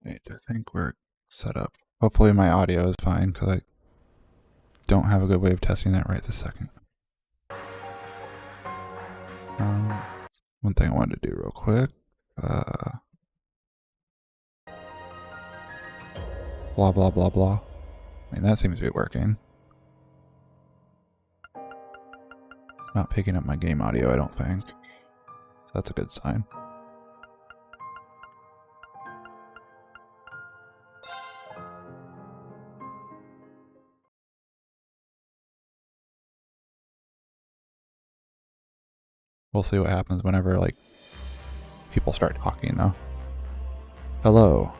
I think we're set up. Hopefully my audio is fine because I don't have a good way of testing that right this second. One thing I wanted to do real quick. Blah, blah, blah, blah. I mean, that seems to be working. It's not picking up my game audio, I don't think. So that's a good sign. We'll see what happens whenever, like, people start talking, though. Hello.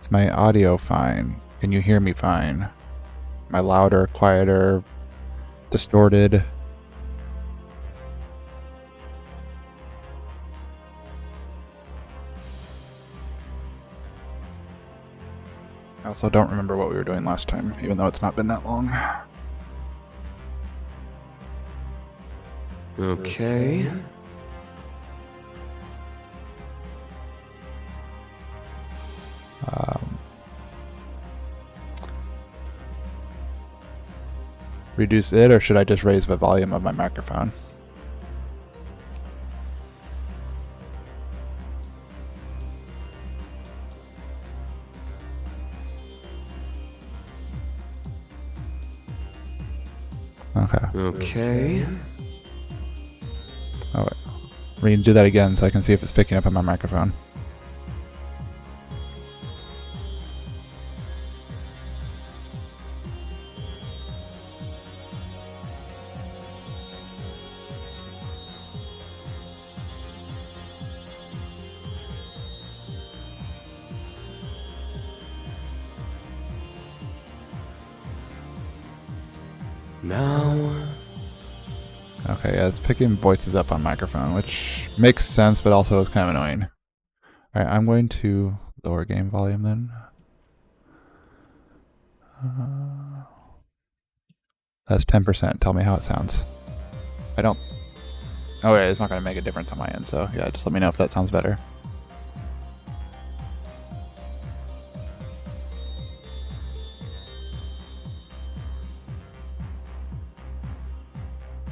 Is my audio fine? Can you hear me fine? Am I louder, quieter, distorted? I also don't remember what we were doing last time, even though it's not been that long. Okay. Reduce it, or should I just raise the volume of my microphone? Okay. Oh, wait. We're going to do that again so I can see if it's picking up on my microphone. Now. Okay, yeah, it's picking voices up on microphone, which makes sense, but also is kind of annoying. Alright, I'm going to lower game volume then. That's 10%. Tell me how it sounds. I don't... Oh yeah, it's not going to make a difference on my end, so yeah, just let me know if that sounds better.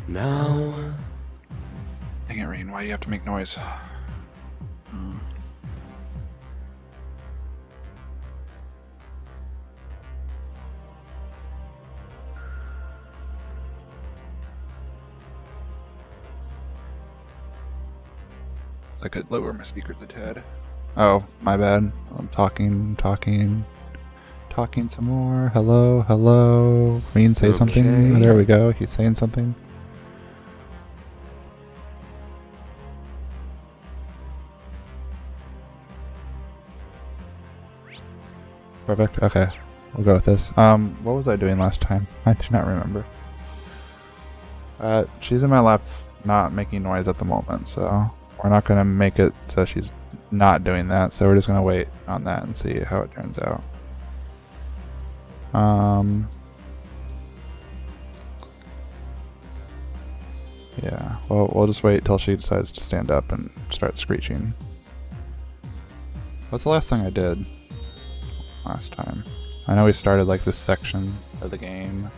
Now. Dang it, Rain, why do you have to make noise? I could lower my speakers a tad. Oh, my bad. I'm talking some more. Hello, hello. Rain, say something. Okay. There we go. He's saying something. Perfect. Okay, we'll go with this. What was I doing last time? I do not remember. She's in my lap's not making noise at the moment, so we're not gonna make it so she's not doing that. So we're just gonna wait on that and see how it turns out. Yeah. Well, we'll just wait till she decides to stand up and start screeching. What's the last thing I did last time? I know we started like this section of the game.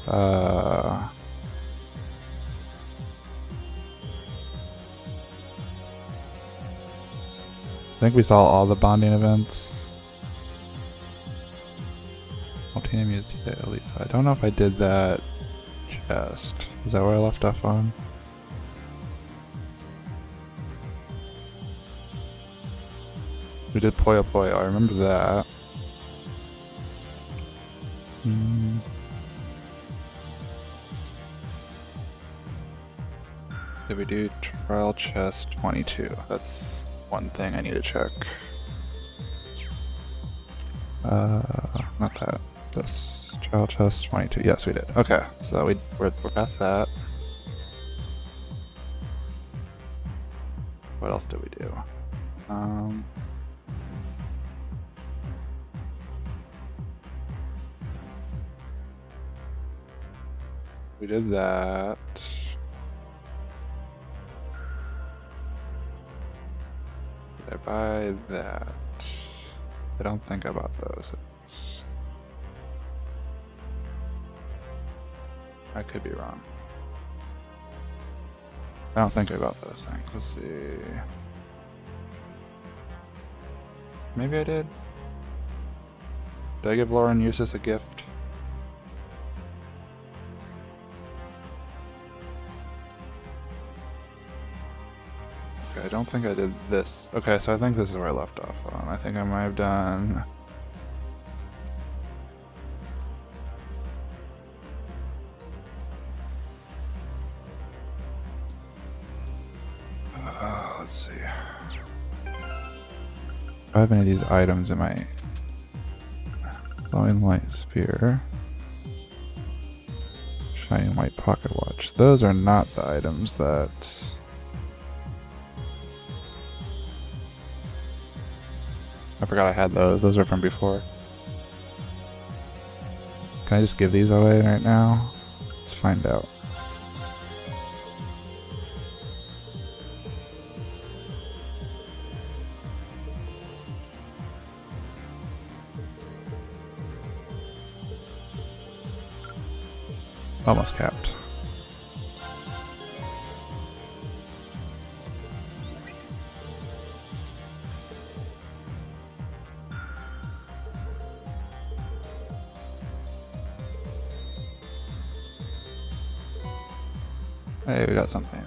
I think we saw all the bonding events. Multi-name used at least. I don't know if I did that chest. Is that where I left off on? We did Puyo Puyo, I remember that. Did we do trial chest 22? That's one thing I need to check. Not that. This trial chest 22. Yes, we did. Okay, so we're past that. What else did we do? We did that. Did I buy that? I don't think about those things. I could be wrong. I don't think about those things. Let's see. Maybe I did. Did I give Lauren Eustace a gift? Okay, I don't think I did this. Okay, so I think this is where I left off on. I think I might have done... let's see. Do I have any of these items in my glowing light spear? Shining white pocket watch. Those are not the items that... I forgot I had those. Those are from before. Can I just give these away right now? Let's find out. Almost capped. Hey, we got something.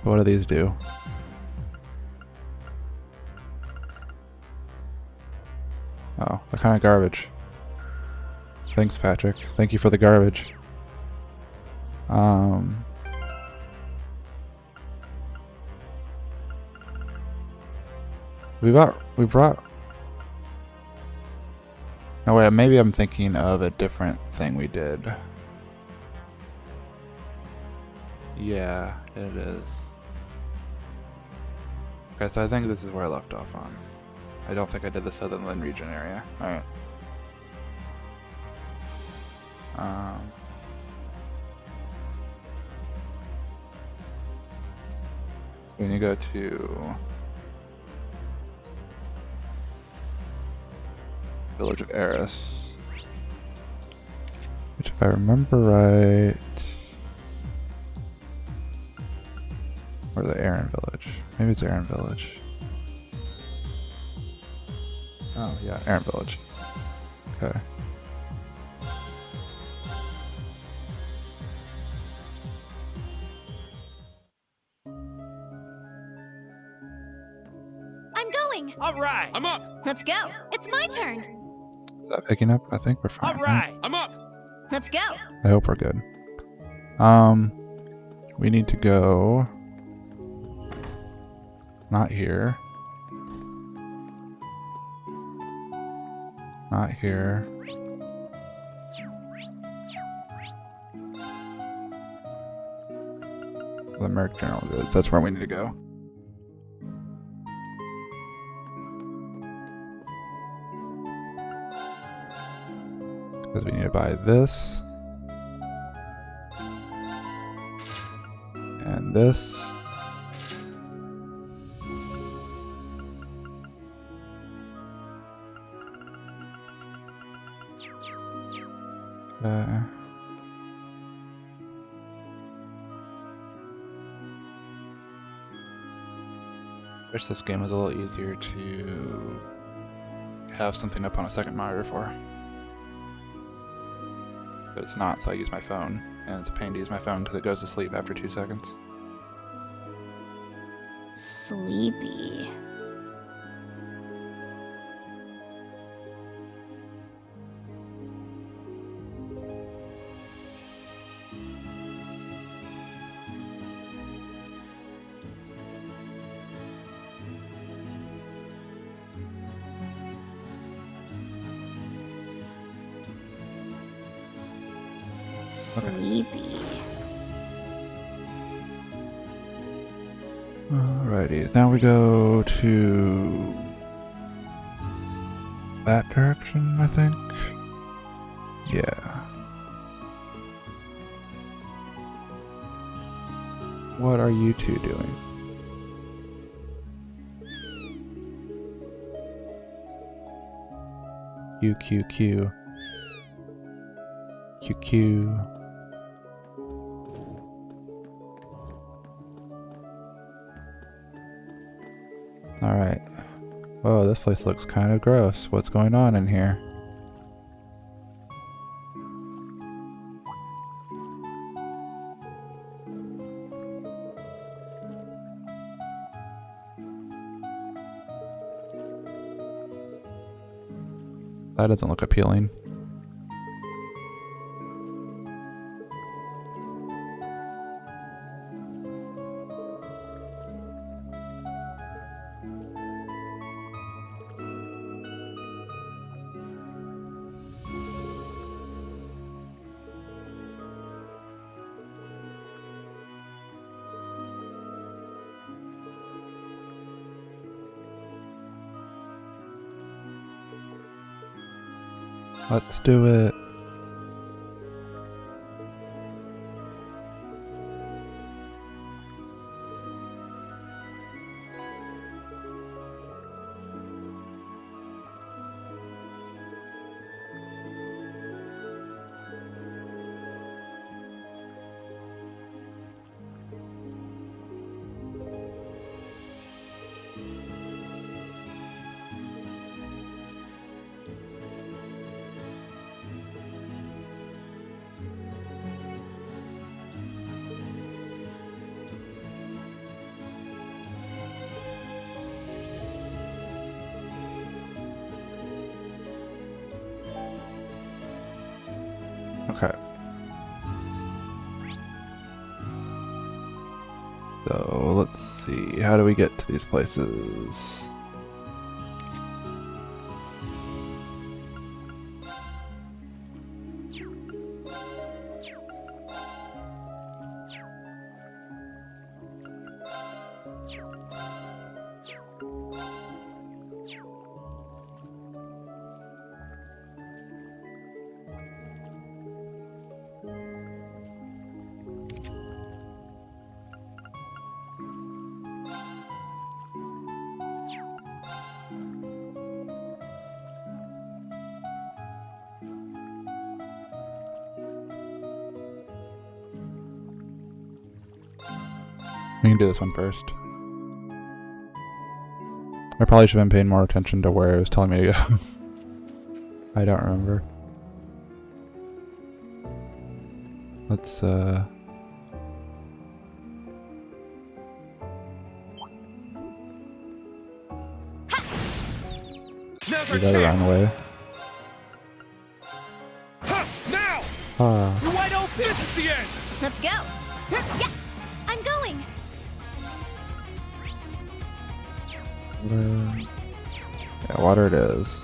What do these do? Oh, what kind of garbage? Thanks, Patrick. Thank you for the garbage. We brought... No, wait, maybe I'm thinking of a different thing we did. Yeah, it is. Okay, so I think this is where I left off on. I don't think I did the Southern region area. Alright. We need to go to Village of Eris, which, if I remember right, or the Aaron Village. Maybe it's Aaron Village. Oh yeah, Aaron Village. Okay. I'm going. All right, I'm up. Let's go. It's my turn. Is that picking up? I think we're fine. All right, I'm up. Let's go. I hope we're good. We need to go... Not here. Not here. The Merc General Goods. That's where we need to go. Because we need to buy this. And this. Wish this game was a little easier to have something up on a second monitor for. But it's not, so I use my phone. And it's a pain to use my phone because it goes to sleep after 2 seconds. Sleepy. Sleepy. Alrighty, now we go to that direction, I think. Yeah. What are you two doing? Q, Q, Q. Q, Q. Alright. Whoa, this place looks kind of gross. What's going on in here? That doesn't look appealing. Let's do it. Okay. So let's see, how do we get to these places? We can do this one first. I probably should have been paying more attention to where it was telling me to go. I don't remember. Let's do that around the way. Now! Ah. You're wide open! This is the end! Let's go. Yeah, I'm going. Yeah, water it is.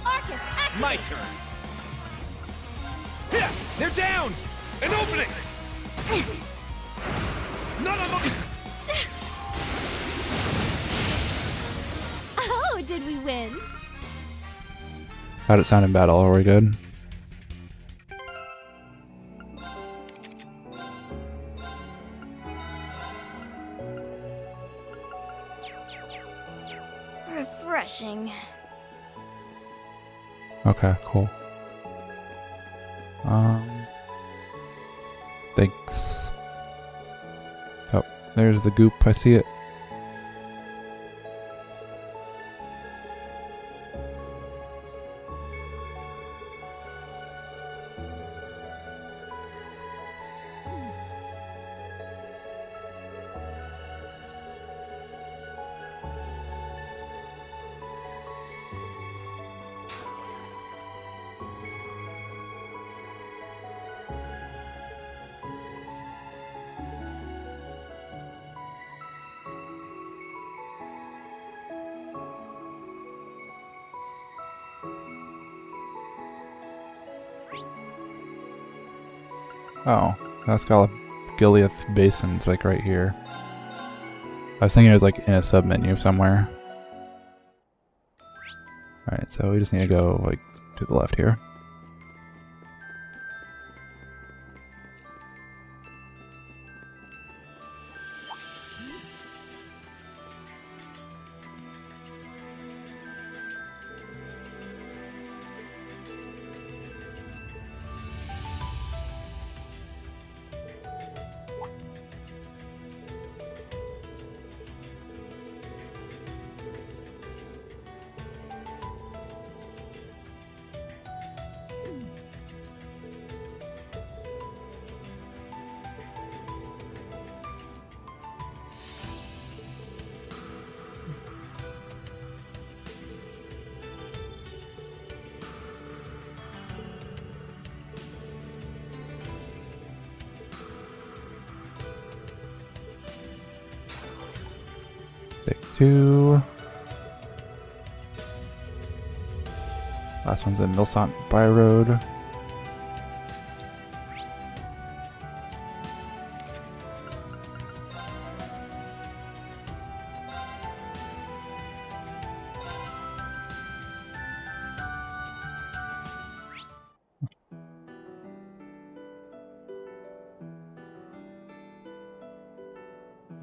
Arcus, activate. My turn! Yeah, they're down! An opening! None of them! Oh, did we win? How'd it sound in battle? Are we good? Refreshing. Okay, cool. Thanks. Oh, there's the goop. I see it. Oh, that's got Giliath Basin's like right here. I was thinking it was like in a sub-menu somewhere. Alright, so we just need to go, like, to the left here. Take 2. Last one's in Milsant By Road.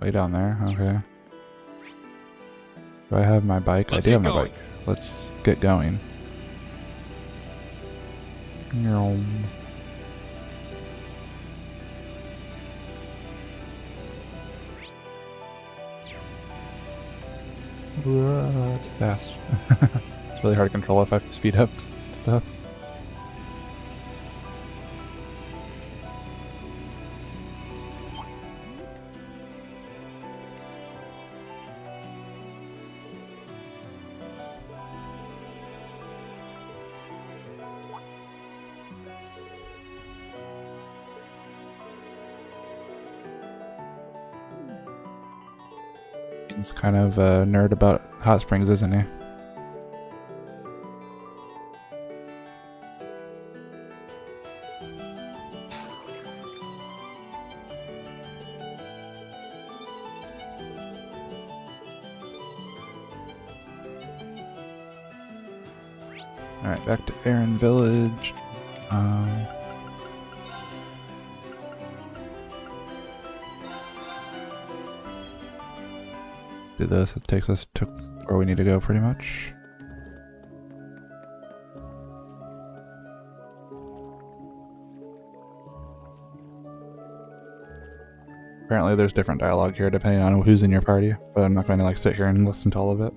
Way down there, okay. Do I have my bike? Let's I do get have my going. bike. Let's get going. It's fast. It's really hard to control if I have to speed up stuff. He's kind of a nerd about hot springs, isn't he? Alright, back to Aaron Village. Do this. It takes us to where we need to go pretty much. Apparently there's different dialogue here depending on who's in your party, but I'm not going to like sit here and listen to all of it.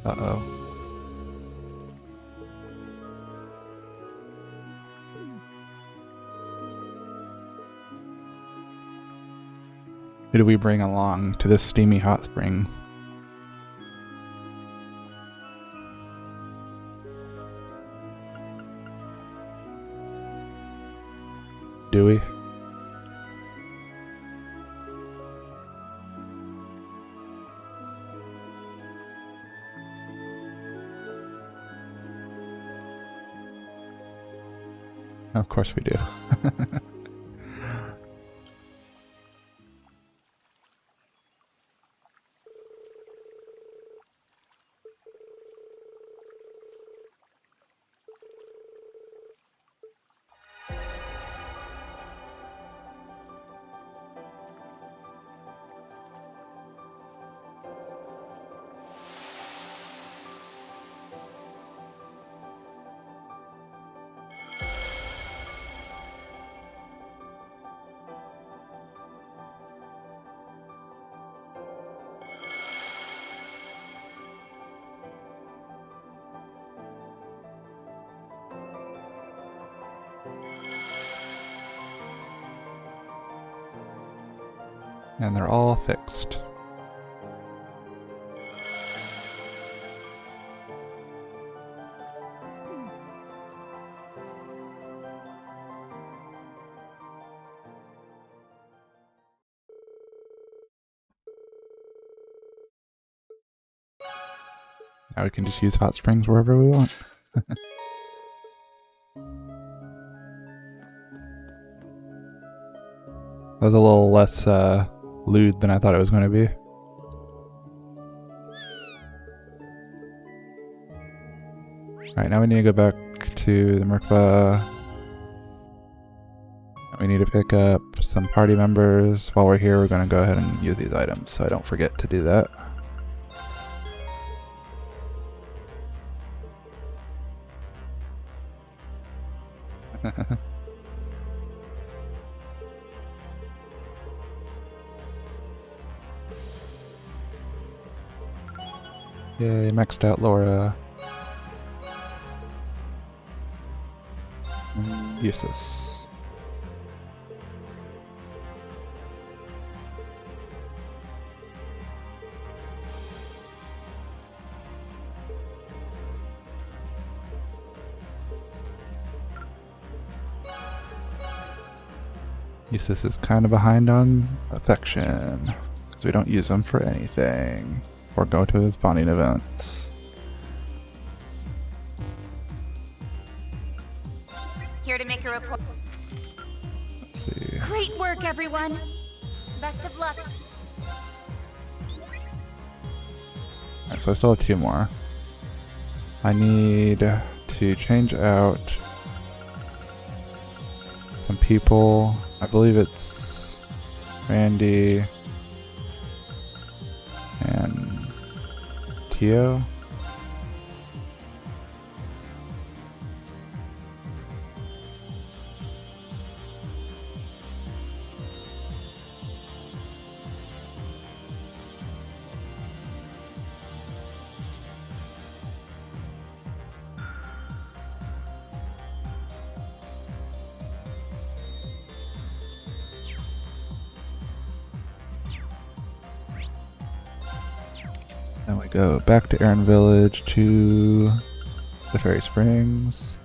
Uh-oh. Who do we bring along to this steamy hot spring? Do we? Of course we do. And they're all fixed. Now we can just use hot springs wherever we want. That was a little less lewd than I thought it was going to be. Alright, now we need to go back to the Merkaba. We need to pick up some party members. While we're here, we're going to go ahead and use these items, so I don't forget to do that. Yay, maxed out Laura. Useless. Useless is kind of behind on affection, because we don't use them for anything, or go to his bonding events. Here to make a report. Let's see. Great work, everyone. Best of luck. Alright, so I still have 2 more. I need to change out some people. I believe it's Randy and Tio. Then we go back to Aaron Village to the Fairy Springs.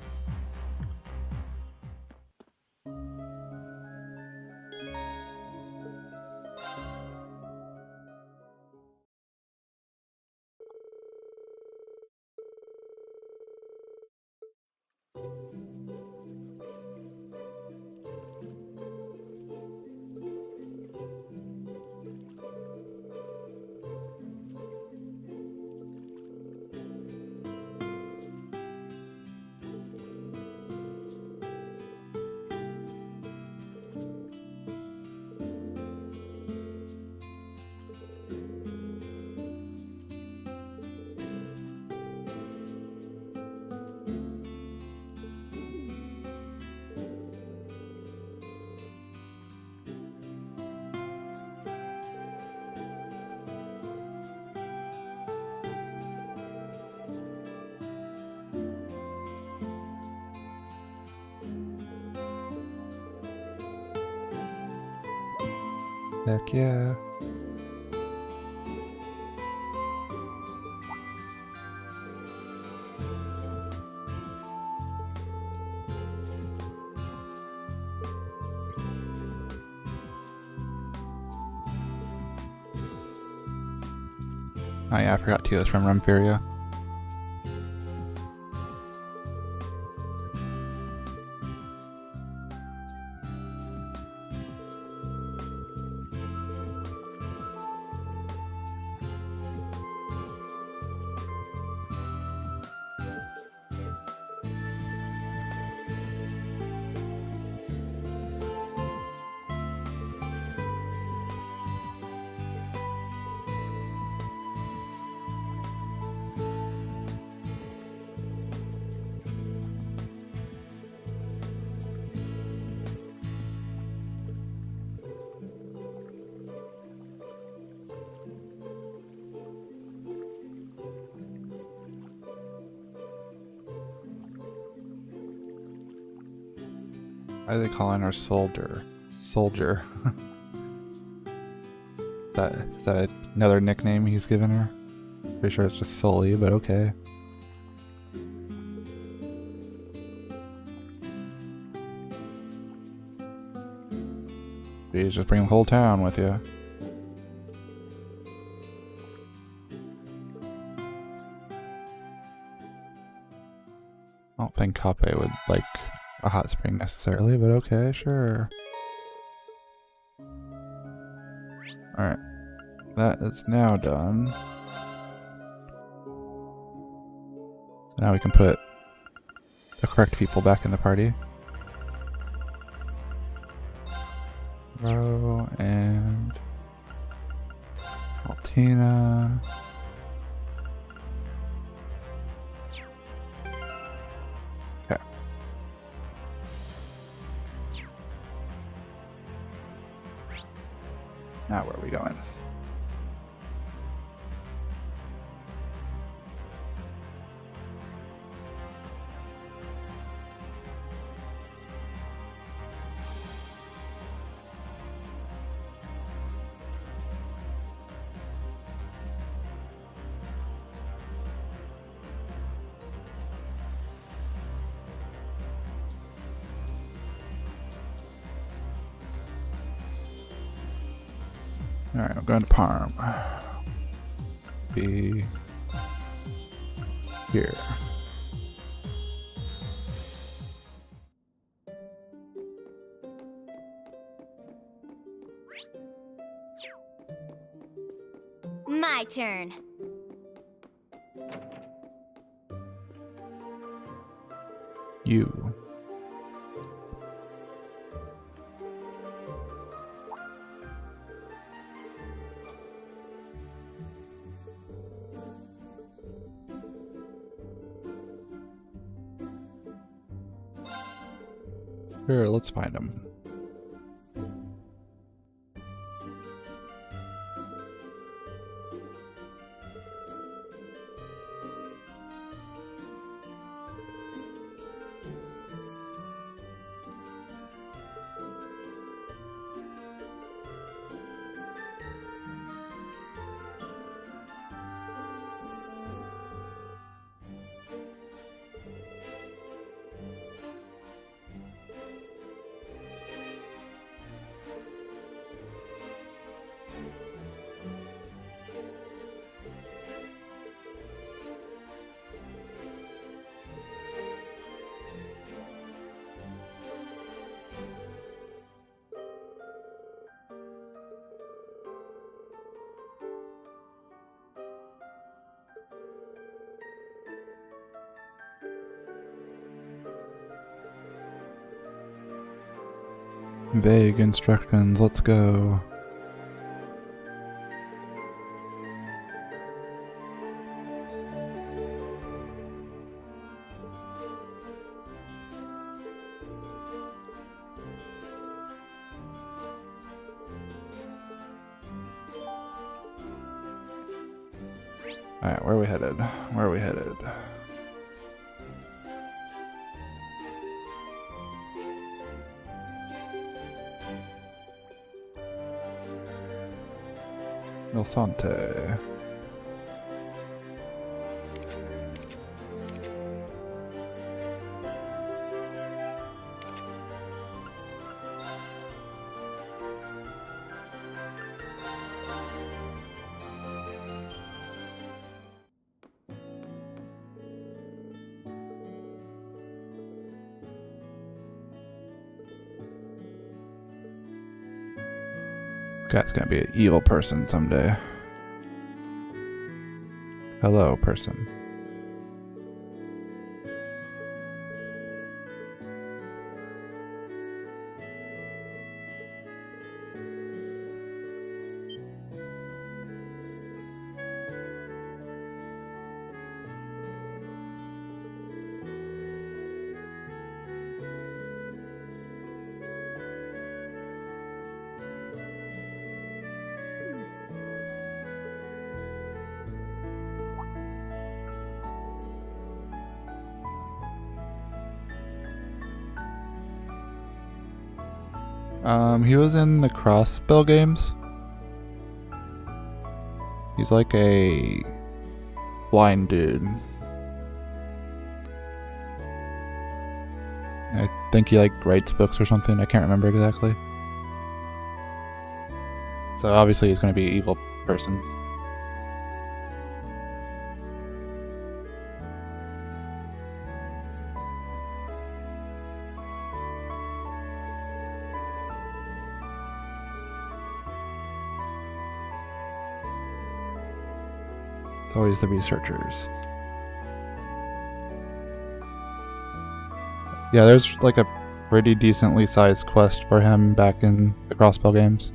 Heck yeah. Oh yeah, I forgot Tio's from Rumferia. Why are they calling her Soldier? Soldier. Is that another nickname he's given her? Pretty sure it's just Sully, but okay. Please just bring the whole town with you. think Kape would like a hot spring necessarily, but okay, sure. Alright. That is now done. So now we can put the correct people back in the party. Ro and Altina. Okay. Now where are we going? Alright, I'm going to Parm. Be here. My turn. You. Sure, let's find him. Vague instructions, let's go. Alright, where are we headed? Where are we headed? El Sante. This guy's gonna be an evil person someday. Hello, person. He was in the Crossbill games. He's like a blind dude. I think he like writes books or something. I can't remember exactly. So obviously he's going to be an evil person. It's always the researchers. Yeah, there's like a pretty decently sized quest for him back in the Crossbell games.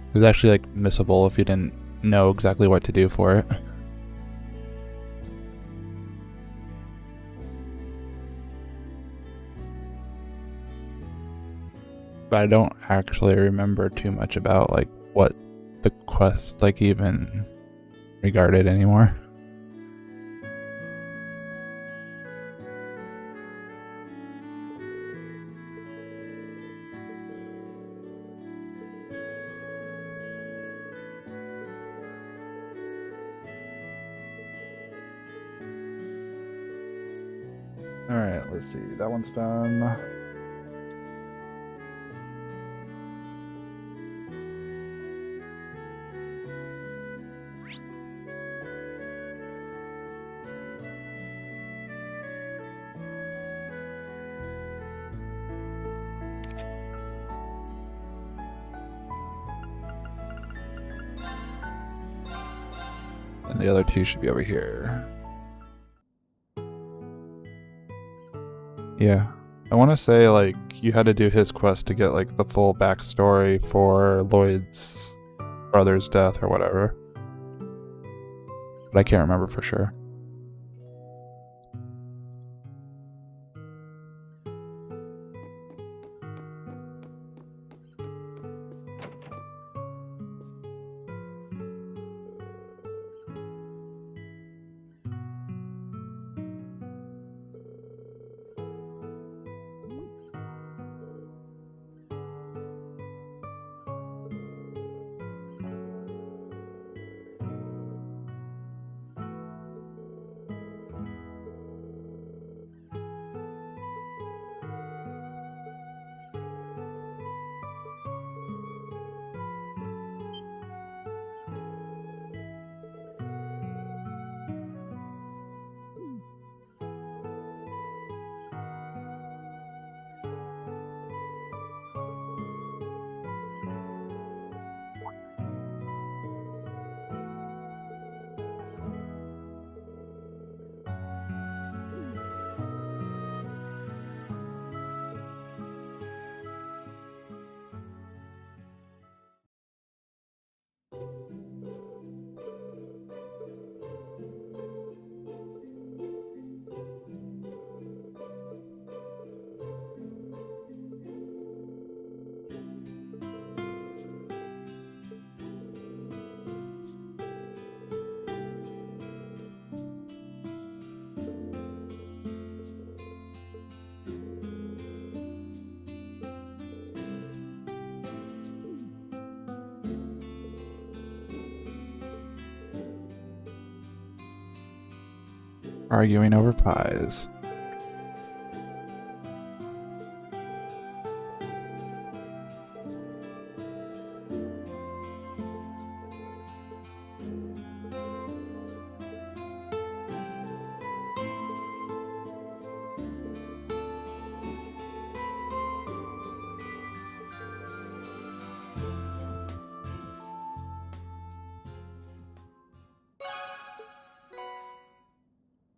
It was actually like missable if you didn't know exactly what to do for it. But I don't actually remember too much about like what the quest like even regarded anymore. Alright, let's see. That one's done. And the other two should be over here. Yeah. I want to say, like, you had to do his quest to get, like, the full backstory for Lloyd's brother's death or whatever. But I can't remember for sure. Arguing over pies.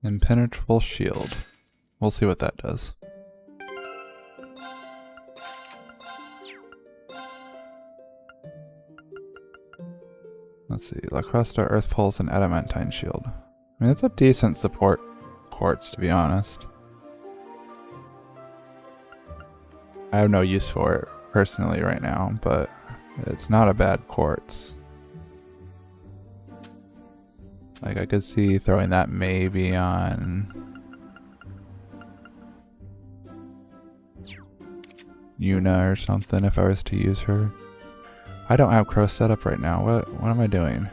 Impenetrable shield. We'll see what that does. Let's see. La Cresta, Earth Pulse, and Adamantine Shield. I mean, it's a decent support quartz, to be honest. I have no use for it personally right now, but it's not a bad quartz. Like, I could see throwing that maybe on Yuna or something if I was to use her. I don't have Crow set up right now. What am I doing?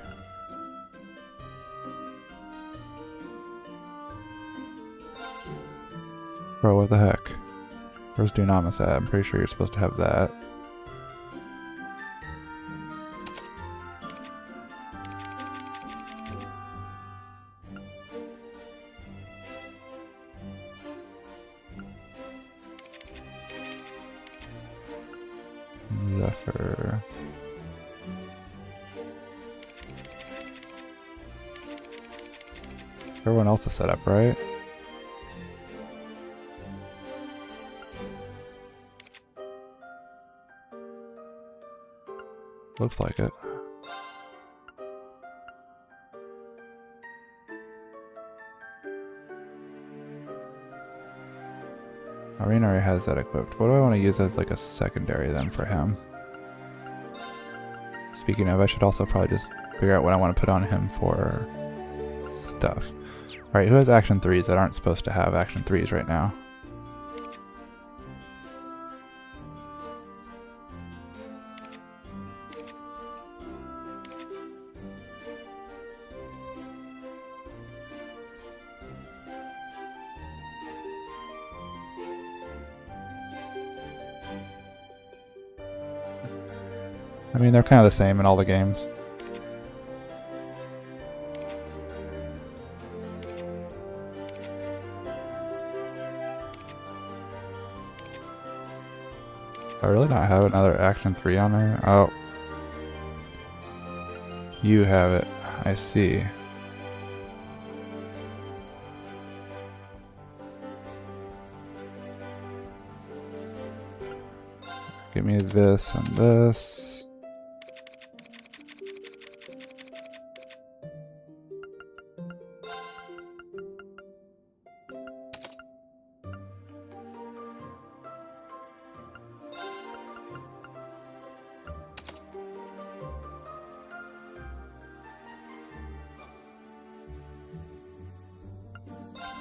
Bro, what the heck? Where's Dunamis at? I'm pretty sure you're supposed to have that. Zephyr. Everyone else is set up, right? Looks like it. Arena already has that equipped. What do I want to use as like a secondary then for him? Speaking of, I should also probably just figure out what I want to put on him for stuff. Alright, who has action 3s that aren't supposed to have action 3s right now? I mean, they're kind of the same in all the games. Do I really not have another action 3 on there? Oh. You have it. I see. Give me this and this.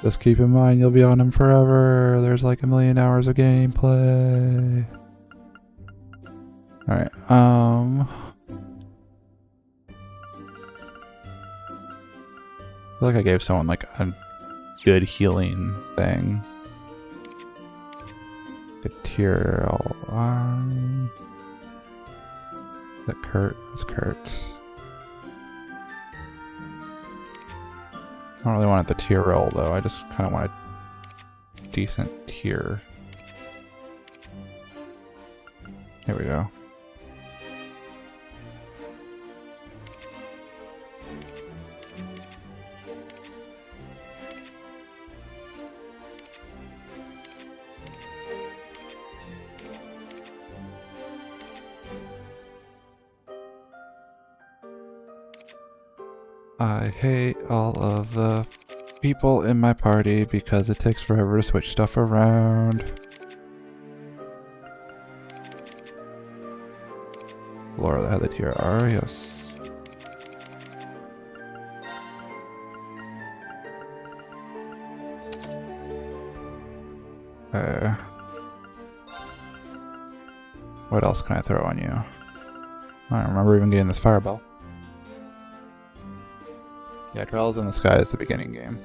Just keep in mind you'll be on him forever. There's like 1,000,000 hours of gameplay. Alright, I feel like I gave someone like a good healing thing. A Tyrell. Is that Kurt? It's Kurt. I don't really want it the Tyrell though, I just kind of want a decent tier. Here we go. I hate all of the people in my party because it takes forever to switch stuff around. Laura had the tier R, yes. What else can I throw on you? I don't remember even getting this fireball. Yeah, Trails in the Sky is the beginning game.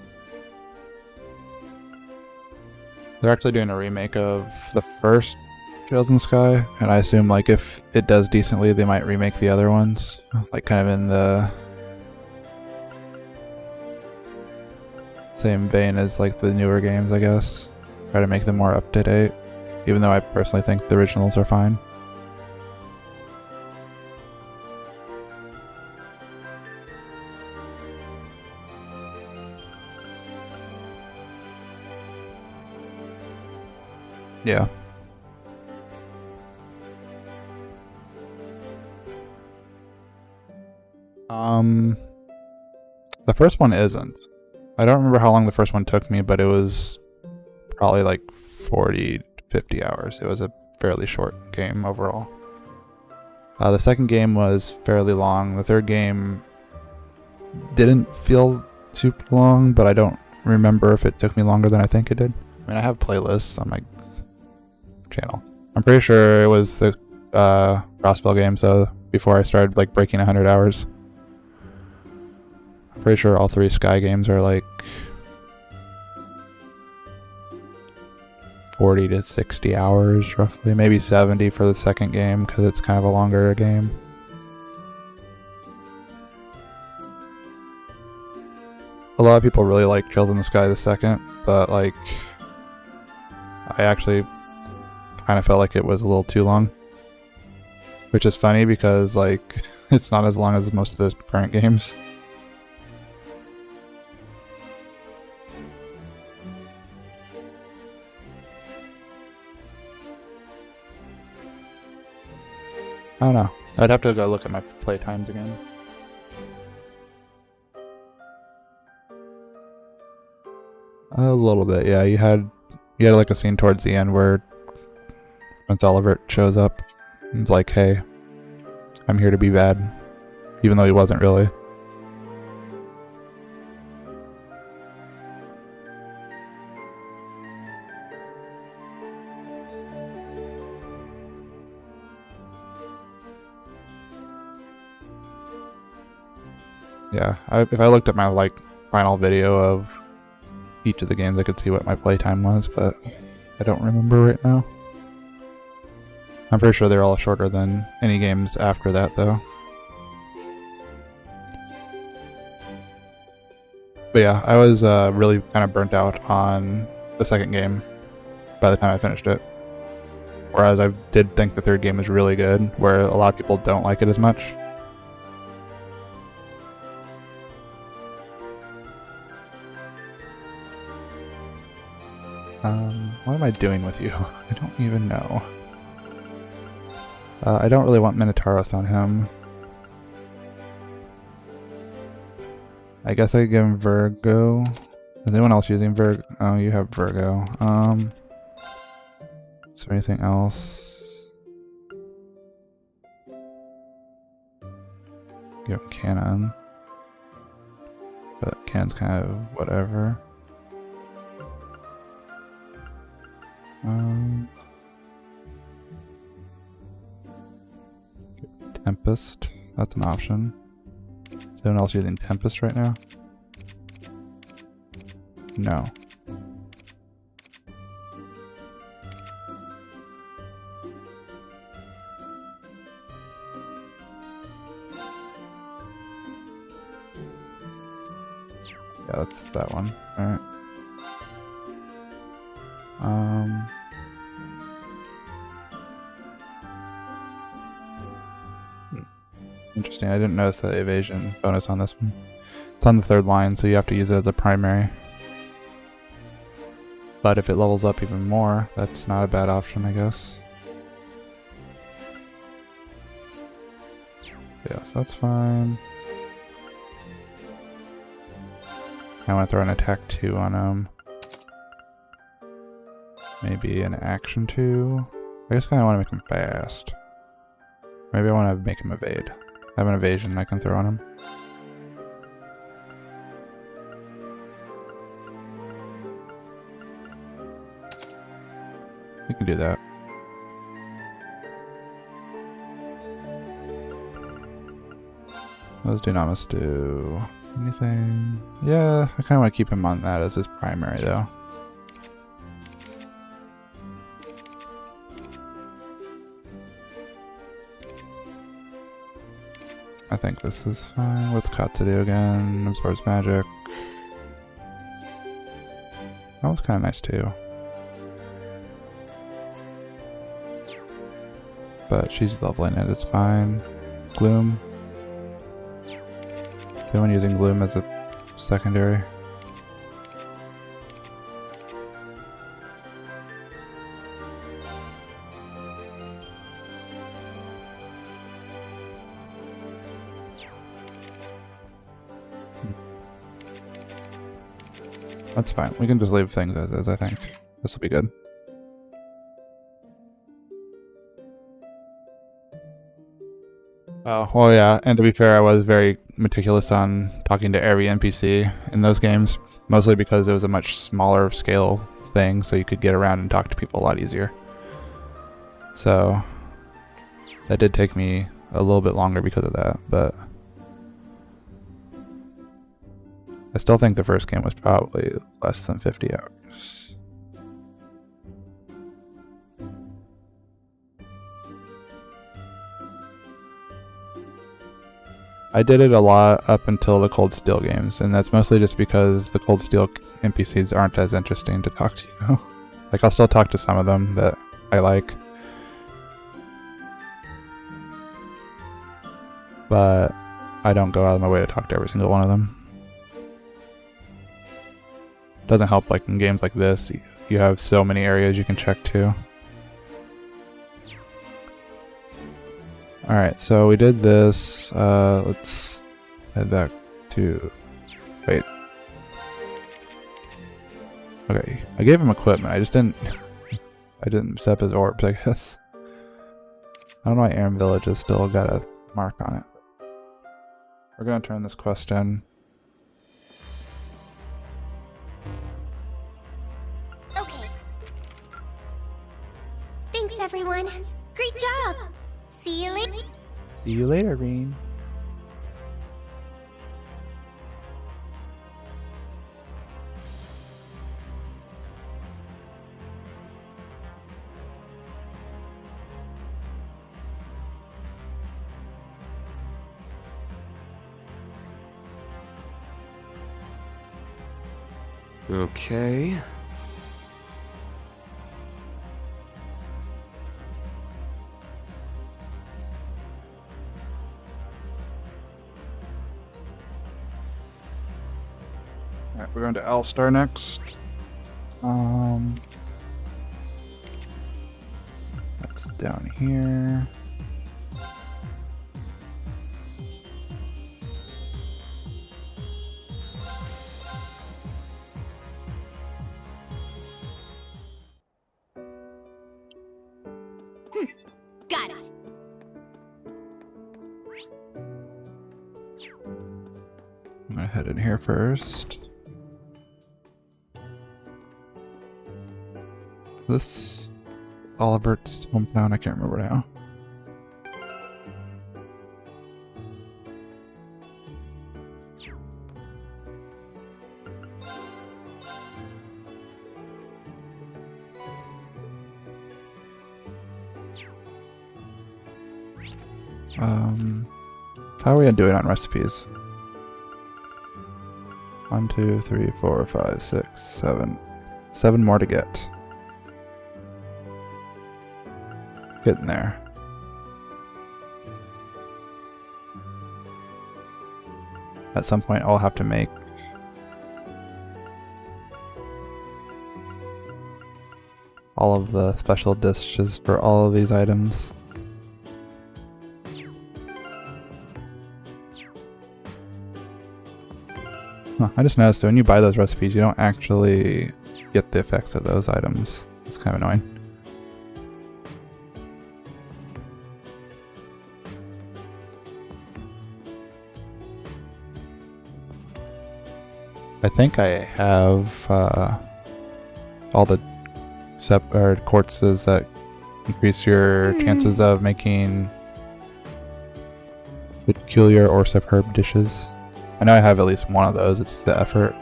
They're actually doing a remake of the first Trails in the Sky, and I assume like if it does decently, they might remake the other ones, like kind of in the same vein as like the newer games, I guess. Try to make them more up to date, even though I personally think the originals are fine. Yeah. The first one isn't. I don't remember how long the first one took me, but it was probably like 40 to 50 hours. It was a fairly short game overall. The second game was fairly long. The third game didn't feel super long, but I don't remember if it took me longer than I think it did. I mean, I have playlists on my channel. I'm pretty sure it was the Crossbell game, so before I started like breaking 100 hours. I'm pretty sure all 3 Sky games are like 40 to 60 hours roughly, maybe 70 for the second game because it's kind of a longer game. A lot of people really like Trails in the Sky the second, but like I actually kind of felt like it was a little too long, which is funny because like it's not as long as most of the current games. I don't know. I'd have to go look at my play times again. A little bit, yeah. You had like a scene towards the end where Prince Oliver shows up and is like, "Hey, I'm here to be bad," even though he wasn't really. Yeah, if I looked at my like final video of each of the games, I could see what my playtime was, but I don't remember right now. I'm pretty sure they're all shorter than any games after that, though. But yeah, I was really kind of burnt out on the second game by the time I finished it. Whereas I did think the third game was really good, where a lot of people don't like it as much. What am I doing with you? I don't even know. I don't really want Minotauros on him. I guess I give him Virgo. Is anyone else using Virgo? Oh, you have Virgo. Is there anything else? Give him Cannon. But Cannon's kind of whatever. Tempest, that's an option. Is anyone else using Tempest right now? No. Yeah, that's that one. Alright. Interesting, I didn't notice the evasion bonus on this one. It's on the third line, so you have to use it as a primary. But if it levels up even more, that's not a bad option, I guess. Yes, that's fine. I want to throw an attack 2 on him. Maybe an action 2. I just kind of want to make him fast. Maybe I want to make him evade. I have an evasion I can throw on him. We can do that. What does Dunamis do? Anything? Yeah, I kind of want to keep him on that as his primary though. I think this is fine. What's Katsuru again? Absorbs magic. That was kind of nice too. But she's leveling it, it's fine. Gloom. Is anyone using Gloom as a secondary? That's fine. We can just leave things as is, I think. This will be good. Oh, well, yeah. And to be fair, I was very meticulous on talking to every NPC in those games. Mostly because it was a much smaller scale thing, so you could get around and talk to people a lot easier. So, that did take me a little bit longer because of that, but I still think the first game was probably less than 50 hours. I did it a lot up until the Cold Steel games, and that's mostly just because the Cold Steel NPCs aren't as interesting to talk to. Like, I'll still talk to some of them that I like. But I don't go out of my way to talk to every single one of them. Doesn't help like in games like this, you have so many areas you can check to. Alright, so we did this. Let's head back to... Wait. Okay, I gave him equipment. I just didn't... I didn't set up his orbs, I guess. I don't know why Aram Village has still got a mark on it. We're gonna turn this quest in. Okay. Thanks, everyone. Great job. See you later. See you later, Reen. Okay. Alright, we're going to Alstar next. That's down here. Got it. I'm gonna head in here first. This Olivert's hometown, I can't remember now. How are we doing on recipes? 1, 2, 3, 4, 5, 6, 7. 7 more to get. Getting there. At some point I'll have to make all of the special dishes for all of these items. Huh, I just noticed that when you buy those recipes, you don't actually get the effects of those items. It's kind of annoying. I think I have all the quartzes that increase your chances of making peculiar or superb dishes. I know I have at least one of those. It's the effort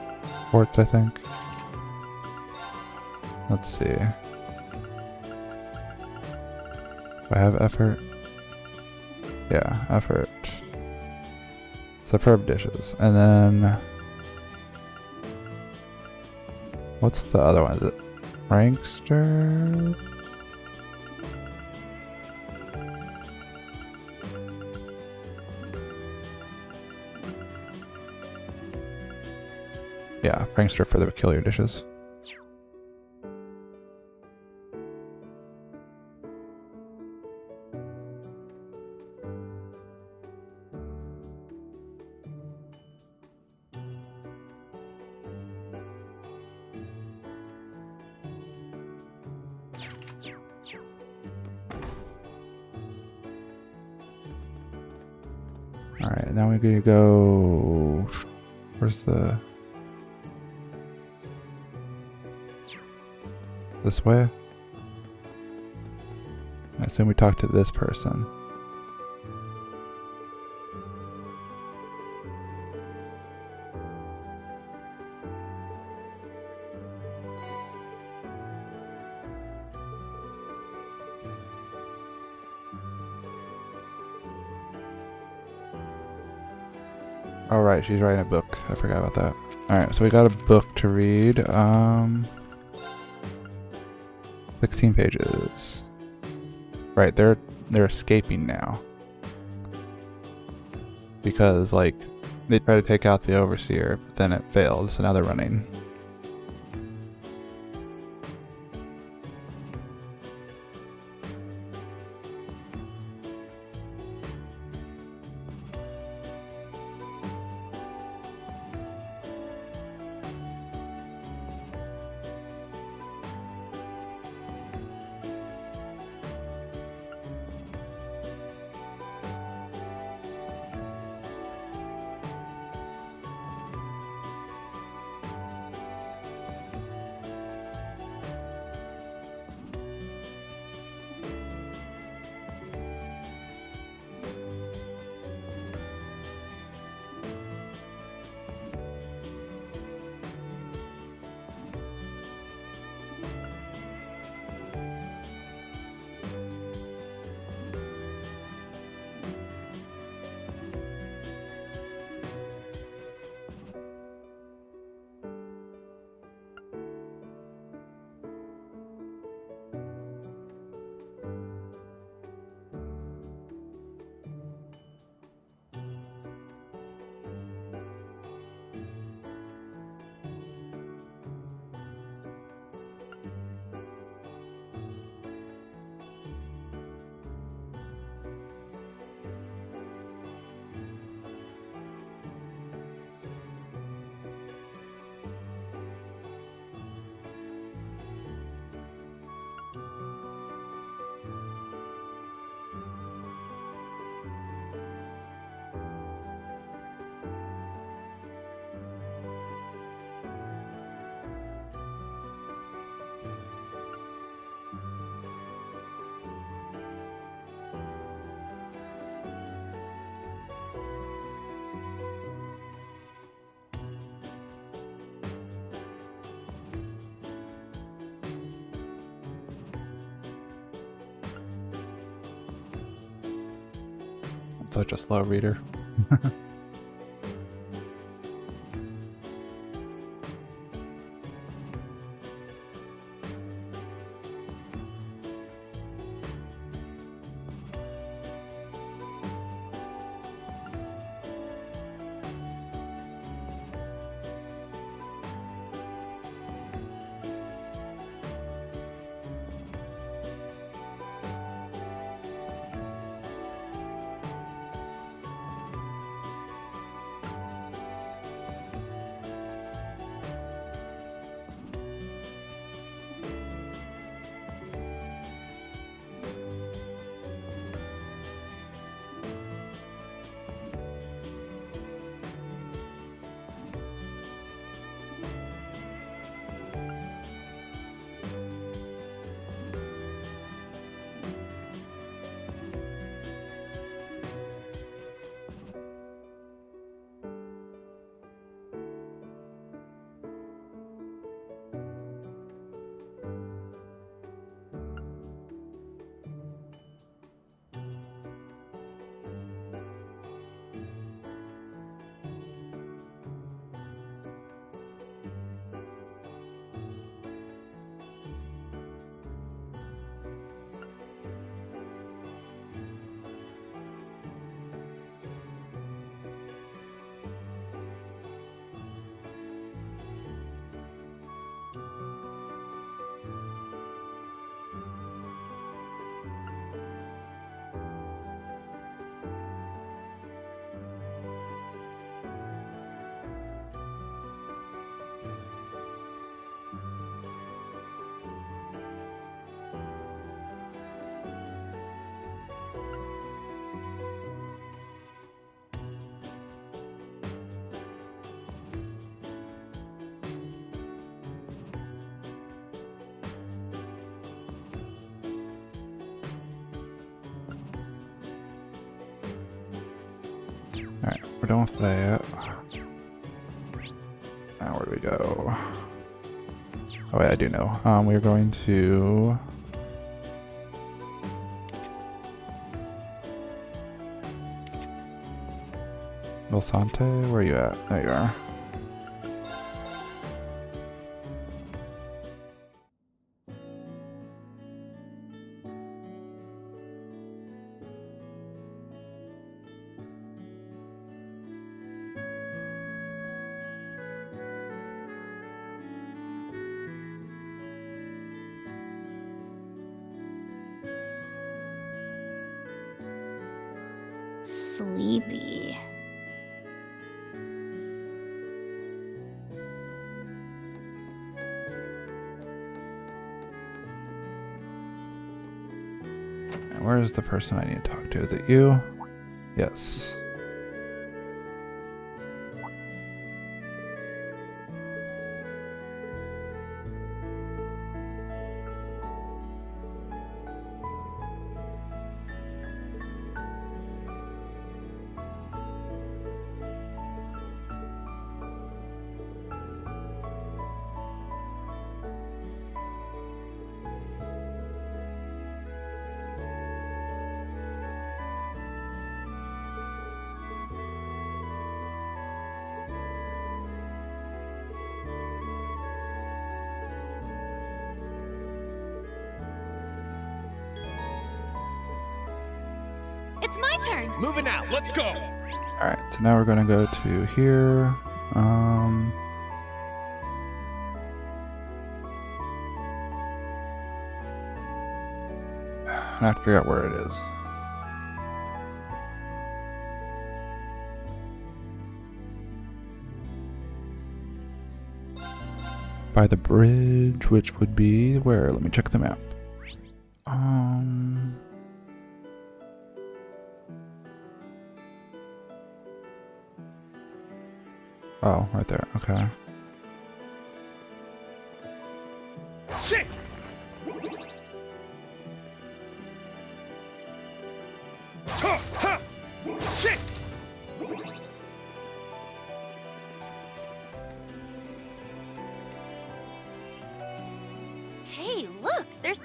quartz, I think. Let's see. Do I have effort? Yeah, effort. Superb dishes. And then... what's the other one? Is it Prankster? Yeah, Prankster for the peculiar dishes. Alright, now we're gonna go... where's the... this way? I assume we talk to this person. Oh right, she's writing a book. I forgot about that. Alright, so we got a book to read. 16 pages. Right, they're escaping now. Because, like, they try to take out the Overseer, but then it failed, so now they're running. Such a slow reader. Alright, we're done with that. Now where do we go? Oh wait, I do know. We're going to... Vilsante? Where are you at? There you are. Sleepy. And where is the person I need to talk to? Is it you? Yes. It's my turn. Moving out. Let's go. Alright, so now we're gonna go to here. I have to figure out where it is. By the bridge, which would be where? Let me check the map. Oh, right there. Okay. Shit! Ha! Ha! Shit! Hey, look, there's...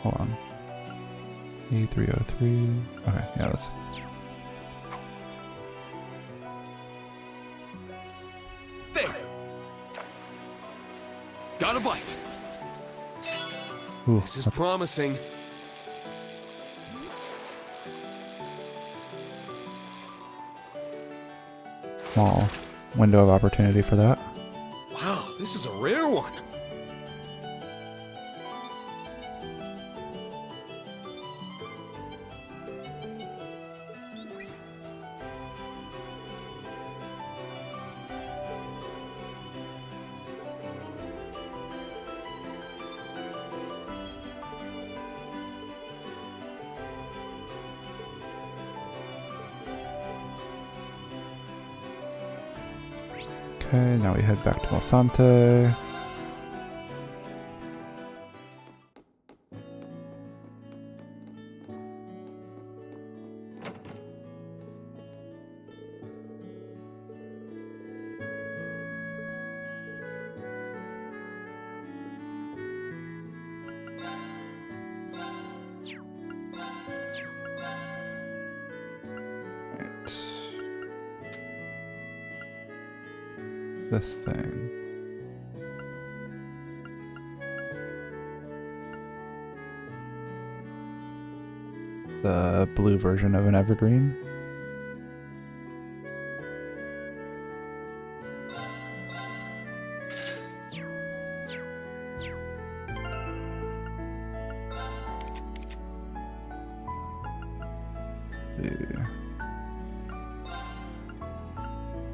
Hold on. E303. Okay, yeah, that's. There. Got a bite. Ooh, This is promising. small window of opportunity for that. Wow, this is a rare one. Okay, now we head back to Mosante. This thing. The blue version of an evergreen. Let's see.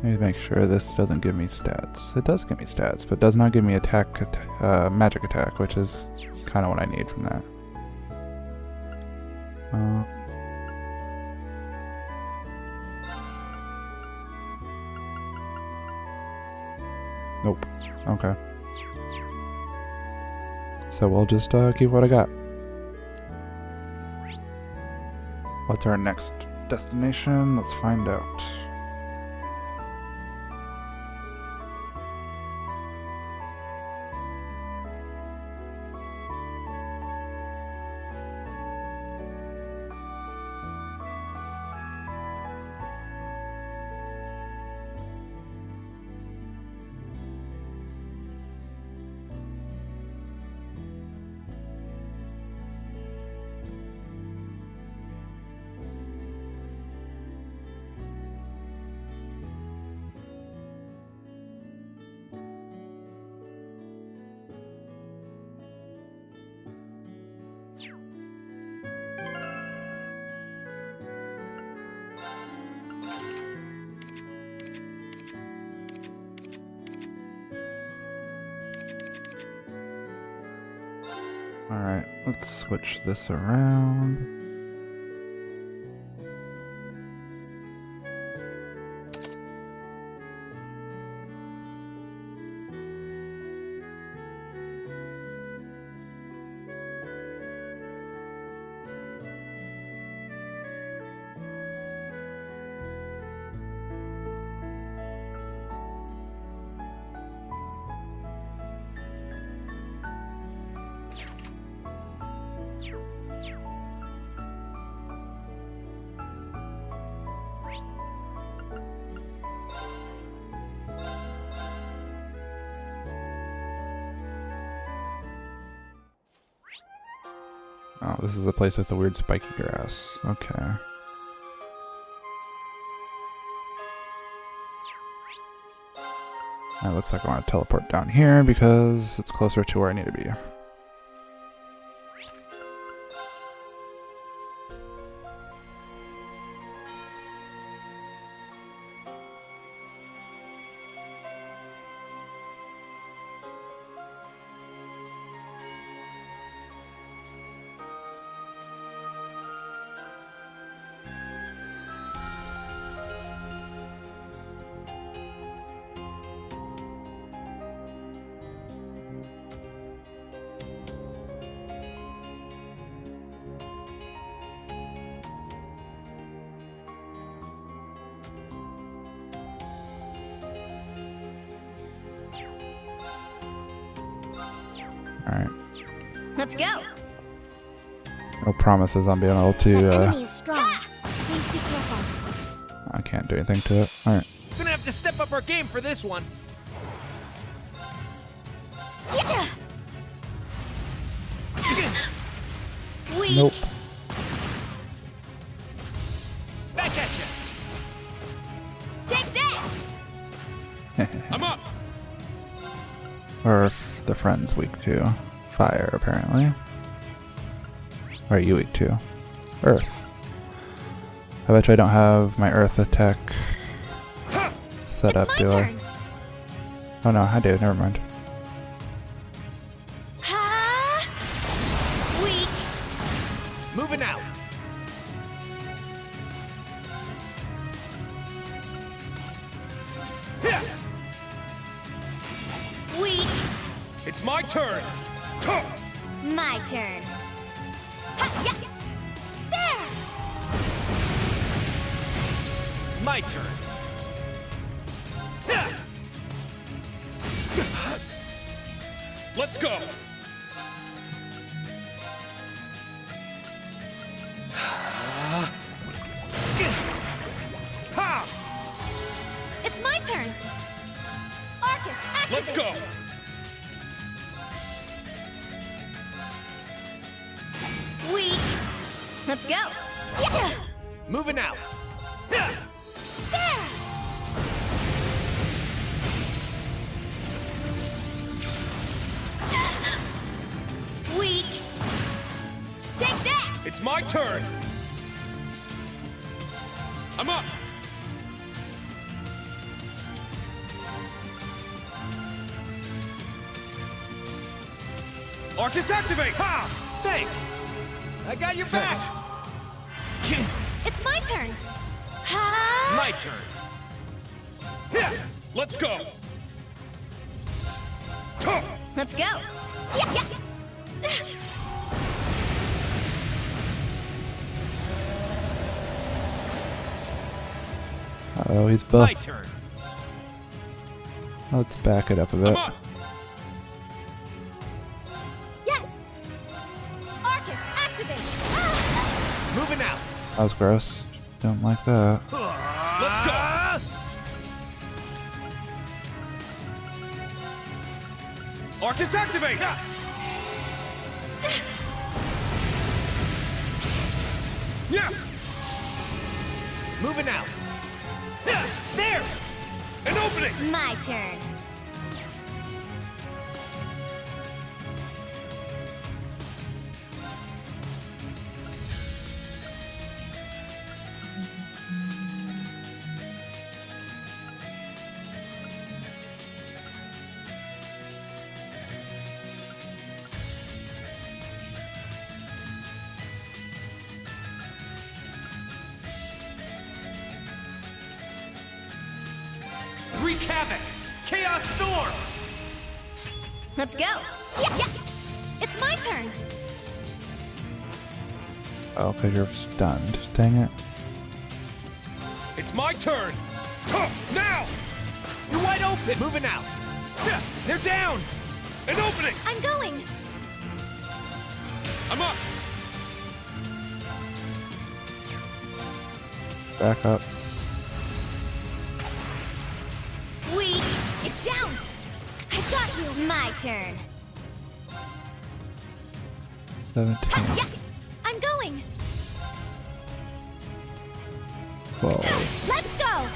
Let me make sure this doesn't give me stats. It does give me stats, but does not give me magic attack, which is kind of what I need from that. Nope. Okay. So we'll just keep what I got. What's our next destination? Let's find out. Alright, let's switch this around. Oh, this is the place with the weird spiky grass. Okay. It looks like I want to teleport down here because it's closer to where I need to be. Alright. Let's go. No promises on being able That to, enemy is strong. Please be careful. I can't do anything to it. Alright. Gonna have to step up our game for this one. Weak. Nope. Back at you. Take that. I'm up. Or if the friend's weak to fire, apparently. Or are you weak to? Earth. I bet you I don't have my earth attack set up, It's my do I? turn. Oh no, I do. Never mind. Ha! Weak. Moving out. Yeah. Weak. It's my turn. My turn. Ha, yeah. There. My turn. Yeah. Let's go. Ha! It's my turn. Arcus, activate. Let's go. Weak. Let's go. Yeah. Moving out. Yeah. There. Weak. Take that. It's my turn. I'm up. Arcus activate. Ha! Thanks. I got your back. It's my turn. Ha! My turn. Yeah. Let's go. Let's go. Yeah, yeah. Oh, he's My buff. turn. Let's back it up a I'm bit. up. Yes. Arcus, activate. Ah! Moving out. That was gross. Don't like that. Let's go. Arcus activate. Yeah. Moving out. Yeah. There. An opening. My turn. Wreak havoc. Chaos storm. Let's go. Yeah, yeah. It's my turn. Oh, because you're stunned. Dang it. It's my turn. Now. You're wide open. Moving out. They're down. An opening. I'm going. I'm up. Back up. Weak. It's down. I got you. My turn. 17. Yeah. I'm going. 12. Let's go.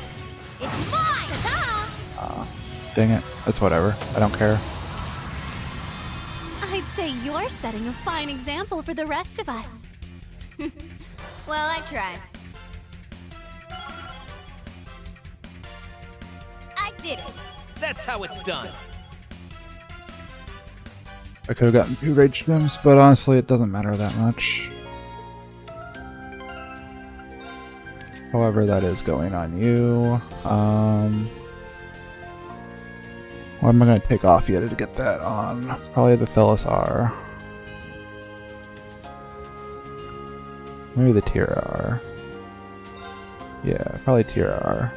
It's mine. Ta-ta. Dang it. That's whatever. I don't care. I'd say you're setting a fine example for the rest of us. Well, I tried. I did it. That's how it's done. I could have gotten 2 rage gems, but honestly, it doesn't matter that much. However, that is going on you. What am I going to take off you to get that on? Probably the Thelisar. Maybe the Tira R. Yeah, probably Tira R.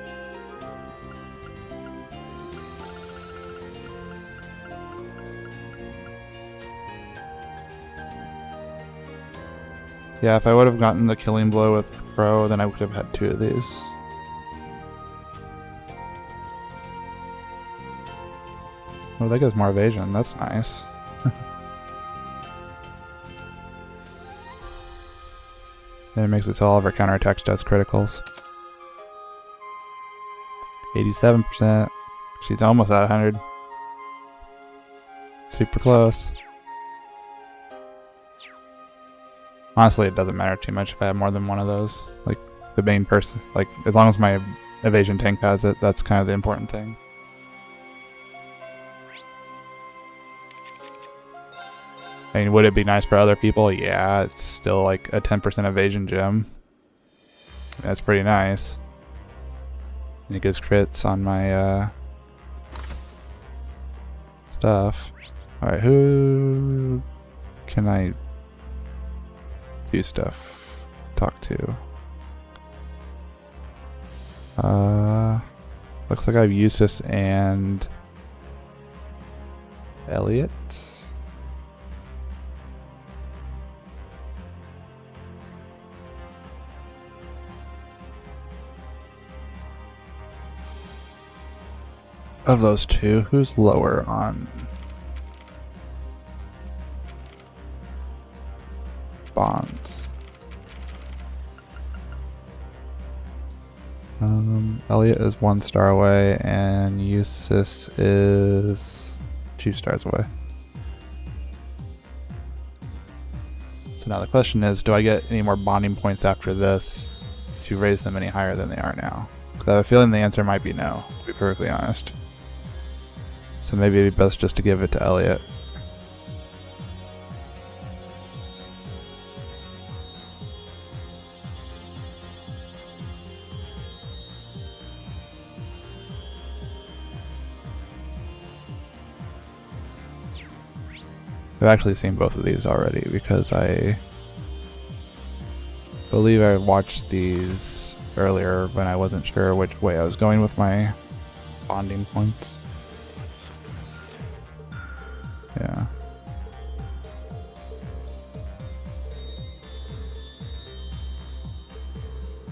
Yeah, if I would have gotten the killing blow with Crow, then I would have had 2 of these. Oh, that gives more evasion. That's nice. And it makes it so all of her counterattacks does criticals. 87%. She's almost at 100. Super close. Honestly, it doesn't matter too much if I have more than one of those. Like, the main person. Like, as long as my evasion tank has it, that's kind of the important thing. I mean, would it be nice for other people? Yeah, it's still like a 10% evasion gem. That's pretty nice. And it gives crits on my stuff. Alright, who can I do stuff? Talk to? Looks like I have Eustace and Elliot. Of those 2, who's lower on bonds? Elliot is 1 star away, and Eustace is 2 stars away. So now the question is, do I get any more bonding points after this to raise them any higher than they are now? Because I have a feeling the answer might be no, to be perfectly honest. So maybe it'd be best just to give it to Elliot. I've actually seen both of these already because I believe I watched these earlier when I wasn't sure which way I was going with my bonding points. Yeah.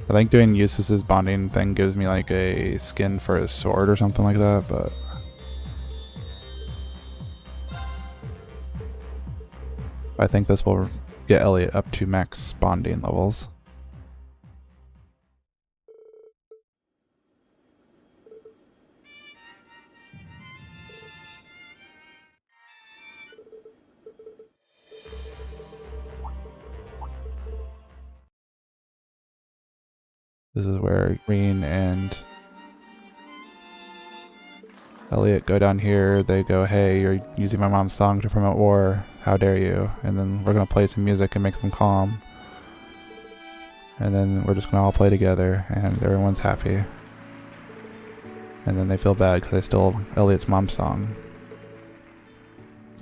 I think doing Eustace's bonding thing gives me like a skin for his sword or something like that, but I think this will get Elliot up to max bonding levels. This is where Green and Elliot go down here. They go, hey, you're using my mom's song to promote war. How dare you? And then we're going to play some music and make them calm. And then we're just going to all play together and everyone's happy. And then they feel bad because they stole Elliot's mom's song.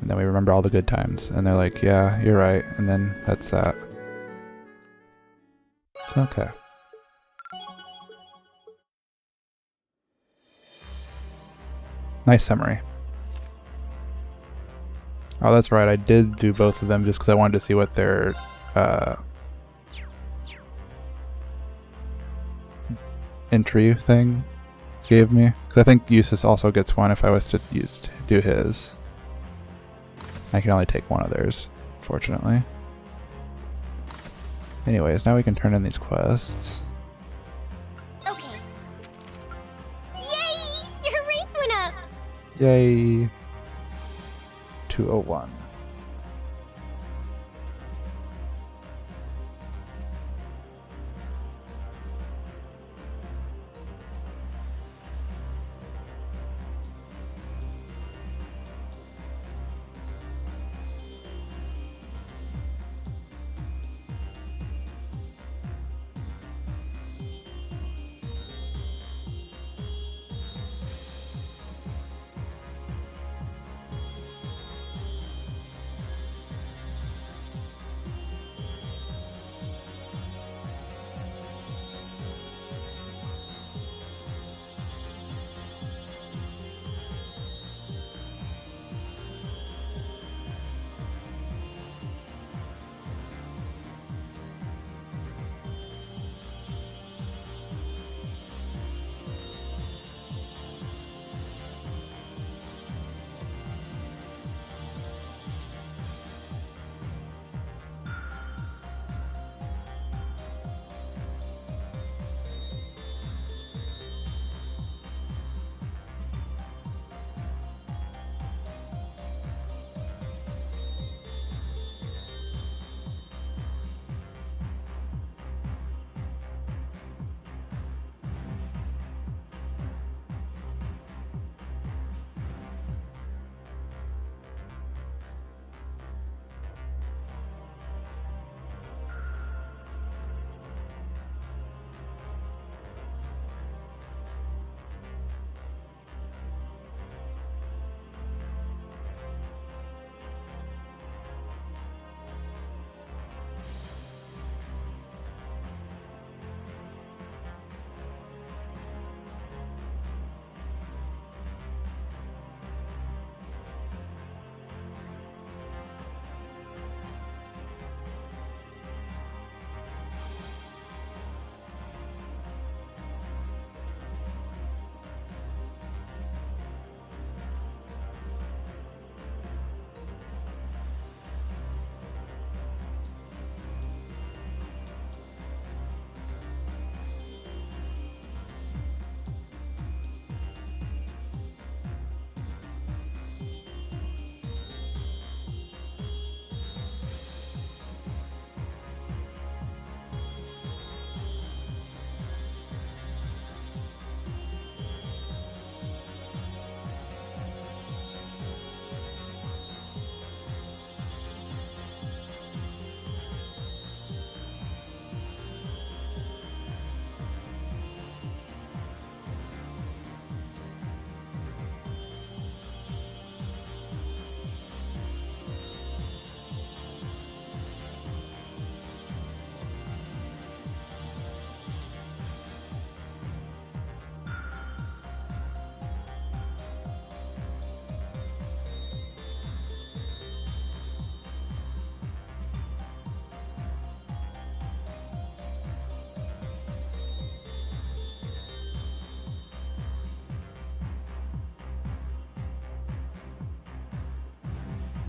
And then we remember all the good times. And they're like, yeah, you're right. And then that's that. Okay. Nice summary. Oh, that's right. I did do both of them just because I wanted to see what their entry thing gave me. Because I think Eustace also gets one if I was to do his. I can only take one of theirs, fortunately. Anyways, now we can turn in these quests. Okay. Yay! Your rank went up! Yay! 201.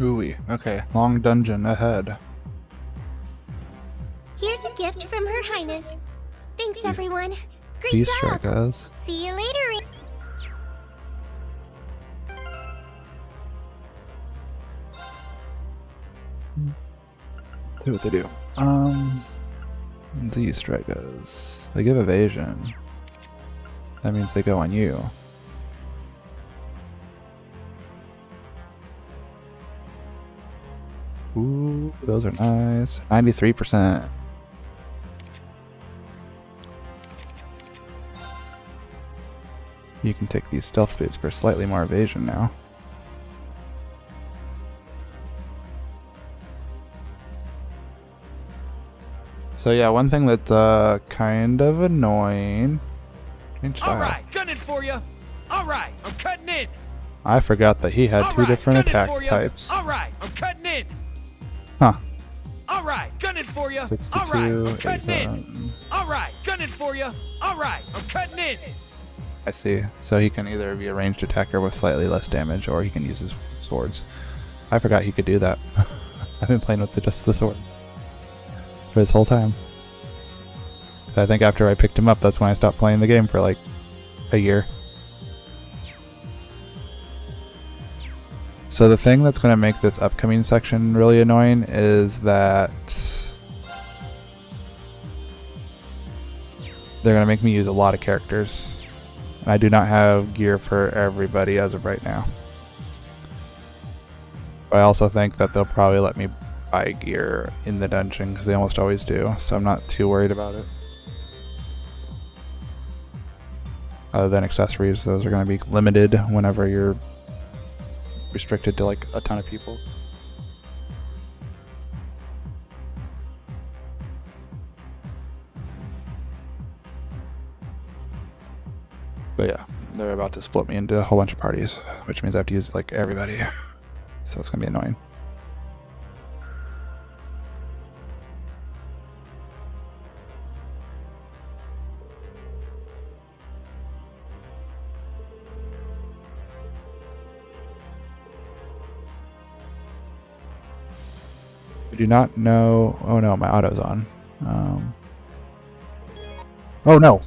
Ooh, okay. Long dungeon ahead. Here's a gift from Her Highness. Thanks, everyone. Great Peace, job. Dragas. See you later. See what they do. These Dragas. They give evasion. That means they go on you. Ooh, those are nice. 93%. You can take these stealth boots for slightly more evasion now. So yeah, one thing that's kind of annoying. Change style. Alright, gunning for you. Alright, I'm cutting in. I forgot that he had two Alright, different gunning attack for ya. types. Alright, I'm cutting in. Huh. Alright, gunning for you. 62, Alright, I'm cutting 87. in. Alright, gunning for you. Alright, I'm cutting in. I see. So he can either be a ranged attacker with slightly less damage, or he can use his swords. I forgot he could do that. I've been playing with just the swords for this whole time. I think after I picked him up, that's when I stopped playing the game for like a year. So the thing that's going to make this upcoming section really annoying is that they're going to make me use a lot of characters. And I do not have gear for everybody as of right now. But I also think that they'll probably let me buy gear in the dungeon, because they almost always do, so I'm not too worried about it. Other than accessories, those are going to be limited whenever you're restricted to like a ton of people. But yeah, they're about to split me into a whole bunch of parties, which means I have to use like everybody. So it's going to be annoying. We do not know. Oh no, my auto's on. Oh no!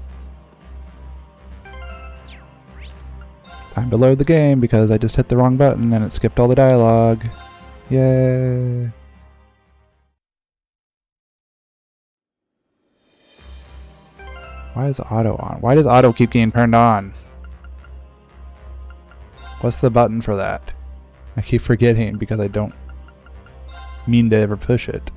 Time to load the game because I just hit the wrong button and it skipped all the dialogue. Yay! Why is auto on? Why does auto keep getting turned on? What's the button for that? I keep forgetting because I don't mean to ever push it.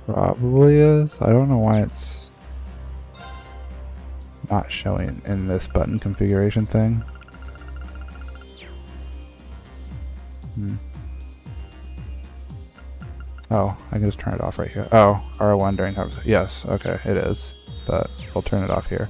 Probably is. I don't know why it's not showing in this button configuration thing. Oh, I can just turn it off right here. Oh, R1 during times. Yes, okay, it is. But I'll turn it off here.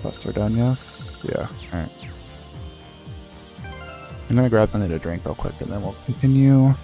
Plus we're done, yes? Yeah, alright. I'm gonna grab something to drink real quick and then we'll continue.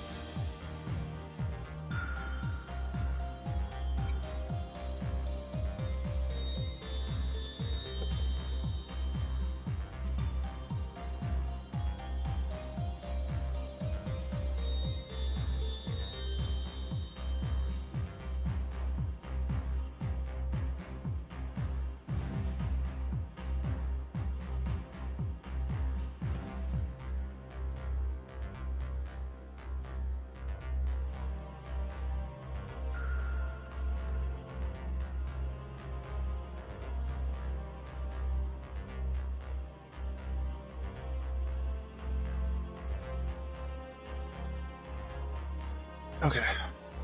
Okay,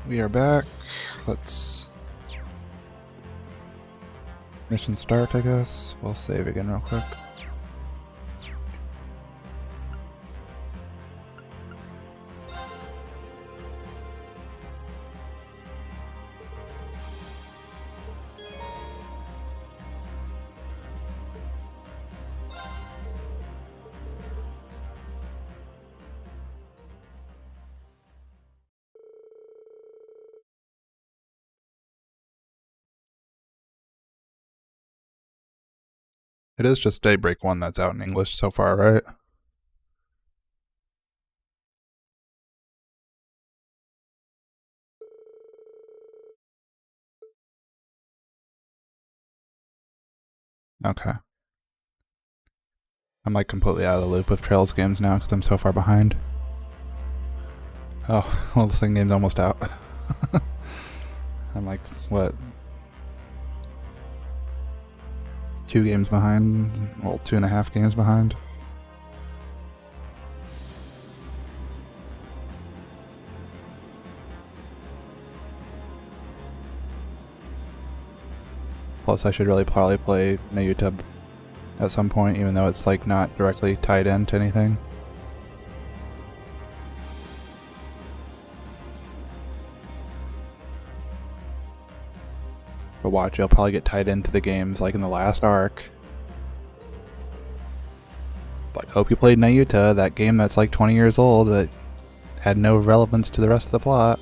we are back. Let's mission start, I guess. We'll save again real quick. It is just Daybreak 1 that's out in English so far, right? Okay. I'm like completely out of the loop with Trails games now because I'm so far behind. Oh, well, the second game's almost out. I'm like, what? 2 games behind? Well, 2.5 games behind. Plus, I should really probably play Nayuta at some point, even though it's like not directly tied into anything. But watch, you'll probably get tied into the games like in the last arc. Like, hope you played Nayuta, that game that's like 20 years old that had no relevance to the rest of the plot.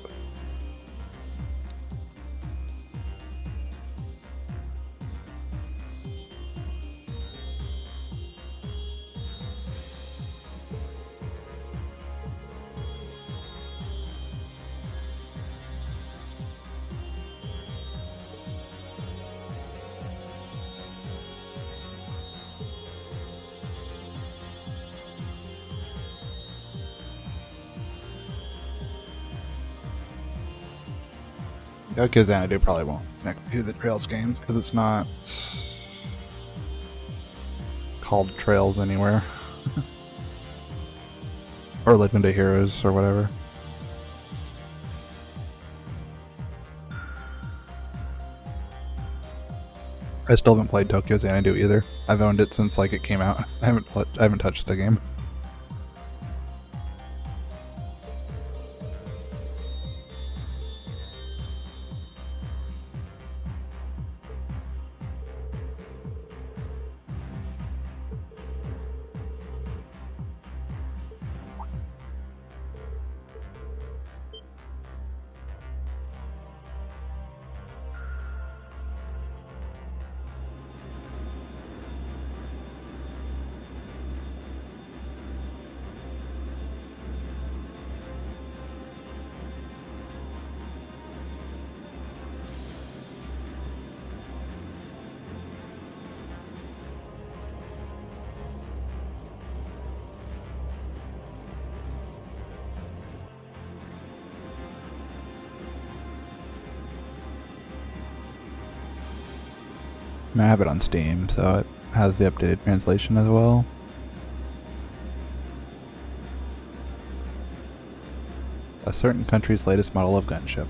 Okay, Xanadu probably won't do the Trails games because it's not called Trails anywhere. Or Legend of Heroes or whatever. I still haven't played Tokyo Xanadu either. I've owned it since like it came out. I haven't touched the game. I have it on Steam, so it has the updated translation as well. A certain country's latest model of gunship.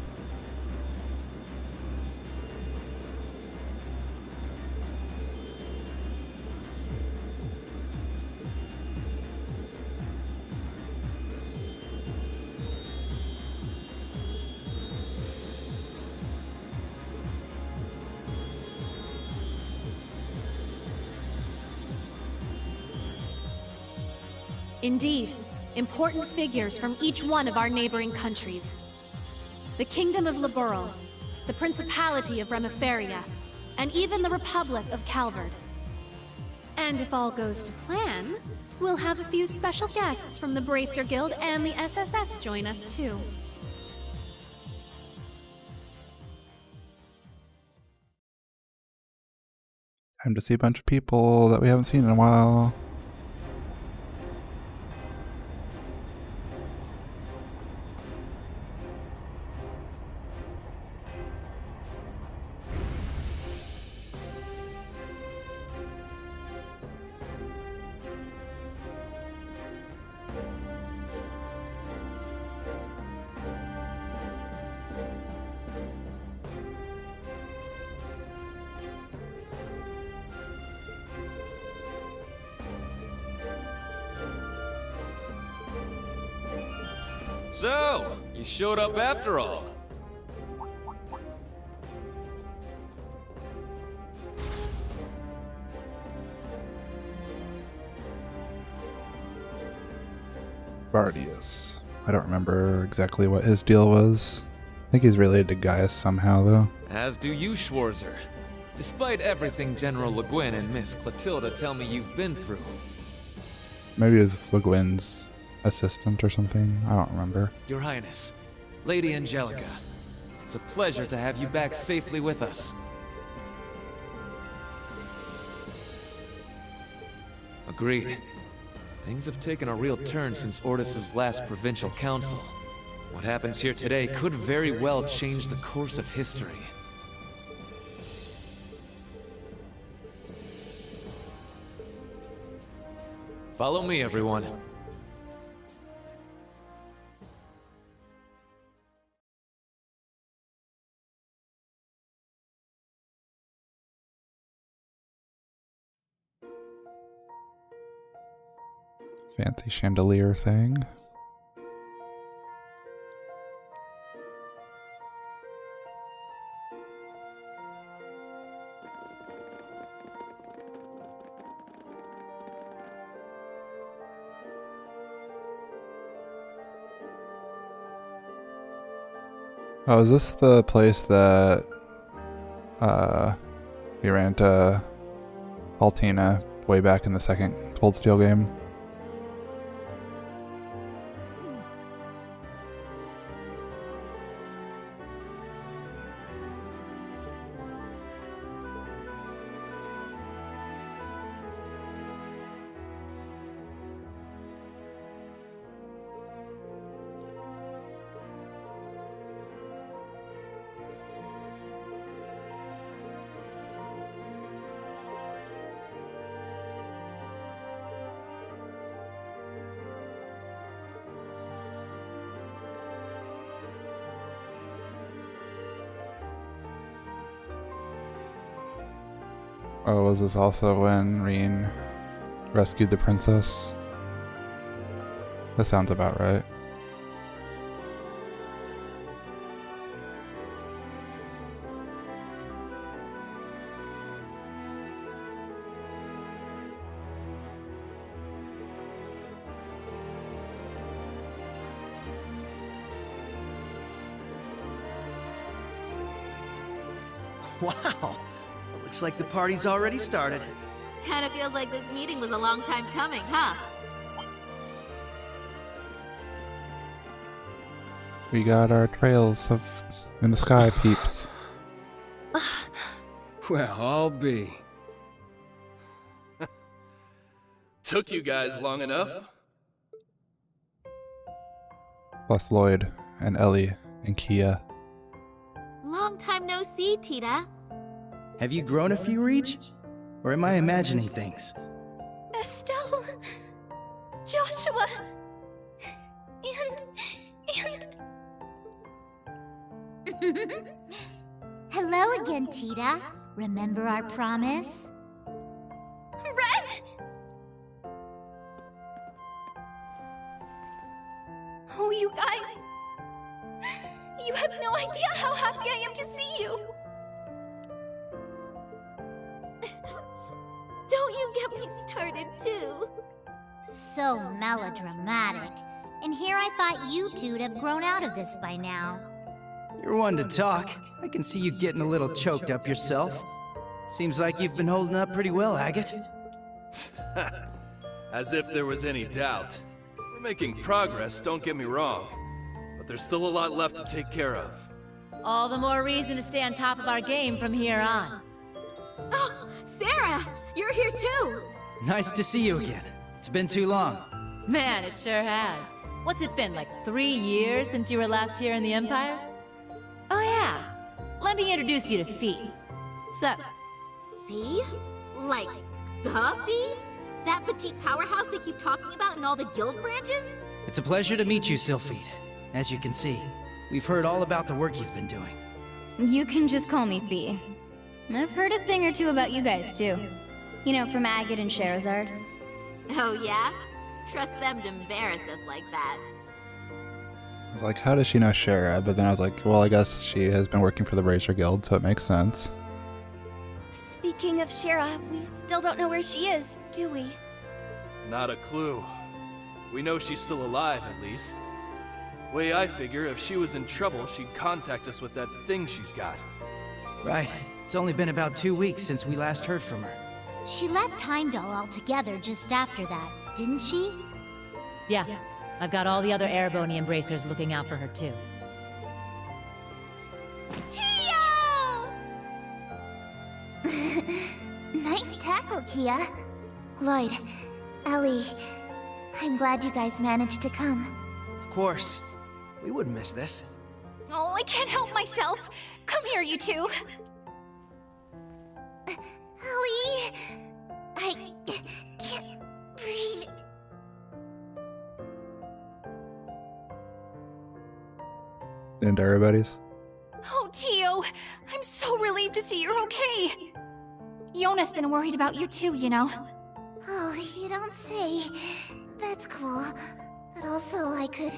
Indeed, important figures from each one of our neighboring countries. The Kingdom of Laboral, the Principality of Remiferia, and even the Republic of Calvard. And if all goes to plan, we'll have a few special guests from the Bracer Guild and the SSS join us too. Time to see a bunch of people that we haven't seen in a while. So, you showed up after all. Bardius. I don't remember exactly what his deal was. I think he's related to Gaius somehow, though. As do you, Schwarzer. Despite everything General Le Guin and Miss Clotilda tell me you've been through. Maybe it was Le Guin's assistant or something. I don't remember. Your Highness, Lady Angelica, it's a pleasure to have you back safely with us. Agreed. Things have taken a real turn since Ordis's last provincial council. What happens here today could very well change the course of history. Follow me, everyone. Fancy chandelier thing. Oh, is this the place that we ran into Altina way back in the second Cold Steel game? Oh, was this also when Reen rescued the princess? That sounds about right. Wow! Looks like the party's already started. Kinda feels like this meeting was a long time coming, huh? We got our trails of in the sky peeps. Well, I'll be. Took you guys long enough? Plus Lloyd and Ellie and Kia. Long time no see, Tita. Have you grown a few, Reach? Or am I imagining things? Estelle, Joshua, and... Hello again, Tita. Remember our promise? Red! Oh, you guys. You have no idea how happy I am to see you. Don't you get me started, too. So melodramatic. And here I thought you two'd have grown out of this by now. You're one to talk. I can see you getting a little choked up yourself. Seems like you've been holding up pretty well, Agate. As if there was any doubt. We're making progress, don't get me wrong. But there's still a lot left to take care of. All the more reason to stay on top of our game from here on. Oh, Sarah! You're here too! Nice to see you again. It's been too long. Man, it sure has. What's it been, like 3 years since you were last here in the Empire? Oh yeah, let me introduce you to Fee. So, Fee? Like, the Fee? That petite powerhouse they keep talking about in all the guild branches? It's a pleasure to meet you, Sylphide. As you can see, we've heard all about the work you've been doing. You can just call me Fee. I've heard a thing or two about you guys, too. You know, from Agate and Sherazard. Oh yeah? Trust them to embarrass us like that. was like, how does she know Shara? But then I was like, well, I guess she has been working for the Bracer Guild, so it makes sense. Speaking of Shara, we still don't know where she is, do we? Not a clue. We know she's still alive, at least. Way I figure, if she was in trouble, she'd contact us with that thing she's got. Right. It's only been about 2 weeks since we last heard from her. She left Heimdall altogether just after that, didn't she? Yeah, I've got all the other Erebonian bracers looking out for her too. Tio! Nice tackle, Kia. Lloyd, Ellie, I'm glad you guys managed to come. Of course. We wouldn't miss this. Oh, I can't help myself. Come here, you two. Ellie, I can't breathe. And everybody's. Oh, Tio, I'm so relieved to see you're okay. Yona's been worried about you too, you know. Oh, you don't say. That's cool. But also, I could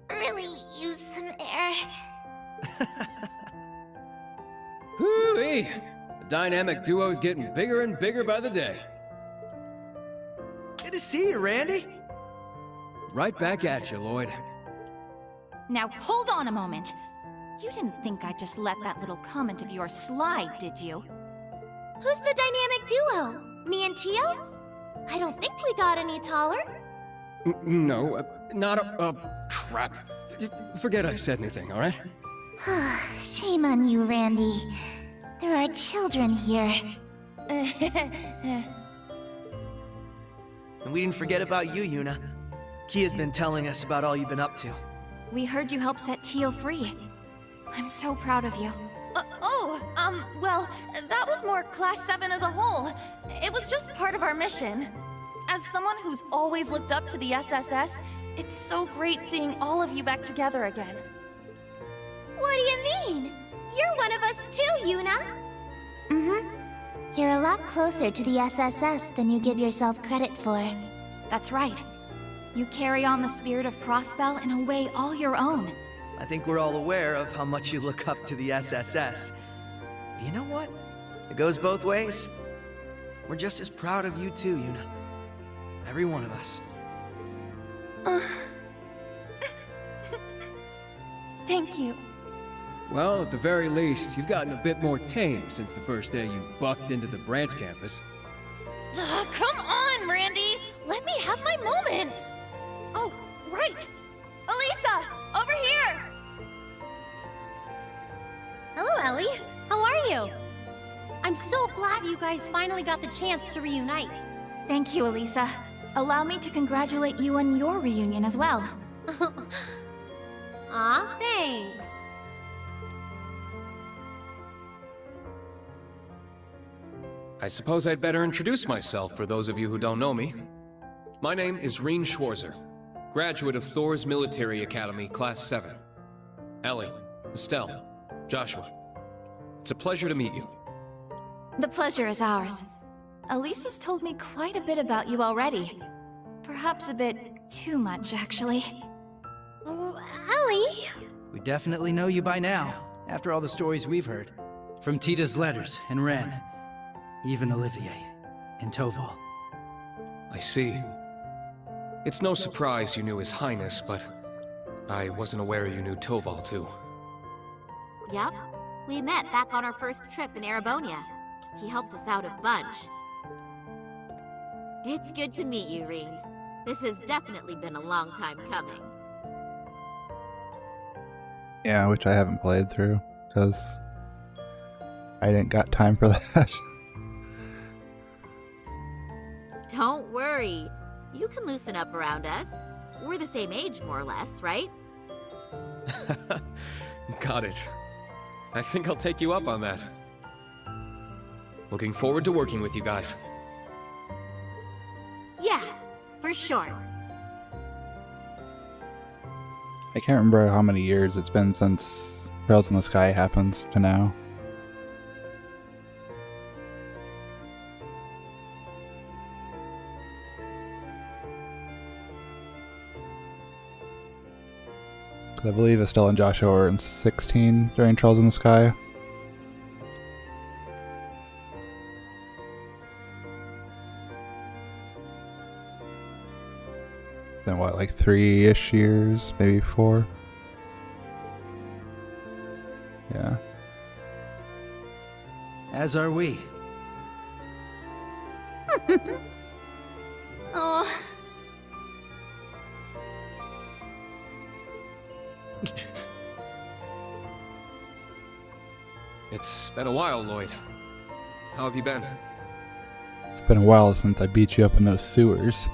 really use some air. Hoo-wee! The dynamic duo's getting bigger and bigger by the day. Good to see you, Randy. Right back at you, Lloyd. Now hold on a moment. You didn't think I'd just let that little comment of yours slide, did you? Who's the dynamic duo? Me and Tio? I don't think we got any taller. No, not crap. Forget I said anything, alright? Shame on you, Randy. There are children here. And we didn't forget about you, Yuna. Kia's been telling us about all you've been up to. We heard you helped set Tio free. I'm so proud of you. Well, that was more Class 7 as a whole. It was just part of our mission. As someone who's always looked up to the SSS, it's so great seeing all of you back together again. What do you mean? You're one of us too, Yuna. Mm-hmm. You're a lot closer to the SSS than you give yourself credit for. That's right. You carry on the spirit of Crossbell in a way all your own. I think we're all aware of how much you look up to the SSS. But you know what? It goes both ways. We're just as proud of you too, Yuna. Every one of us. Thank you. Well, at the very least, you've gotten a bit more tame since the first day you bucked into the branch campus. Come on, Randy! Let me have my moment! Oh, right! Elisa! Over here! Hello, Ellie. How are you? I'm so glad you guys finally got the chance to reunite. Thank you, Elisa. Allow me to congratulate you on your reunion as well. Aw, thanks. I suppose I'd better introduce myself for those of you who don't know me. My name is Rean Schwarzer, graduate of Thor's Military Academy, Class 7. Ellie, Estelle, Joshua. It's a pleasure to meet you. The pleasure is ours. Elisa's told me quite a bit about you already. Perhaps a bit too much, actually. Oh, Ellie! We definitely know you by now, after all the stories we've heard. From Tita's letters and Ren. Even Olivier and Toval. I see. It's no surprise you knew His Highness, but I wasn't aware you knew Toval too. Yep. We met back on our first trip in Erebonia. He helped us out a bunch. It's good to meet you, Rean. This has definitely been a long time coming. Yeah, which I haven't played through, because I didn't got time for that. Don't worry. You can loosen up around us. We're the same age, more or less, right? Got it. I think I'll take you up on that. Looking forward to working with you guys. Yeah, for sure. I can't remember how many years it's been since Trails in the Sky happens to now. 'Cause I believe Estelle and Joshua were in 16 during Trails in the Sky. Been what, like 3-ish years, maybe 4? Yeah. As are we. Oh, It's been a while, Lloyd. How have you been? It's been a while since I beat you up in those sewers.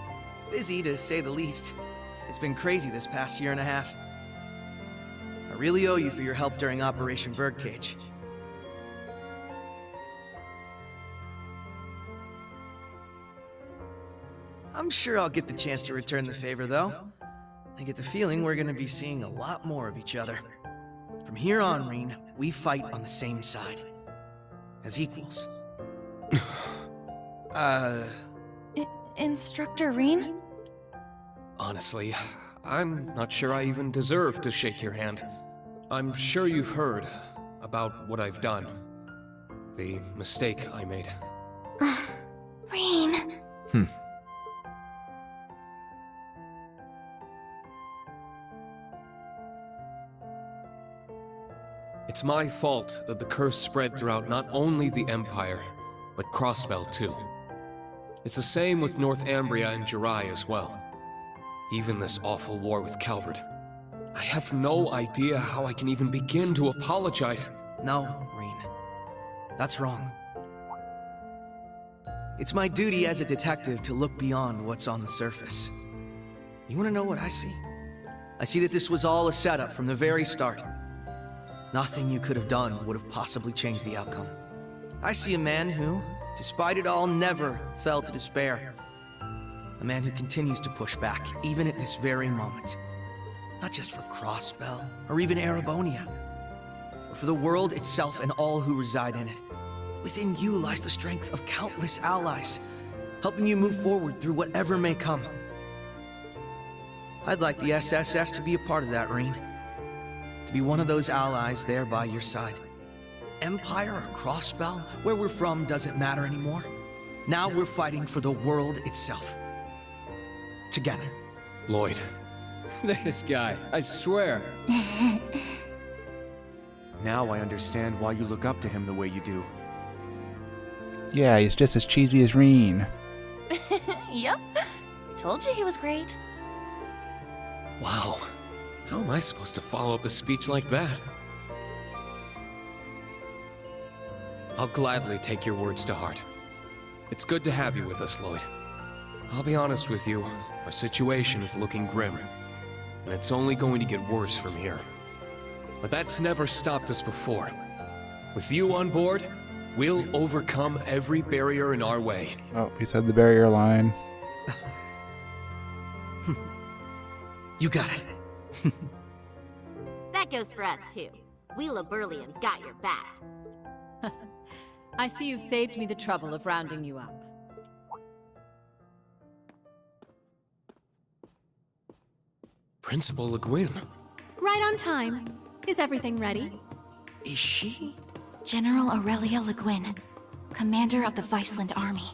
Busy, to say the least. It's been crazy this past year and a half. I really owe you for your help during Operation Birdcage. I'm sure I'll get the chance to return the favor, though. I get the feeling we're gonna be seeing a lot more of each other. From here on, Rean, we fight on the same side. As equals. Instructor Rean? Honestly, I'm not sure I even deserve to shake your hand. I'm sure you've heard about what I've done. The mistake I made. Rean. It's my fault that the curse spread throughout not only the Empire, but Crossbell too. It's the same with North Ambria and Jirai as well. Even this awful war with Calvert. I have no idea how I can even begin to apologize. No, Rean. That's wrong. It's my duty as a detective to look beyond what's on the surface. You wanna know what I see? I see that this was all a setup from the very start. Nothing you could have done would have possibly changed the outcome. I see a man who, despite it all, never fell to despair. A man who continues to push back, even at this very moment. Not just for Crossbell, or even Erebonia, but for the world itself and all who reside in it. Within you lies the strength of countless allies, helping you move forward through whatever may come. I'd like the SSS to be a part of that, Rean. To be one of those allies there by your side. Empire or Crossbell, where we're from doesn't matter anymore. Now we're fighting for the world itself. Together. Lloyd. This guy, I swear. Now I understand why you look up to him the way you do. Yeah, he's just as cheesy as Rean. Yep. Told you he was great. Wow. How am I supposed to follow up a speech like that? I'll gladly take your words to heart. It's good to have you with us, Lloyd. I'll be honest with you, our situation is looking grim. And it's only going to get worse from here. But that's never stopped us before. With you on board, we'll overcome every barrier in our way. Oh, he said the barrier line. You got it. That goes for us, too. We Laburlians got your back. I see you've saved me the trouble of rounding you up. Principal Le Guin. Right on time. Is everything ready? Is she? General Aurelia Le Guin, commander of the Viceland Army.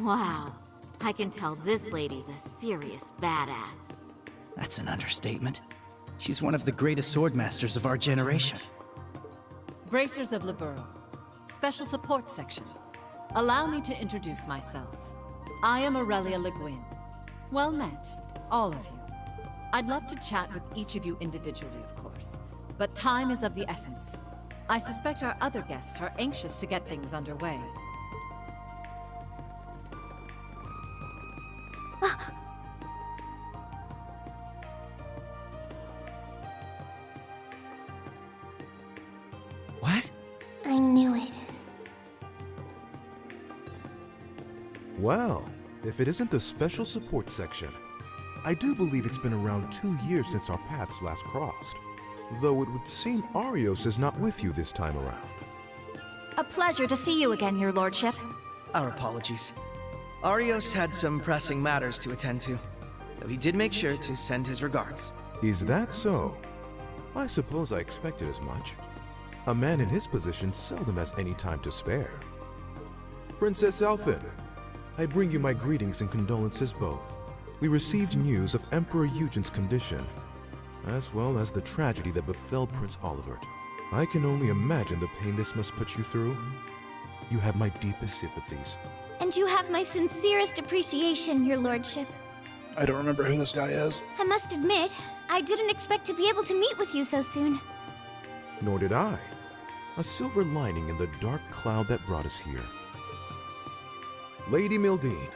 Wow. I can tell this lady's a serious badass. That's an understatement. She's one of the greatest swordmasters of our generation. Bracers of Liberl. Special Support Section. Allow me to introduce myself. I am Aurelia Le Guin. Well met, all of you. I'd love to chat with each of you individually, of course, but time is of the essence. I suspect our other guests are anxious to get things underway. What? I knew it. Well, if it isn't the Special Support Section. I do believe it's been around 2 years since our paths last crossed. Though it would seem Arios is not with you this time around. A pleasure to see you again, Your Lordship. Our apologies. Arios had some pressing matters to attend to, though he did make sure to send his regards. Is that so? I suppose I expected as much. A man in his position seldom has any time to spare. Princess Alphen, I bring you my greetings and condolences both. We received news of Emperor Eugen's condition, as well as the tragedy that befell Prince Olivert. I can only imagine the pain this must put you through. You have my deepest sympathies. And you have my sincerest appreciation, your lordship. I don't remember who this guy is. I must admit, I didn't expect to be able to meet with you so soon. Nor did I. A silver lining in the dark cloud that brought us here. Lady Mildine,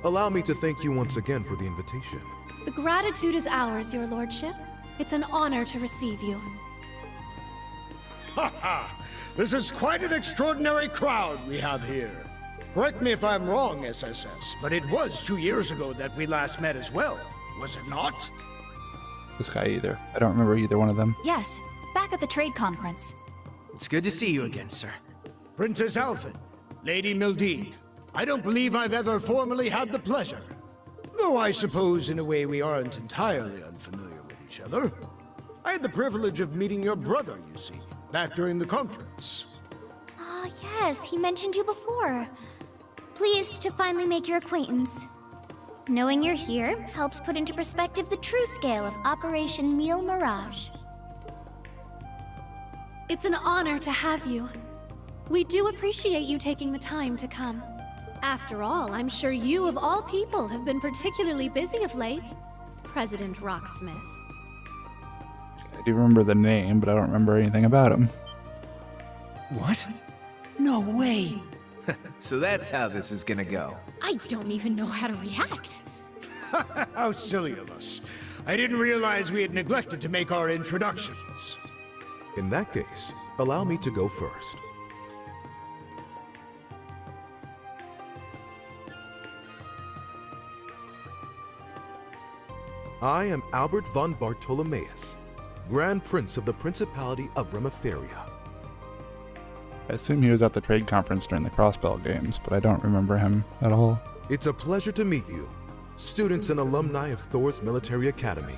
allow me to thank you once again for the invitation. The gratitude is ours, your lordship. It's an honor to receive you. Ha ha! This is quite an extraordinary crowd we have here. Correct me if I'm wrong, SSS, but it was 2 years ago that we last met as well, was it not? This guy either. I don't remember either one of them. Yes, back at the trade conference. It's good to see you again, sir. Princess Alphen, Lady Mildine, I don't believe I've ever formally had the pleasure. Though I suppose in a way we aren't entirely unfamiliar with each other. I had the privilege of meeting your brother, you see, back during the conference. Ah, yes, he mentioned you before. Pleased to finally make your acquaintance. Knowing you're here helps put into perspective the true scale of Operation Meal Mirage. It's an honor to have you. We do appreciate you taking the time to come. After all, I'm sure you, of all people, have been particularly busy of late. President Rocksmith. I do remember the name, but I don't remember anything about him. What? No way! So that's how this is gonna go. I don't even know how to react. How silly of us. I didn't realize we had neglected to make our introductions. In that case, allow me to go first. I am Albert von Bartolomeus, Grand Prince of the Principality of Remiferia. I assume he was at the trade conference during the Crossbell Games, but I don't remember him at all. It's a pleasure to meet you, students and alumni of Thor's Military Academy.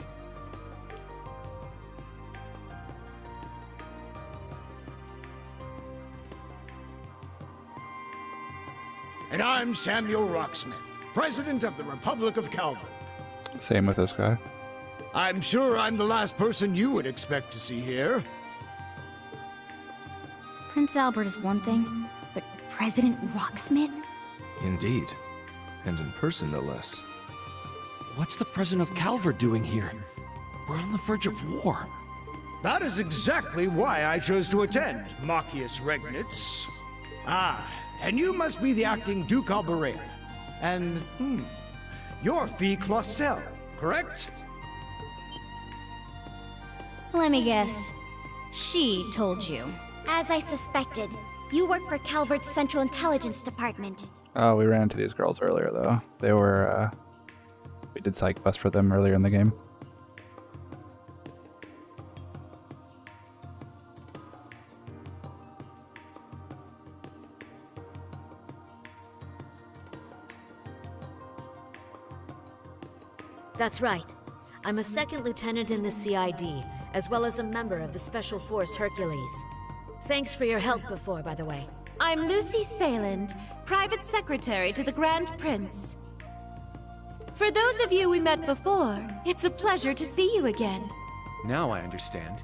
And I'm Samuel Rocksmith, President of the Republic of Calvin. Same with this guy. I'm sure I'm the last person you would expect to see here. Prince Albert is one thing, but President Rocksmith? Indeed. And in person, no less. What's the President of Calvert doing here? We're on the verge of war. That is exactly why I chose to attend, Machias Regnitz. Ah, and you must be the acting Duke Alberea. And, you're Fee Clausel, correct? Let me guess. She told you. As I suspected, you work for Calvert's Central Intelligence Department. Oh, we ran into these girls earlier, though. They were, we did Psych Quest for them earlier in the game. That's right. I'm a second lieutenant in the CID, as well as a member of the Special Force Hercules. Thanks for your help before, by the way. I'm Lucy Sayland, Private Secretary to the Grand Prince. For those of you we met before, it's a pleasure to see you again. Now I understand.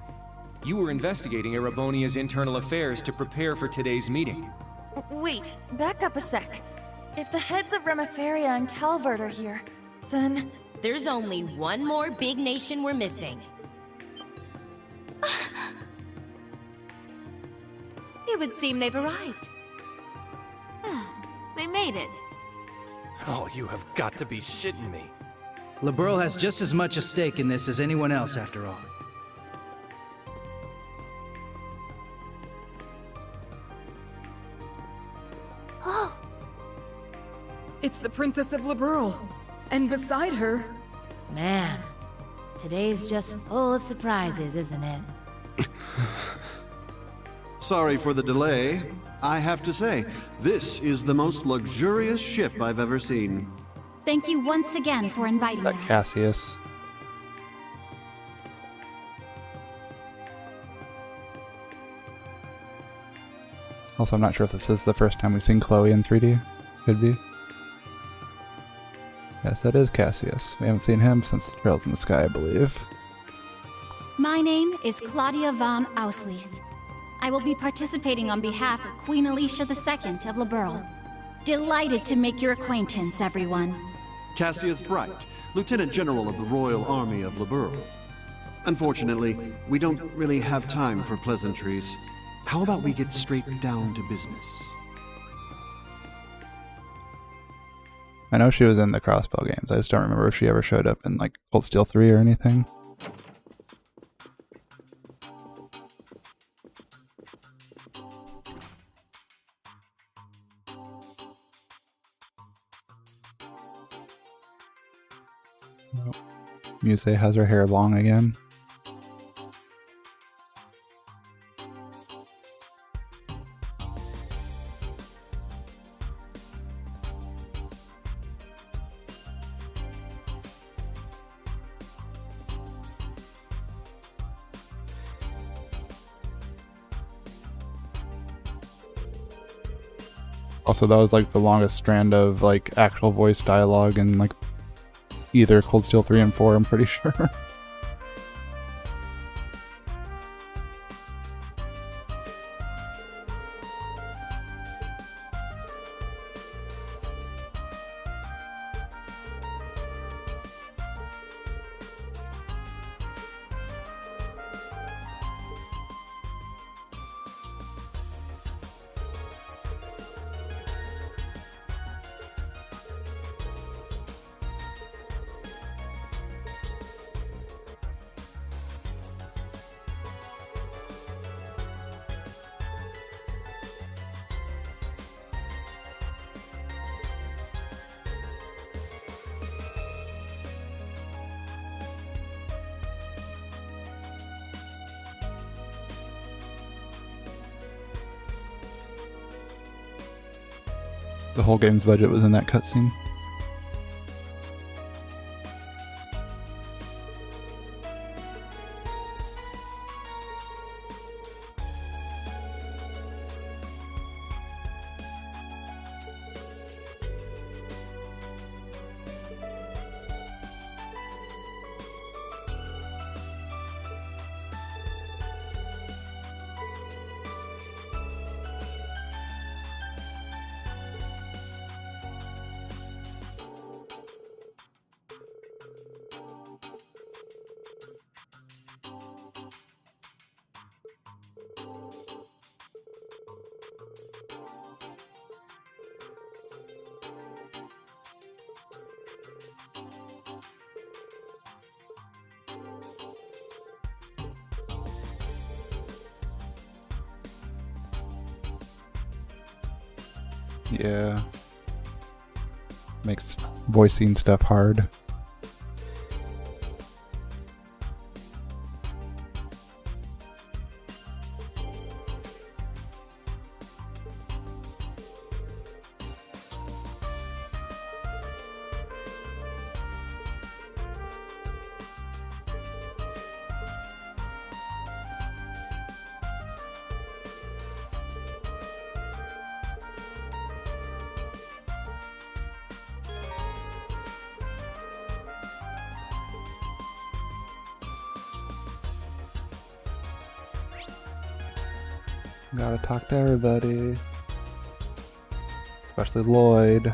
You were investigating Erebonia's internal affairs to prepare for today's meeting. Wait, back up a sec. If the heads of Remiferia and Calvert are here, then... There's only one more big nation we're missing. It would seem they've arrived. They made it. Oh, you have got to be shitting me. Liberl has just as much a stake in this as anyone else, after all. Oh! It's the Princess of Liberl. And beside her... Man, today's just full of surprises, isn't it? Sorry for the delay. I have to say, this is the most luxurious ship I've ever seen. Thank you once again for inviting Is that us. Cassius? Also, I'm not sure if this is the first time we've seen Chloe in 3D. Could be. Yes, that is Cassius. We haven't seen him since Trails in the Sky, I believe. My name is Claudia von Auslies. I will be participating on behalf of Queen Alicia II of Liberl. Delighted to make your acquaintance, everyone. Cassius Bright, Lieutenant General of the Royal Army of Liberl. Unfortunately, we don't really have time for pleasantries. How about we get straight down to business? I know she was in the Crossbow games. I just don't remember if she ever showed up in like Cold Steel 3 or anything. Oh. Muse has her hair long again. Also, that was like the longest strand of like actual voice dialogue in like either Cold Steel 3 and 4, I'm pretty sure. The whole game's budget was in that cutscene. Yeah. Makes voicing stuff hard. Gotta talk to everybody. Especially Lloyd.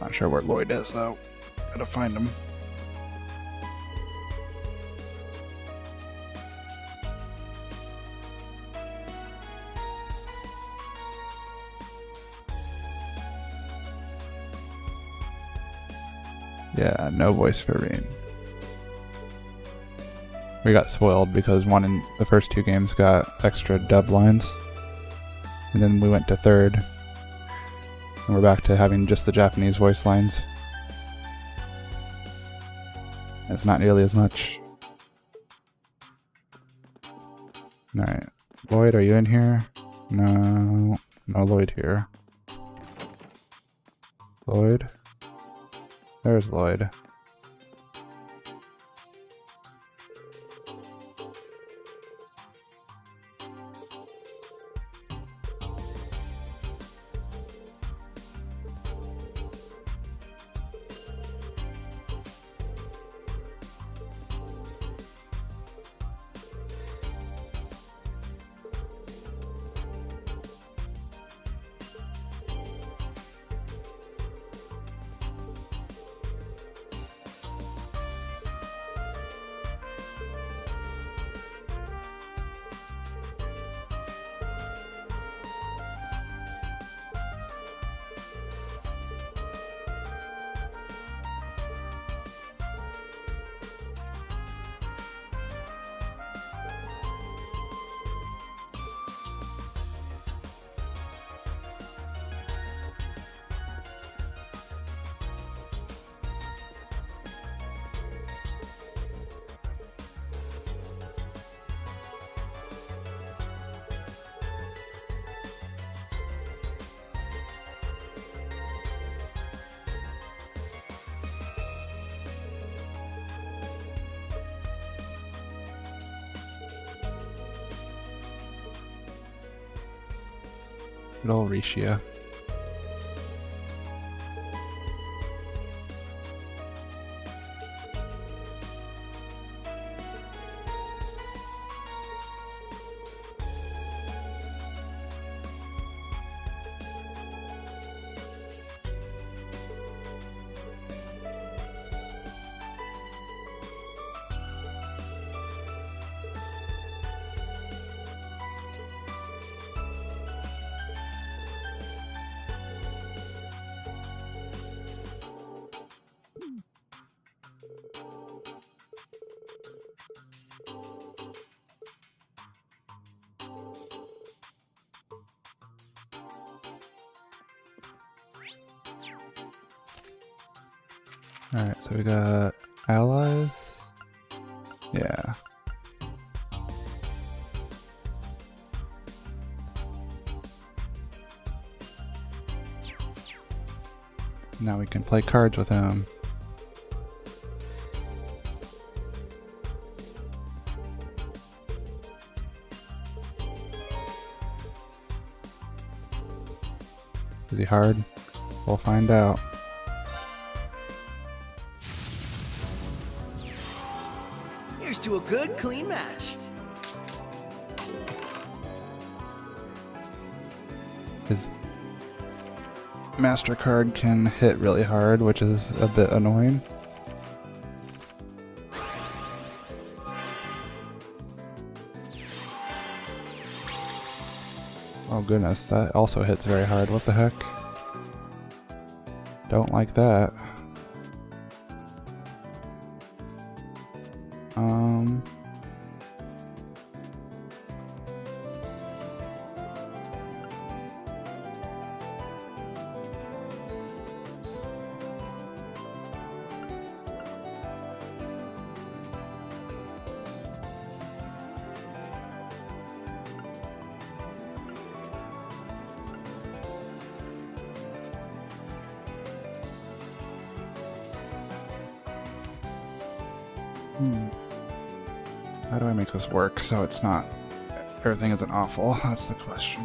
Not sure where Lloyd is though. Gotta find him. Yeah, no voice for Rean. We got spoiled because one in the first two games got extra dub lines. And then we went to third. And we're back to having just the Japanese voice lines. And It's not nearly as much. Alright. Lloyd, are you in here? No. No Lloyd here. Lloyd? There's Lloyd. Good old Rishia. Alright, so we got allies. Yeah. Now we can play cards with him. Is he hard? We'll find out. Here's to a good, clean match. His MasterCard can hit really hard, which is a bit annoying. Oh goodness, that also hits very hard. What the heck? Don't like that. How do I make this work so it's not, everything isn't awful? That's the question.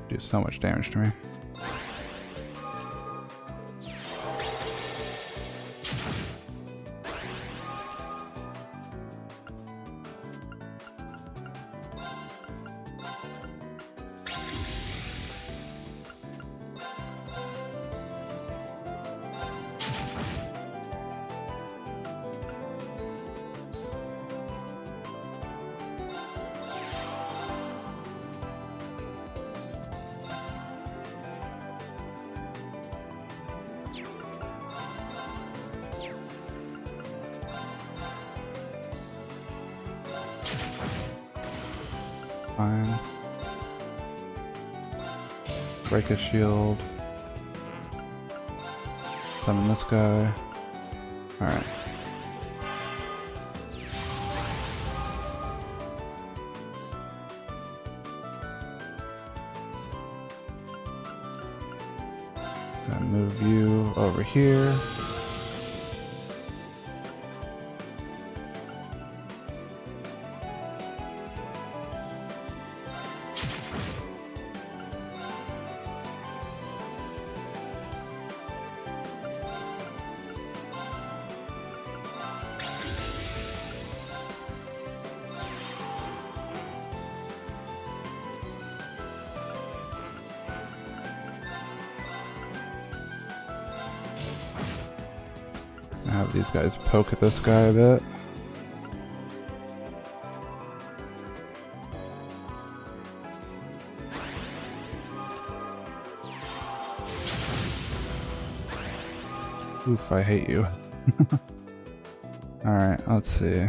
Do so much damage to me. Fine. Break his shield. Summon this guy. Alright. Gonna move you over here. Have these guys poke at this guy a bit. Oof, I hate you. Alright, let's see.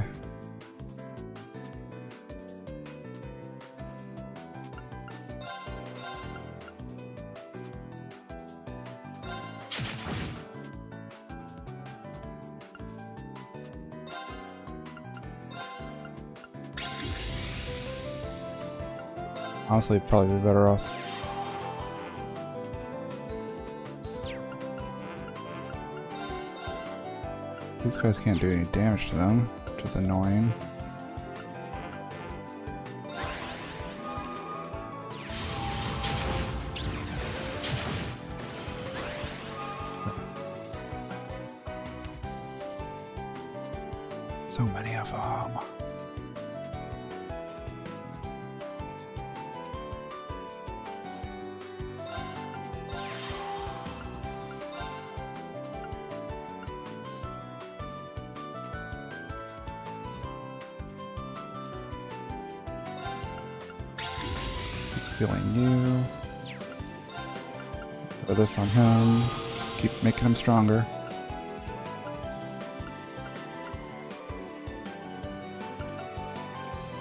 Honestly, probably be better off. These guys can't do any damage to them, which is annoying. So many of them. Stealing you. Throw this on him. Just keep making him stronger.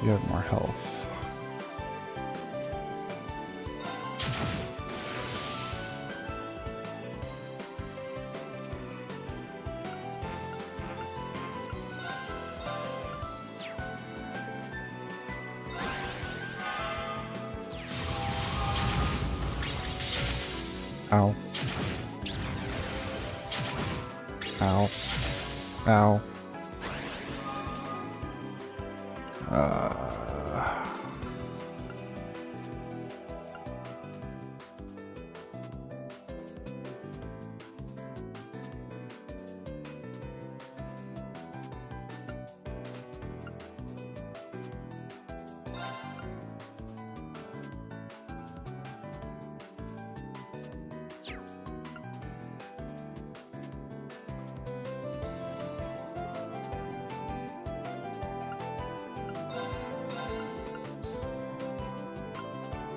You have more health. Ow. Ow. Ow.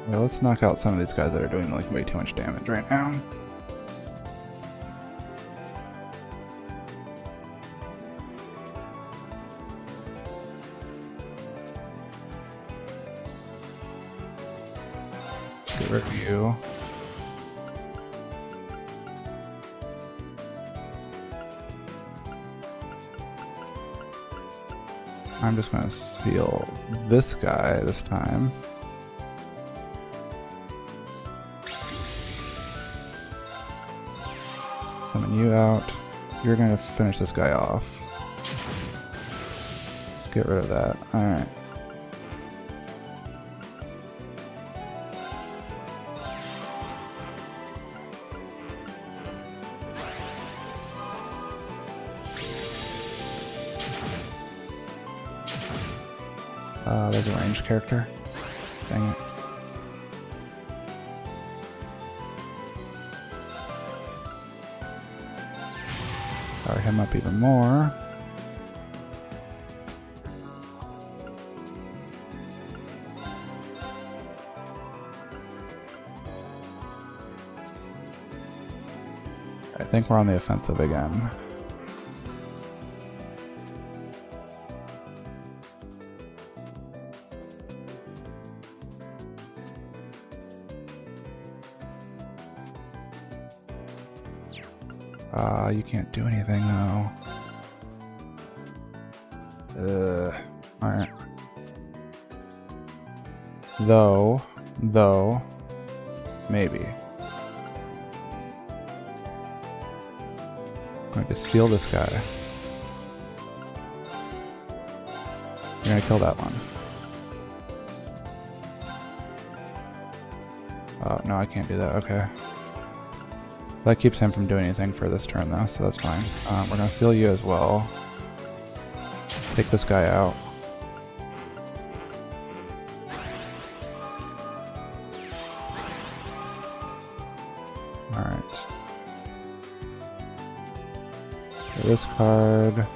Yeah, let's knock out some of these guys that are doing like way too much damage right now. Get rid of you. I'm just gonna seal this guy this time. Summon you out. You're gonna finish this guy off. Let's get rid of that. Alright. There's a ranged character. Dang it. Power him up even more. I think we're on the offensive again. You can't do anything though. Alright. Though, maybe. I'm going to seal this guy. You're gonna kill that one. Oh, no, I can't do that. Okay. That keeps him from doing anything for this turn though, so that's fine. We're gonna seal you as well. Take this guy out. Alright. This card.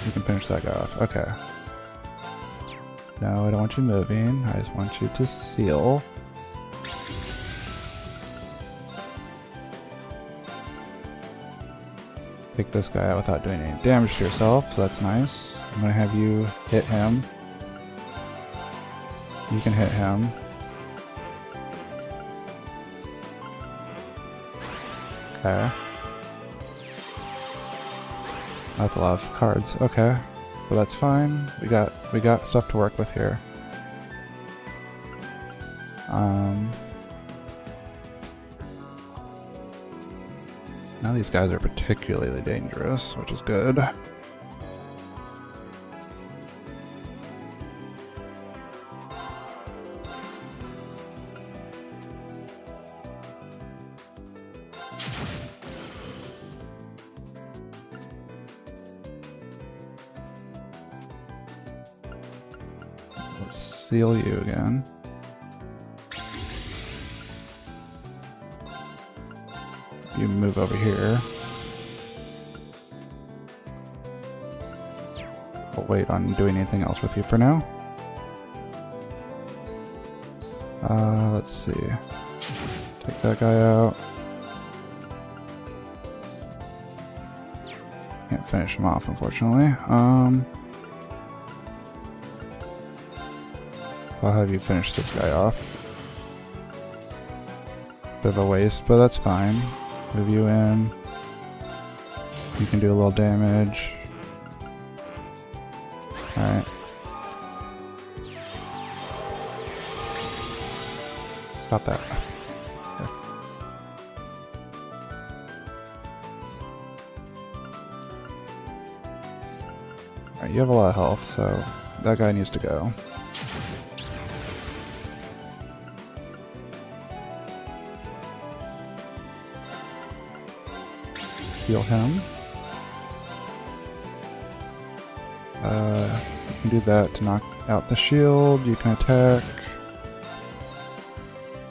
You can finish that guy off. Okay. No, I don't want you moving. I just want you to seal. Take this guy out without doing any damage to yourself, so that's nice. I'm gonna have you hit him. You can hit him. Okay. That's a lot of cards. Okay. But that's fine. We got stuff to work with here. Now these guys are particularly dangerous, which is good. Let's seal you again. You move over here. I'll wait on doing anything else with you for now. Let's see. Take that guy out. Can't finish him off, unfortunately. So I'll have you finish this guy off. Bit of a waste, but that's fine. Move you in. You can do a little damage. Alright. Stop that. Okay. Alright, you have a lot of health, so that guy needs to go. Heal him. You can do that to knock out the shield. You can attack.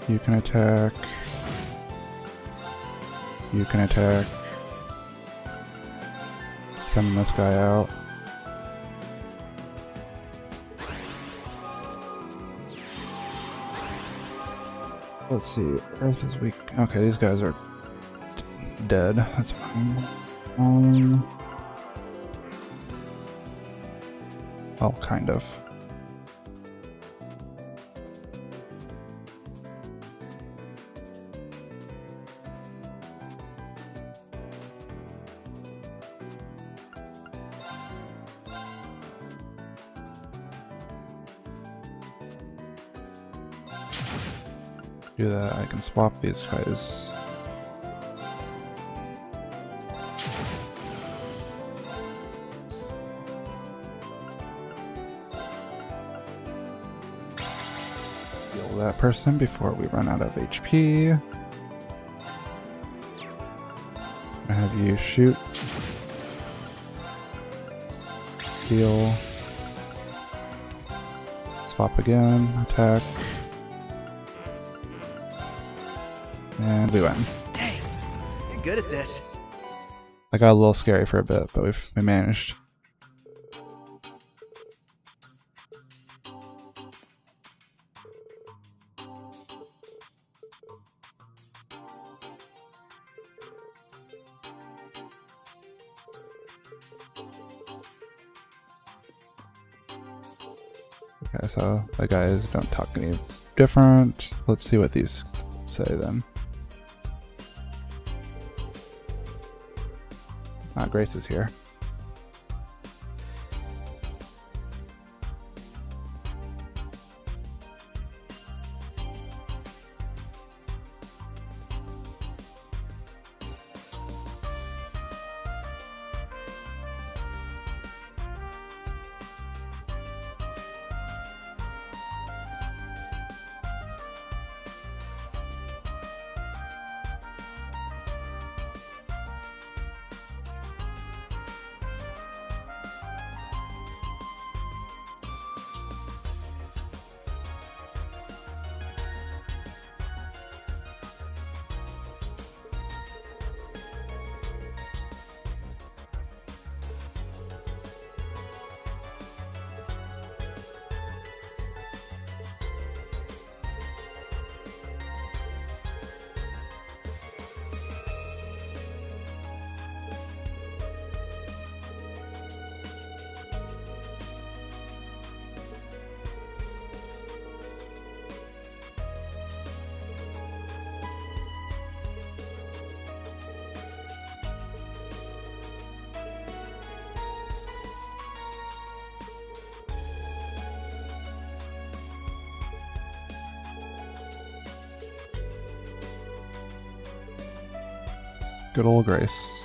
You can attack. You can attack. Send this guy out. Let's see. Earth is weak. Okay, these guys are dead. That's fine. Oh, kind of. Do that. I can swap these guys. That person before we run out of HP. I have you shoot, seal, Swap again, attack. And we win. Dang, you're good at this. That got a little scary for a bit, but we managed. Okay, so the guys don't talk any different. Let's see what these say then. Ah, Grace is here. Good old Grace.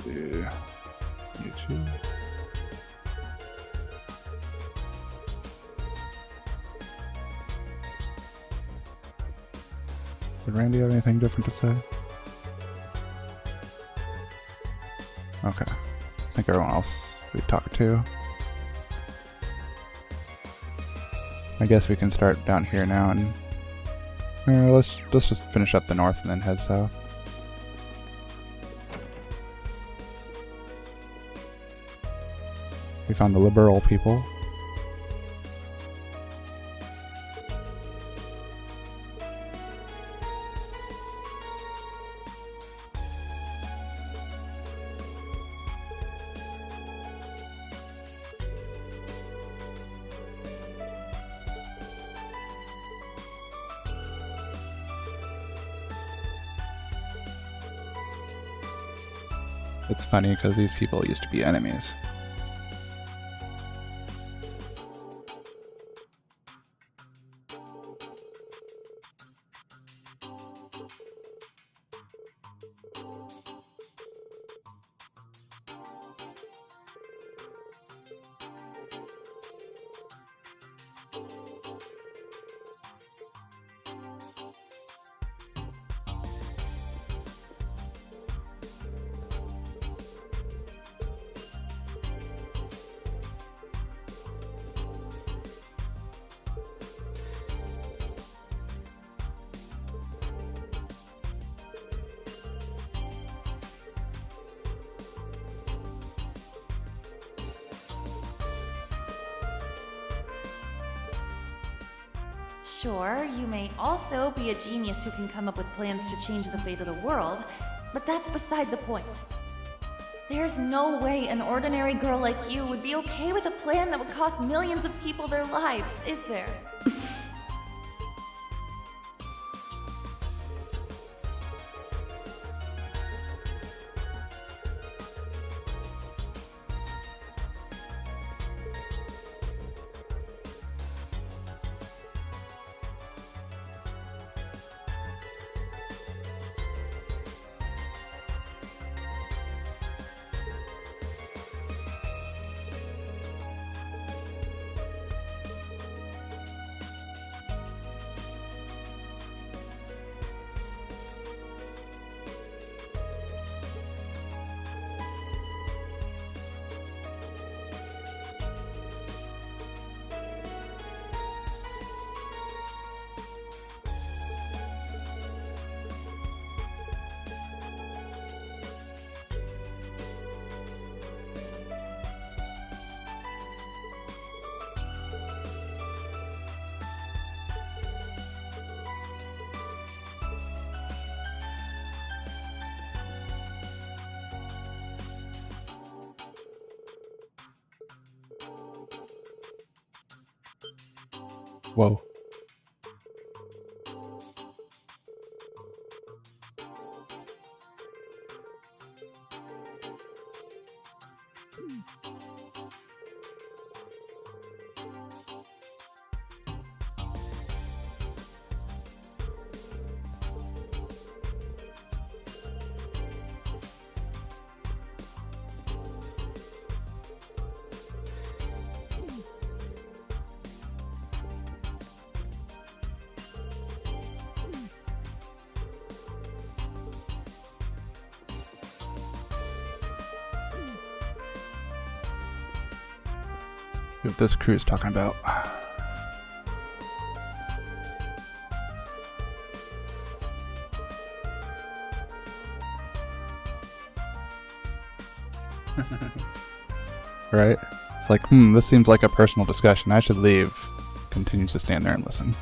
Yeah. YouTube. Did Randy have anything different to say? Okay. I think everyone else we talked to. I guess we can start down here now and let's just finish up the north and then head south. We found the liberal people. It's funny because these people used to be enemies. Sure, you may also be a genius who can come up with plans to change the fate of the world, but that's beside the point. There's no way an ordinary girl like you would be okay with a plan that would cost millions of people their lives, is there? Whoa. What this crew is talking about. Right? It's like, this seems like a personal discussion. I should leave. Continues to stand there and listen.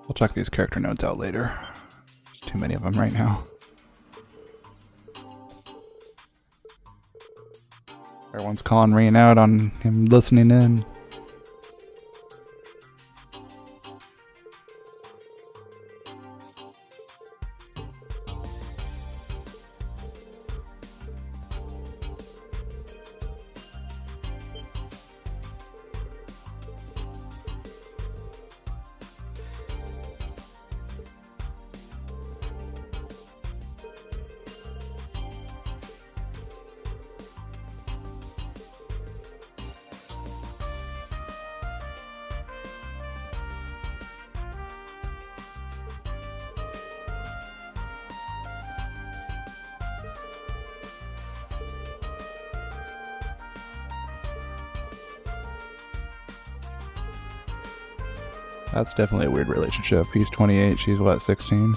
We'll check these character notes out later. There's too many of them right now. Everyone's calling Rean out on him listening in. That's definitely a weird relationship. He's 28, she's what, 16?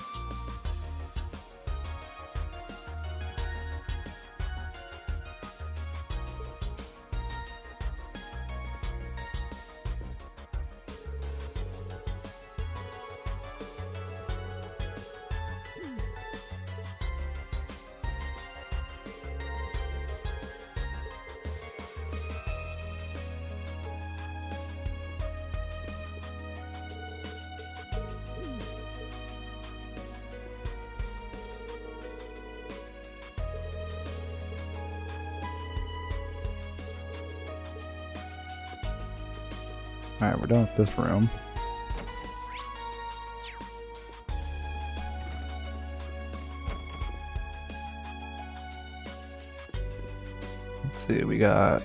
Alright, we're done with this room. Let's see, we got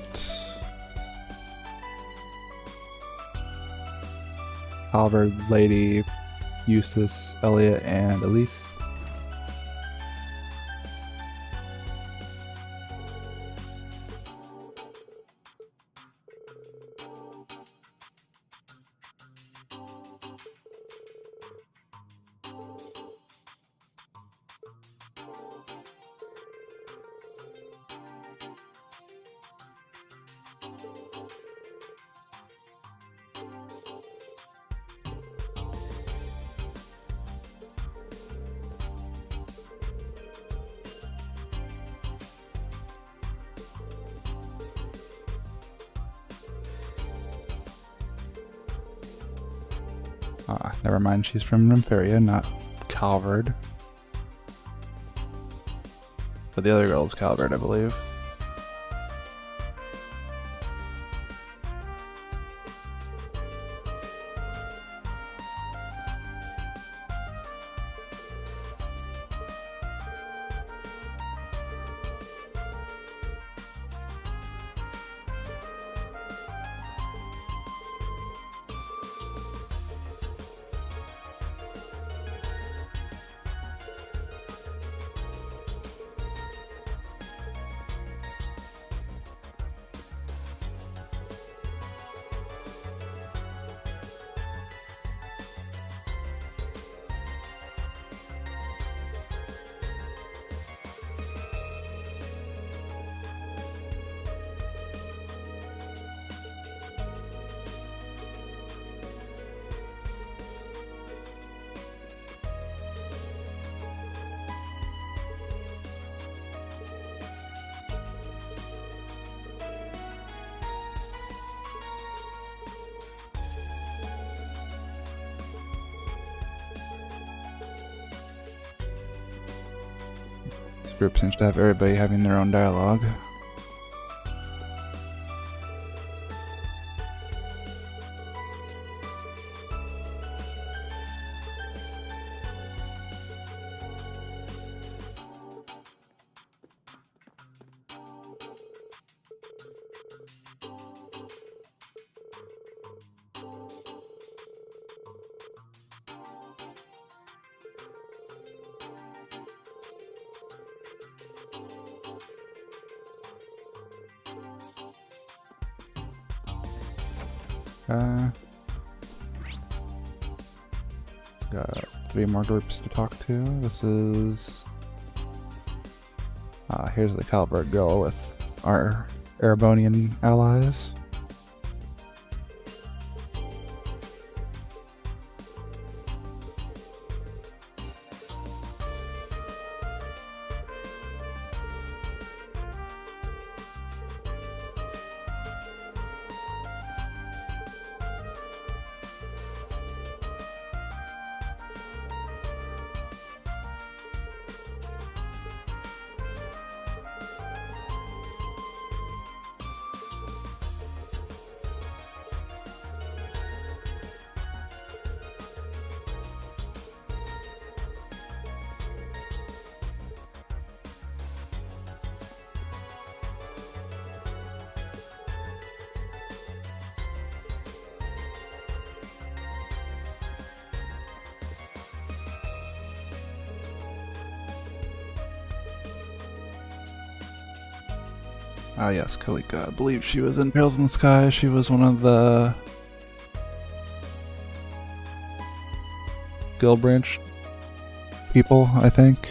Oliver, Lady, Eustace, Elliot, and Elise. Never mind, she's from Nympharia, not Calvard. But the other girl is Calvard, I believe. This group seems to have everybody having their own dialogue. Got 3 more groups to talk to. This is... here's the Calvard girl with our Erebonian allies. Ah, yes, Kalika. I believe she was in Trails in the Sky. She was one of the Guild Branch people, I think.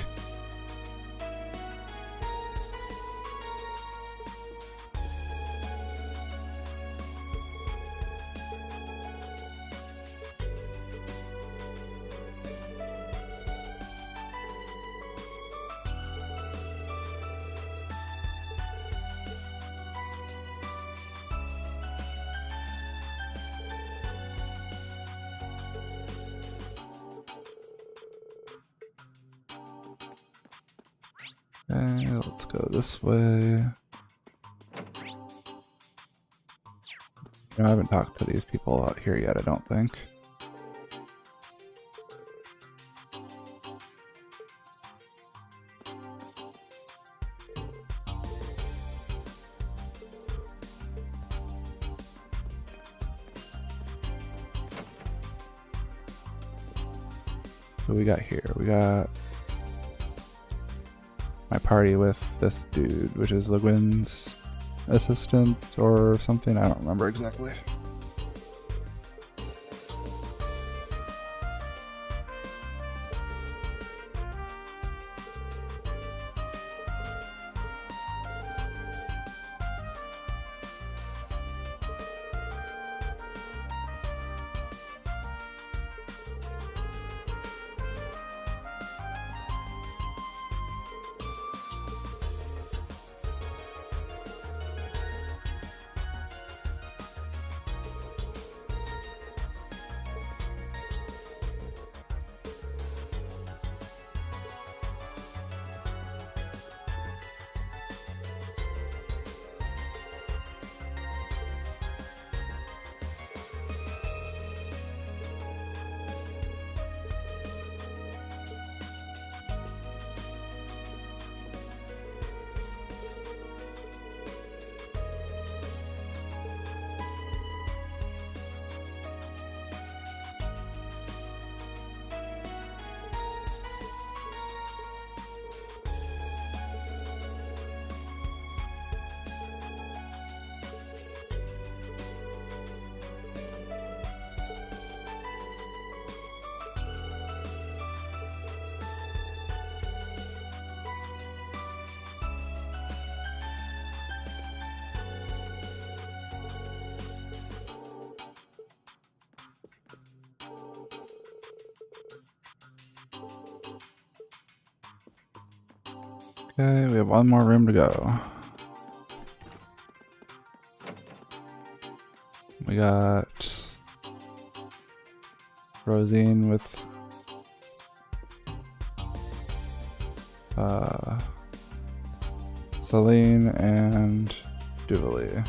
Okay, let's go this way. I haven't talked to these people out here yet, I don't think. So we got here, we got my party with this dude, which is Liguin's assistant or something, I don't remember exactly. Okay, we have one more room to go. We got Rosine with Celine and Duvali.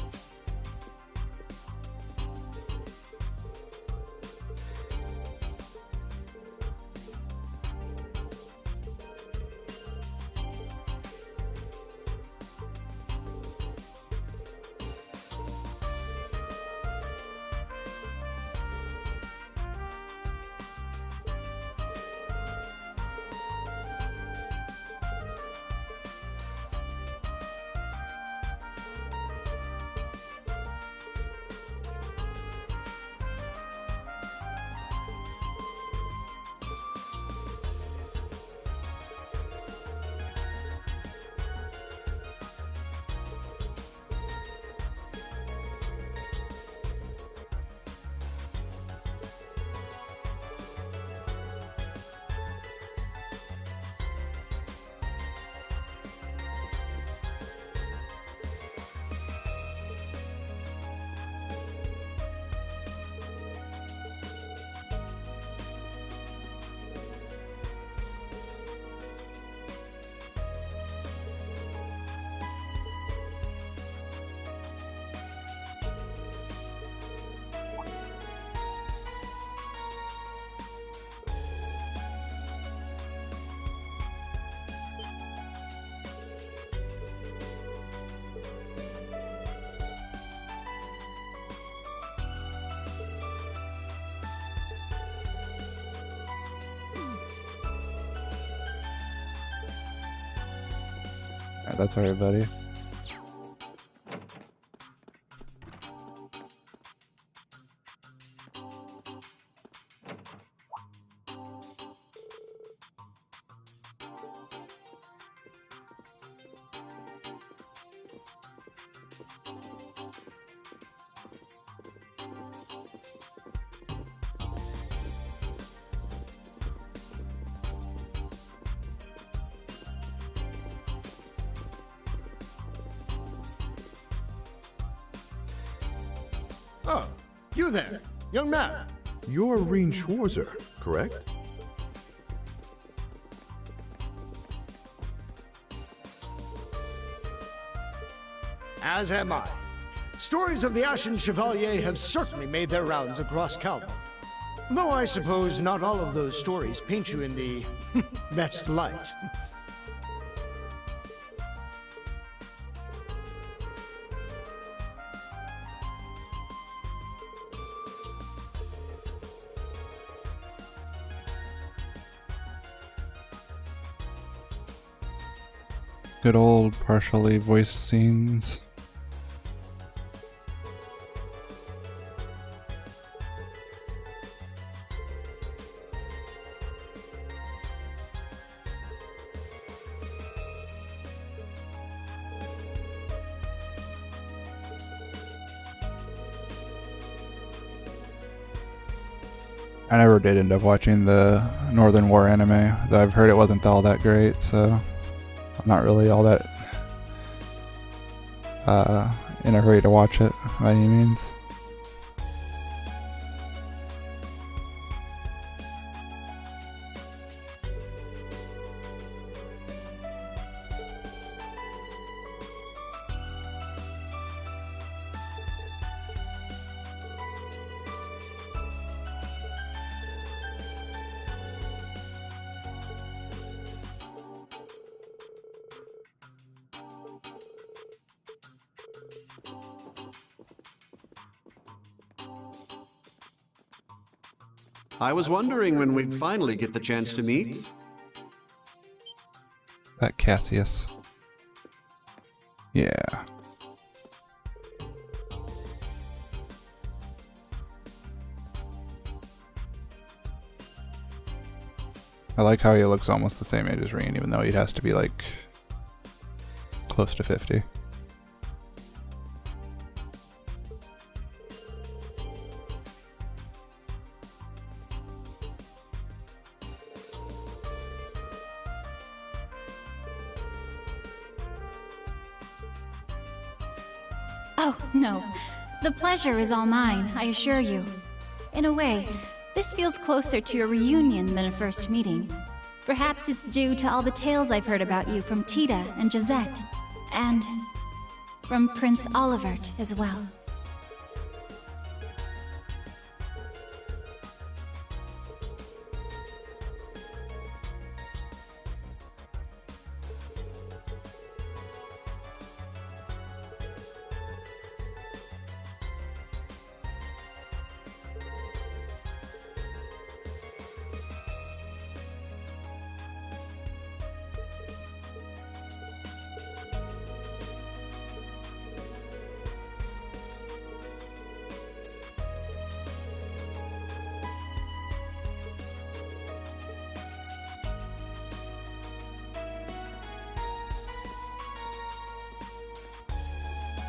Alright, that's everybody. Oh, you there, young man. You're Reen Schwarzer, correct? As am I. Stories of the Ashen Chevalier have certainly made their rounds across Calmont. Though I suppose not all of those stories paint you in the best light. Good old partially voiced scenes. I never did end up watching the Northern War anime, though I've heard it wasn't all that great, so I'm not really all that in a hurry to watch it by any means. I was wondering when we'd finally get the chance to meet. That Cassius. Yeah. I like how he looks almost the same age as Reen, even though he has to be like close to 50. Oh, no. The pleasure is all mine, I assure you. In a way, this feels closer to a reunion than a first meeting. Perhaps it's due to all the tales I've heard about you from Tita and Josette, and from Prince Olivert as well.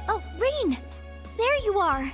Oh, Reen! There you are!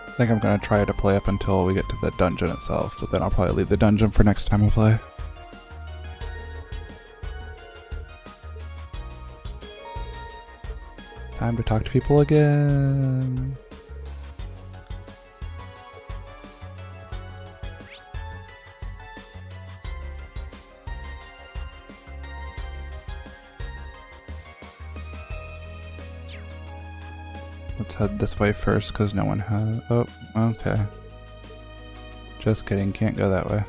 I think I'm gonna try to play up until we get to the dungeon itself, but then I'll probably leave the dungeon for next time we play. Time to talk to people again. Let's head this way first because no one has... Oh, okay. Just kidding, can't go that way.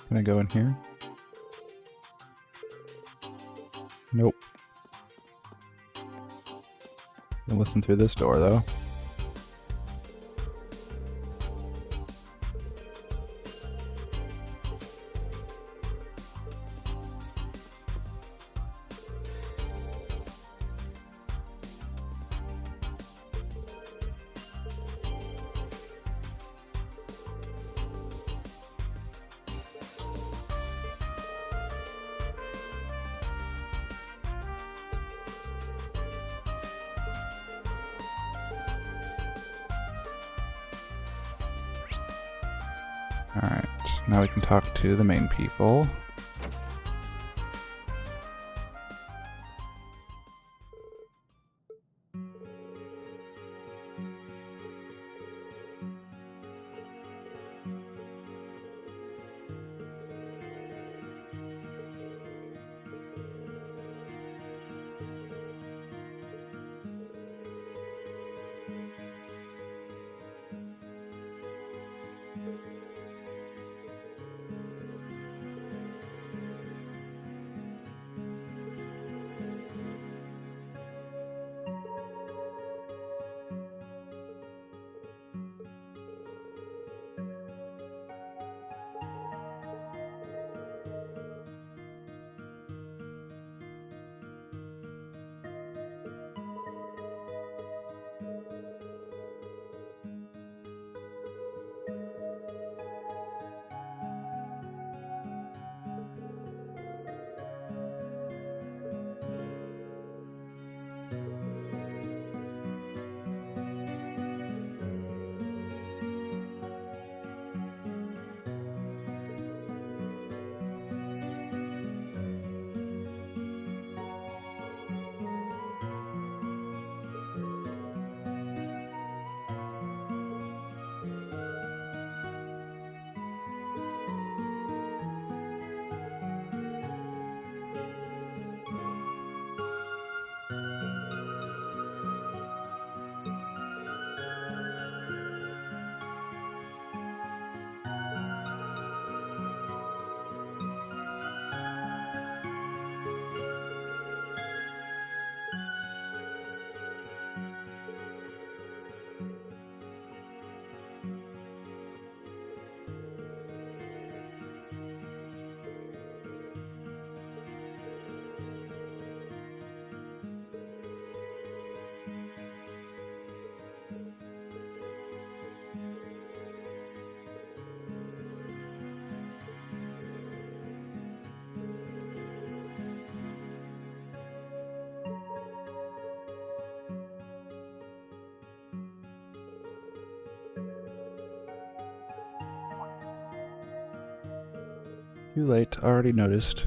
Can I go in here? Nope. I'll listen through this door though. Alright, now we can talk to the main people. Too late, already noticed.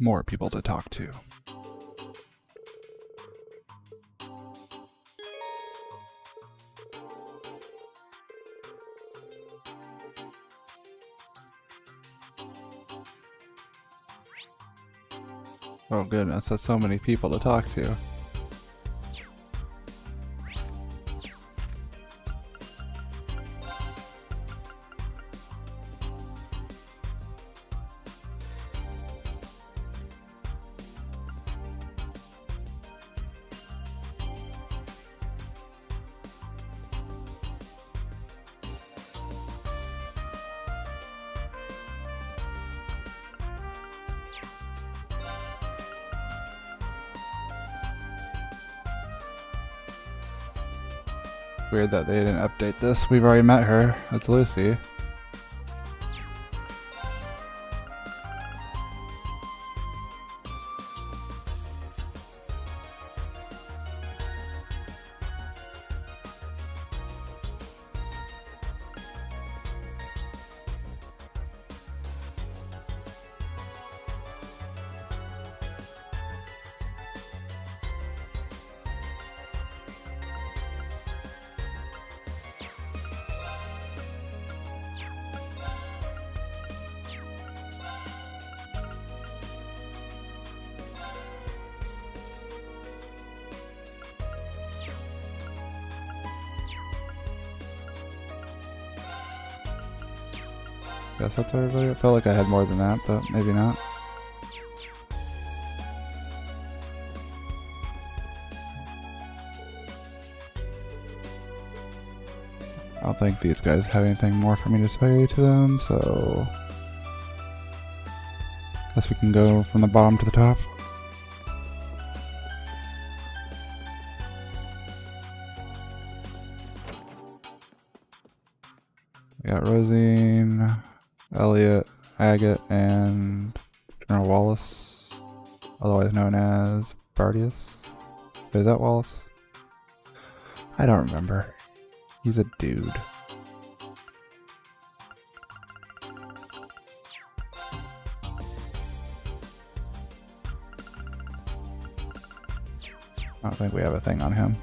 more people to talk to. Oh goodness, that's so many people to talk to. Weird that they didn't update this. We've already met her. It's Lucy. Guess that's everybody. I felt like I had more than that, but maybe not. I don't think these guys have anything more for me to say to them, so guess we can go from the bottom to the top. We got Rosine, Elliot, Agate, and General Wallace, otherwise known as Bardius. Is that Wallace? I don't remember. He's a dude. I don't think we have a thing on him.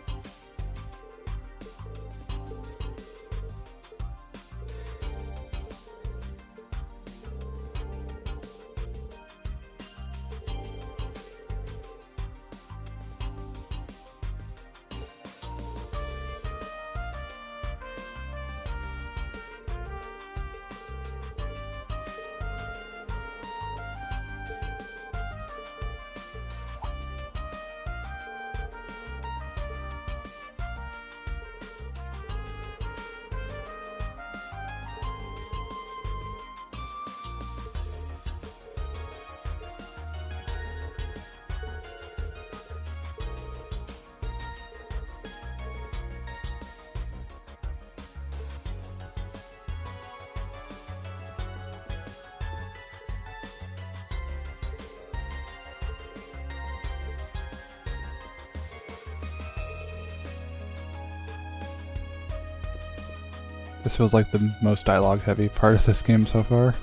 This feels like the most dialogue heavy part of this game so far.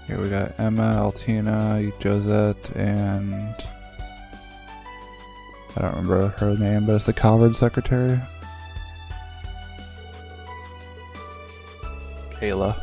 Here we got Emma, Altina, Josette, and I don't remember her name, but it's the Calvard secretary. Kayla.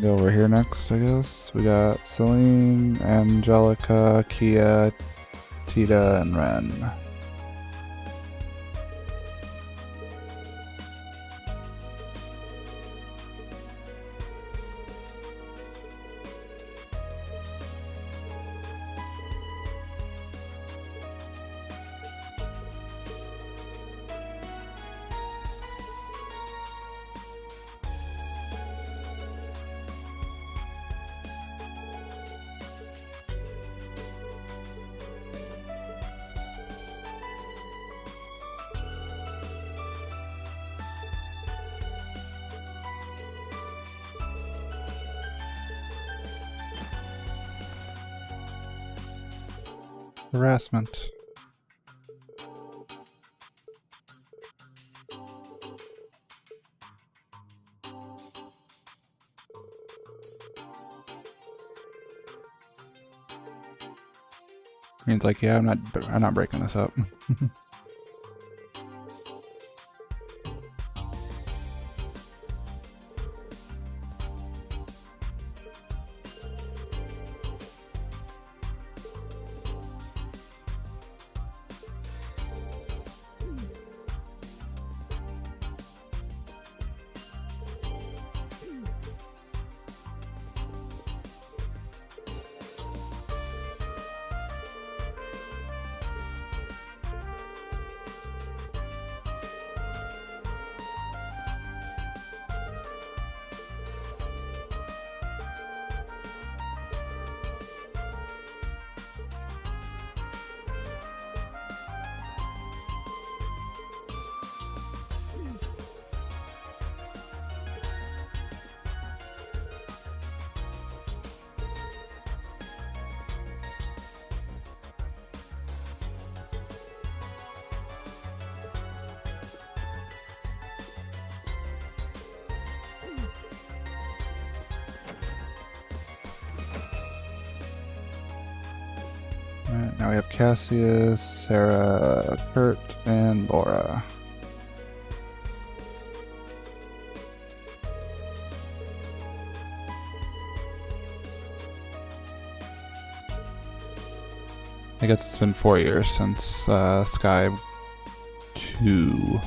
Go over here next, I guess. We got Celine, Angelica, Kia, Tita, and Ren. Harassment. Means like, yeah, I'm not breaking this up. Alright, now we have Cassius, Sarah, Kurt, and Laura. I guess it's been 4 years since Sky 2.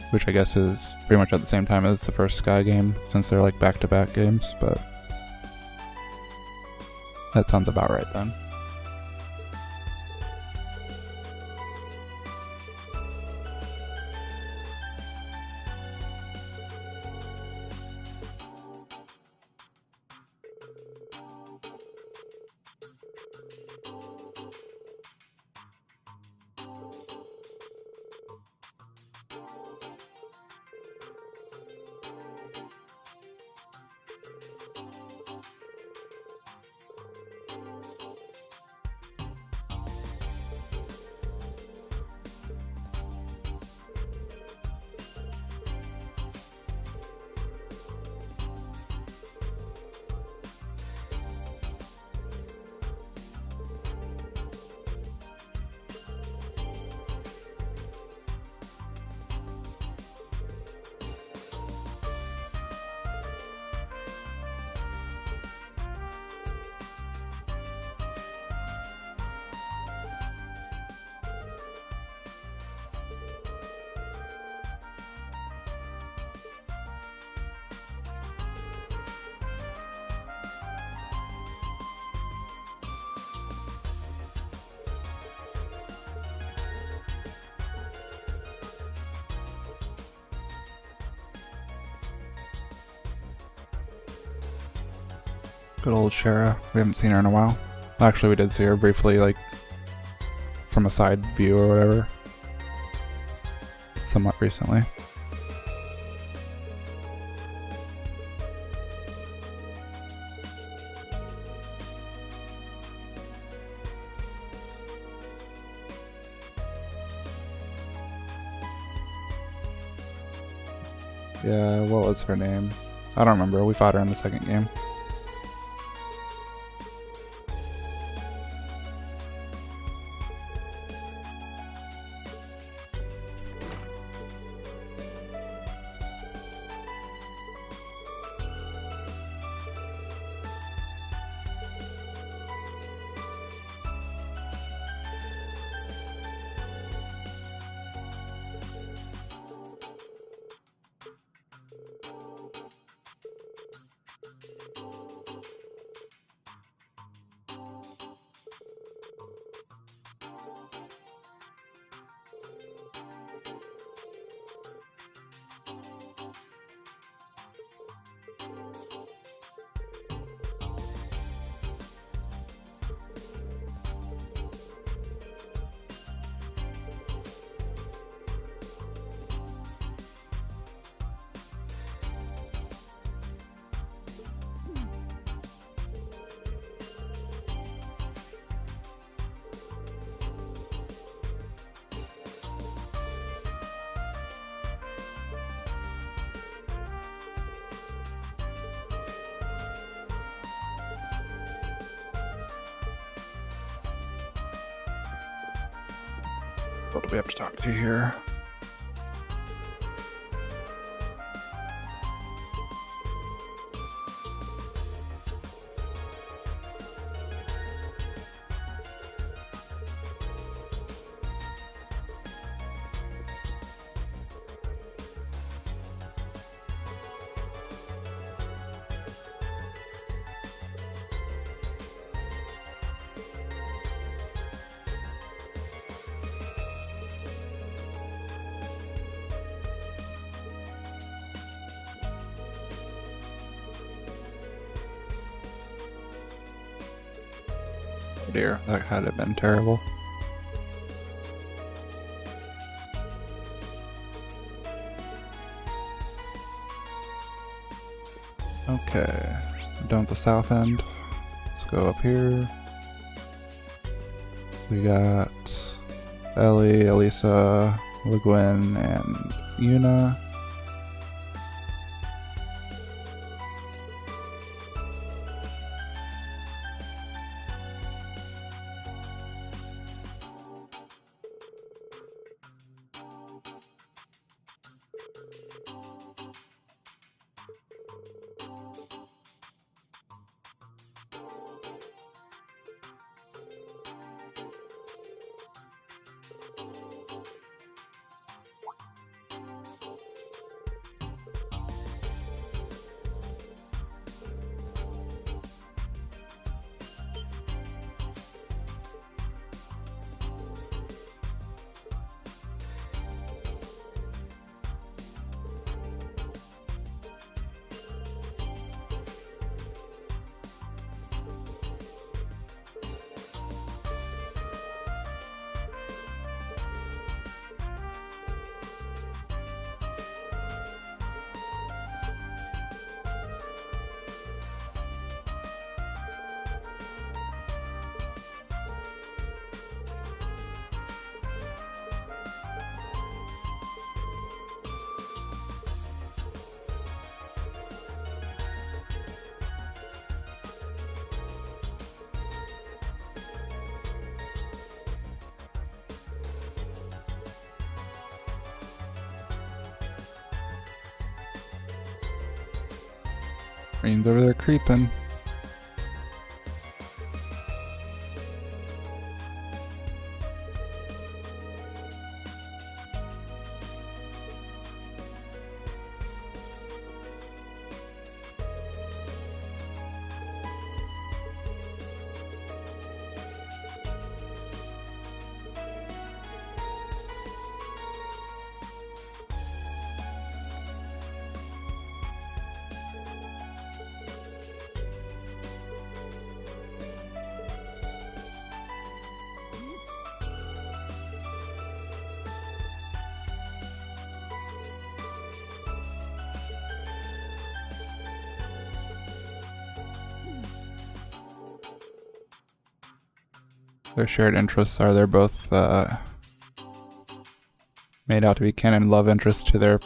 Which I guess is pretty much at the same time as the first Sky game, since they're like back-to-back games, but that sounds about right then. Good old Shara. We haven't seen her in a while. Actually, we did see her briefly, like, from a side view or whatever. Somewhat recently. Yeah, what was her name? I don't remember. We fought her in the second game. people do we have to talk to here? Dear, that had have been terrible. Okay, done with the south end. Let's go up here. We got Ellie, Elisa, Le Guin, and Yuna. Rain's over there creeping. Their shared interests are they're both made out to be canon love interests to their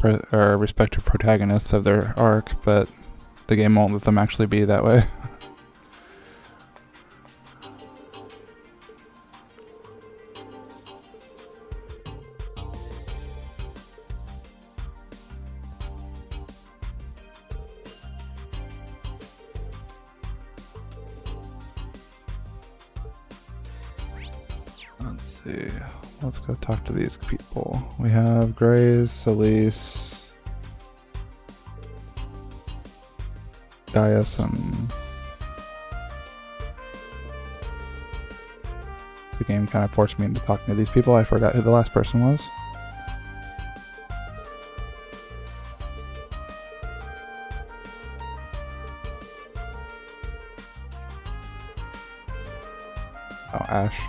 respective protagonists of their arc, but the game won't let them actually be that way. Let's see. Let's go talk to these people. We have Grace, Elise, Gaius, and the game kind of forced me into talking to these people. I forgot who the last person was. Oh, Ash.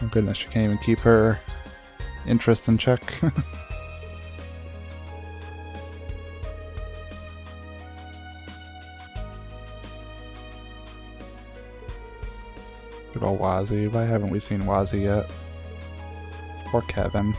Oh goodness, she can't even keep her interest in check. Good old Wazzy. Why haven't we seen Wazzy yet? Or Kevin.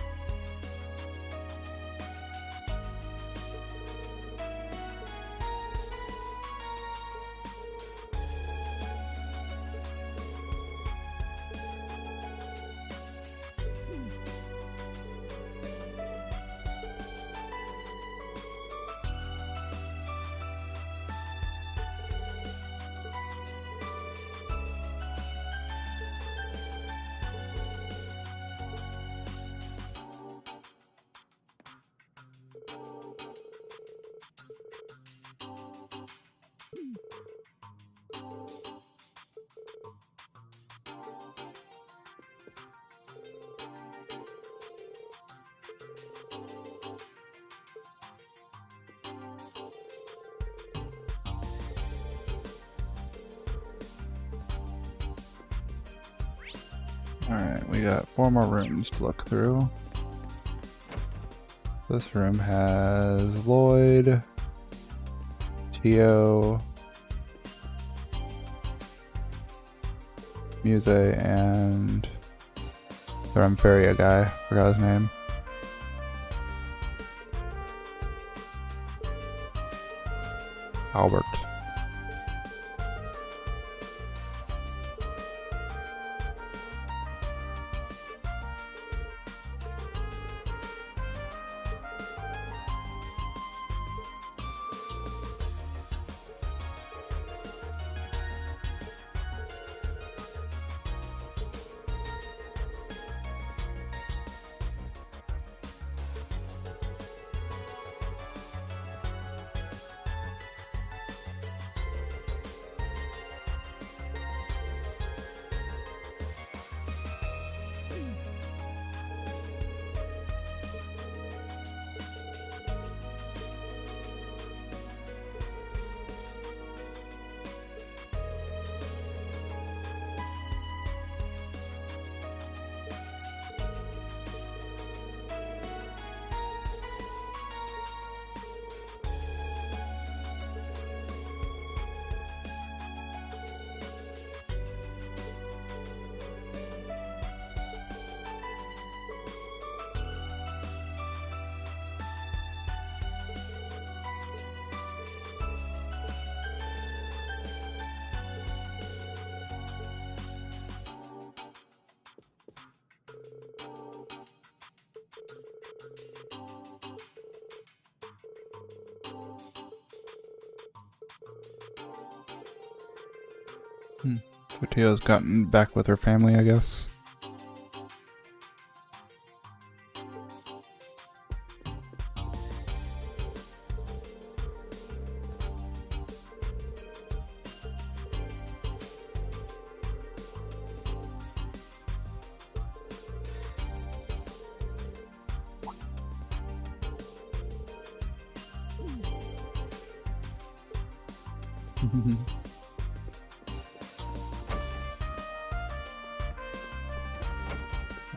Alright, we got 4 more rooms to look through. This room has Lloyd, Tio, Muse, and the Rempharia guy. Forgot his name. Albert. So Tio's gotten back with her family, I guess.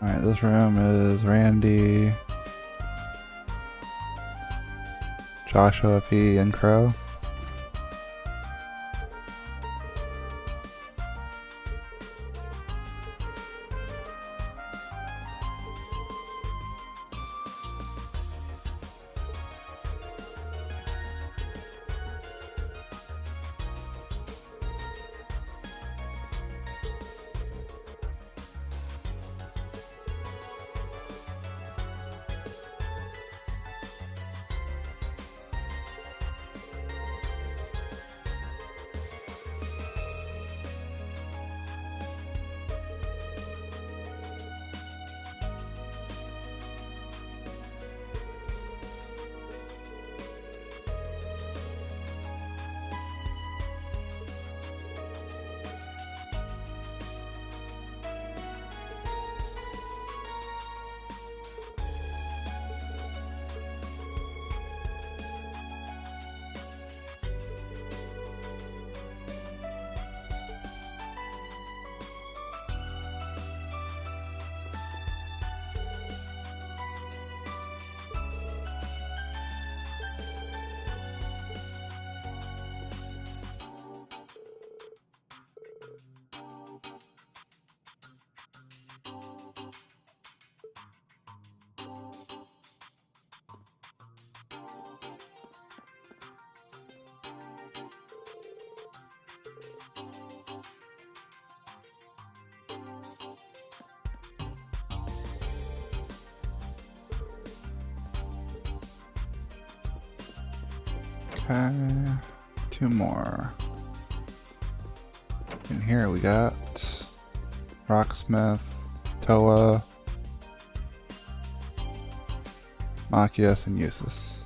Alright, this room is Randy, Joshua, Fee, and Crow. Okay, 2 more. In here we got Rocksmith, Toa, Machias, and Usus.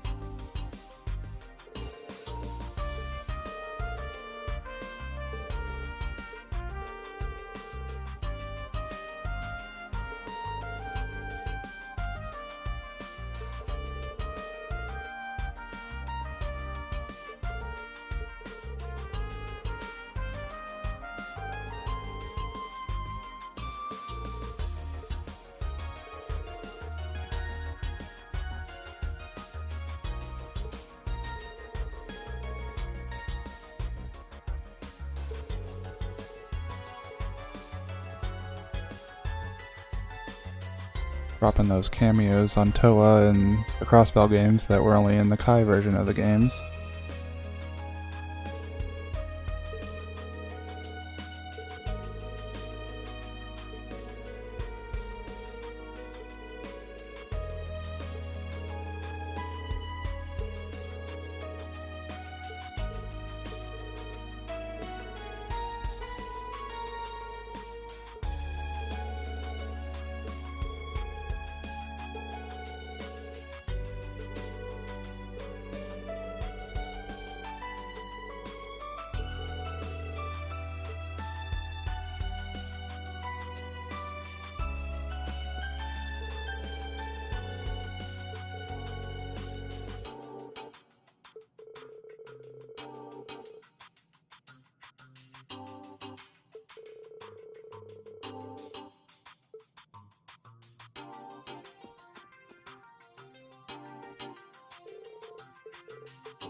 Dropping those cameos on Toa and the Crossbell games that were only in the Kai version of the games.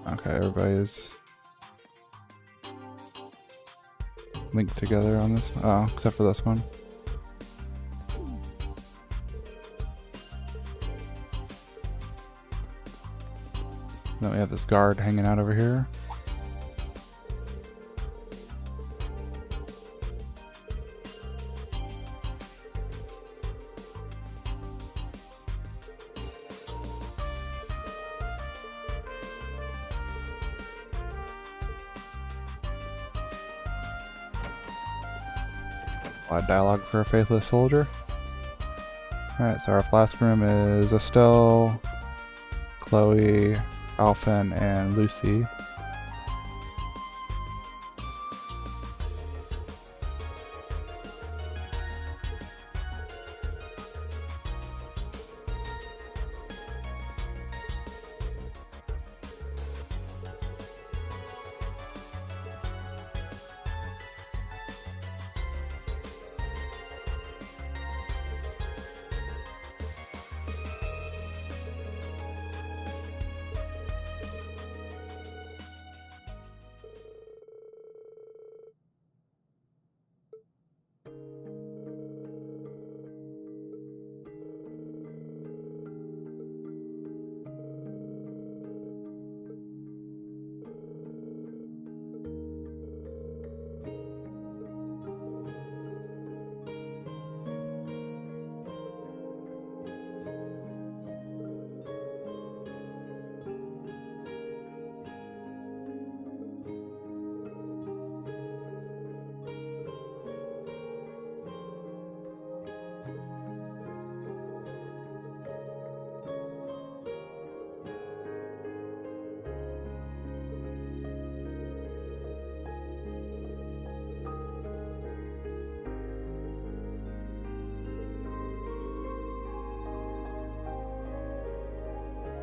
Okay, everybody's linked together on this one. Oh, except for this one. Then we have this guard hanging out over here. A lot of dialogue for a faithless soldier. Alright, so our last room is Estelle, Chloe, Alphen, and Lucy.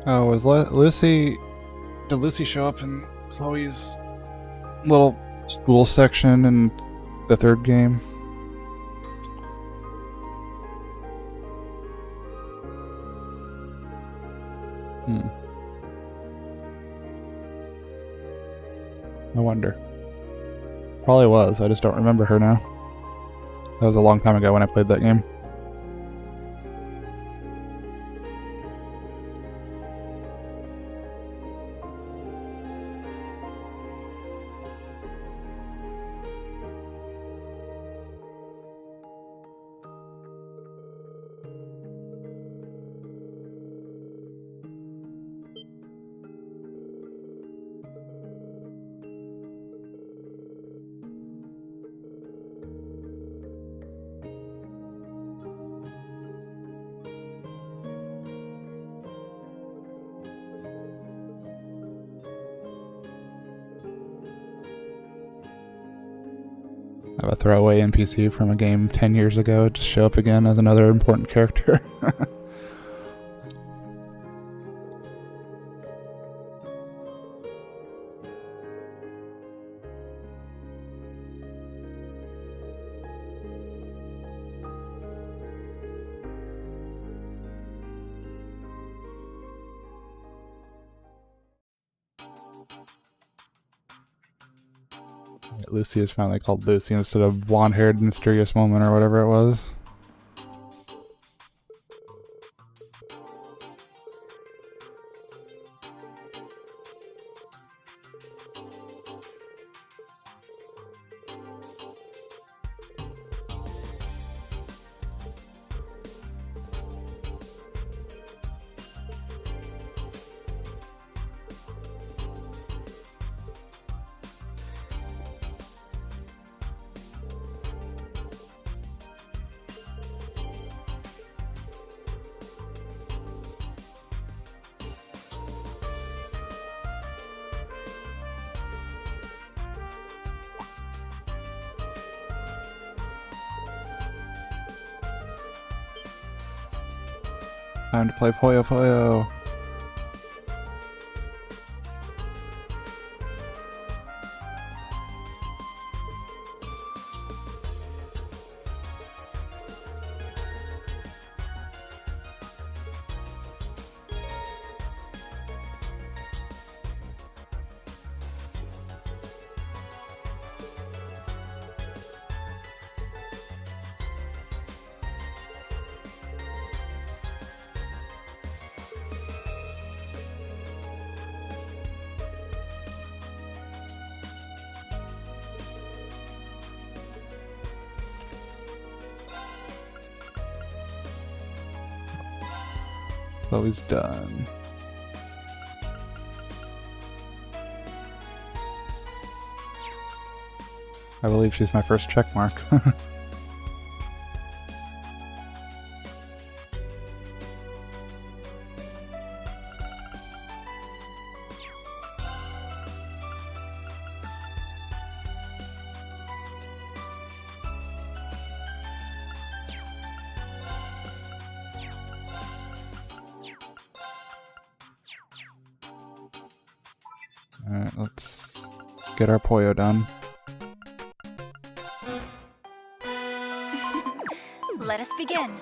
Oh, was Lucy... Did Lucy show up in Chloe's little school section in the third game? I wonder. Probably was, I just don't remember her now. That was a long time ago when I played that game. Have a throwaway NPC from a game 10 years ago just show up again as another important character. Lucy is finally called Lucy instead of blonde-haired mysterious woman or whatever it was. Time to play Puyo Puyo. Chloe's done. I believe she's my first check mark. Alright, let's get our Puyo done. Let us begin.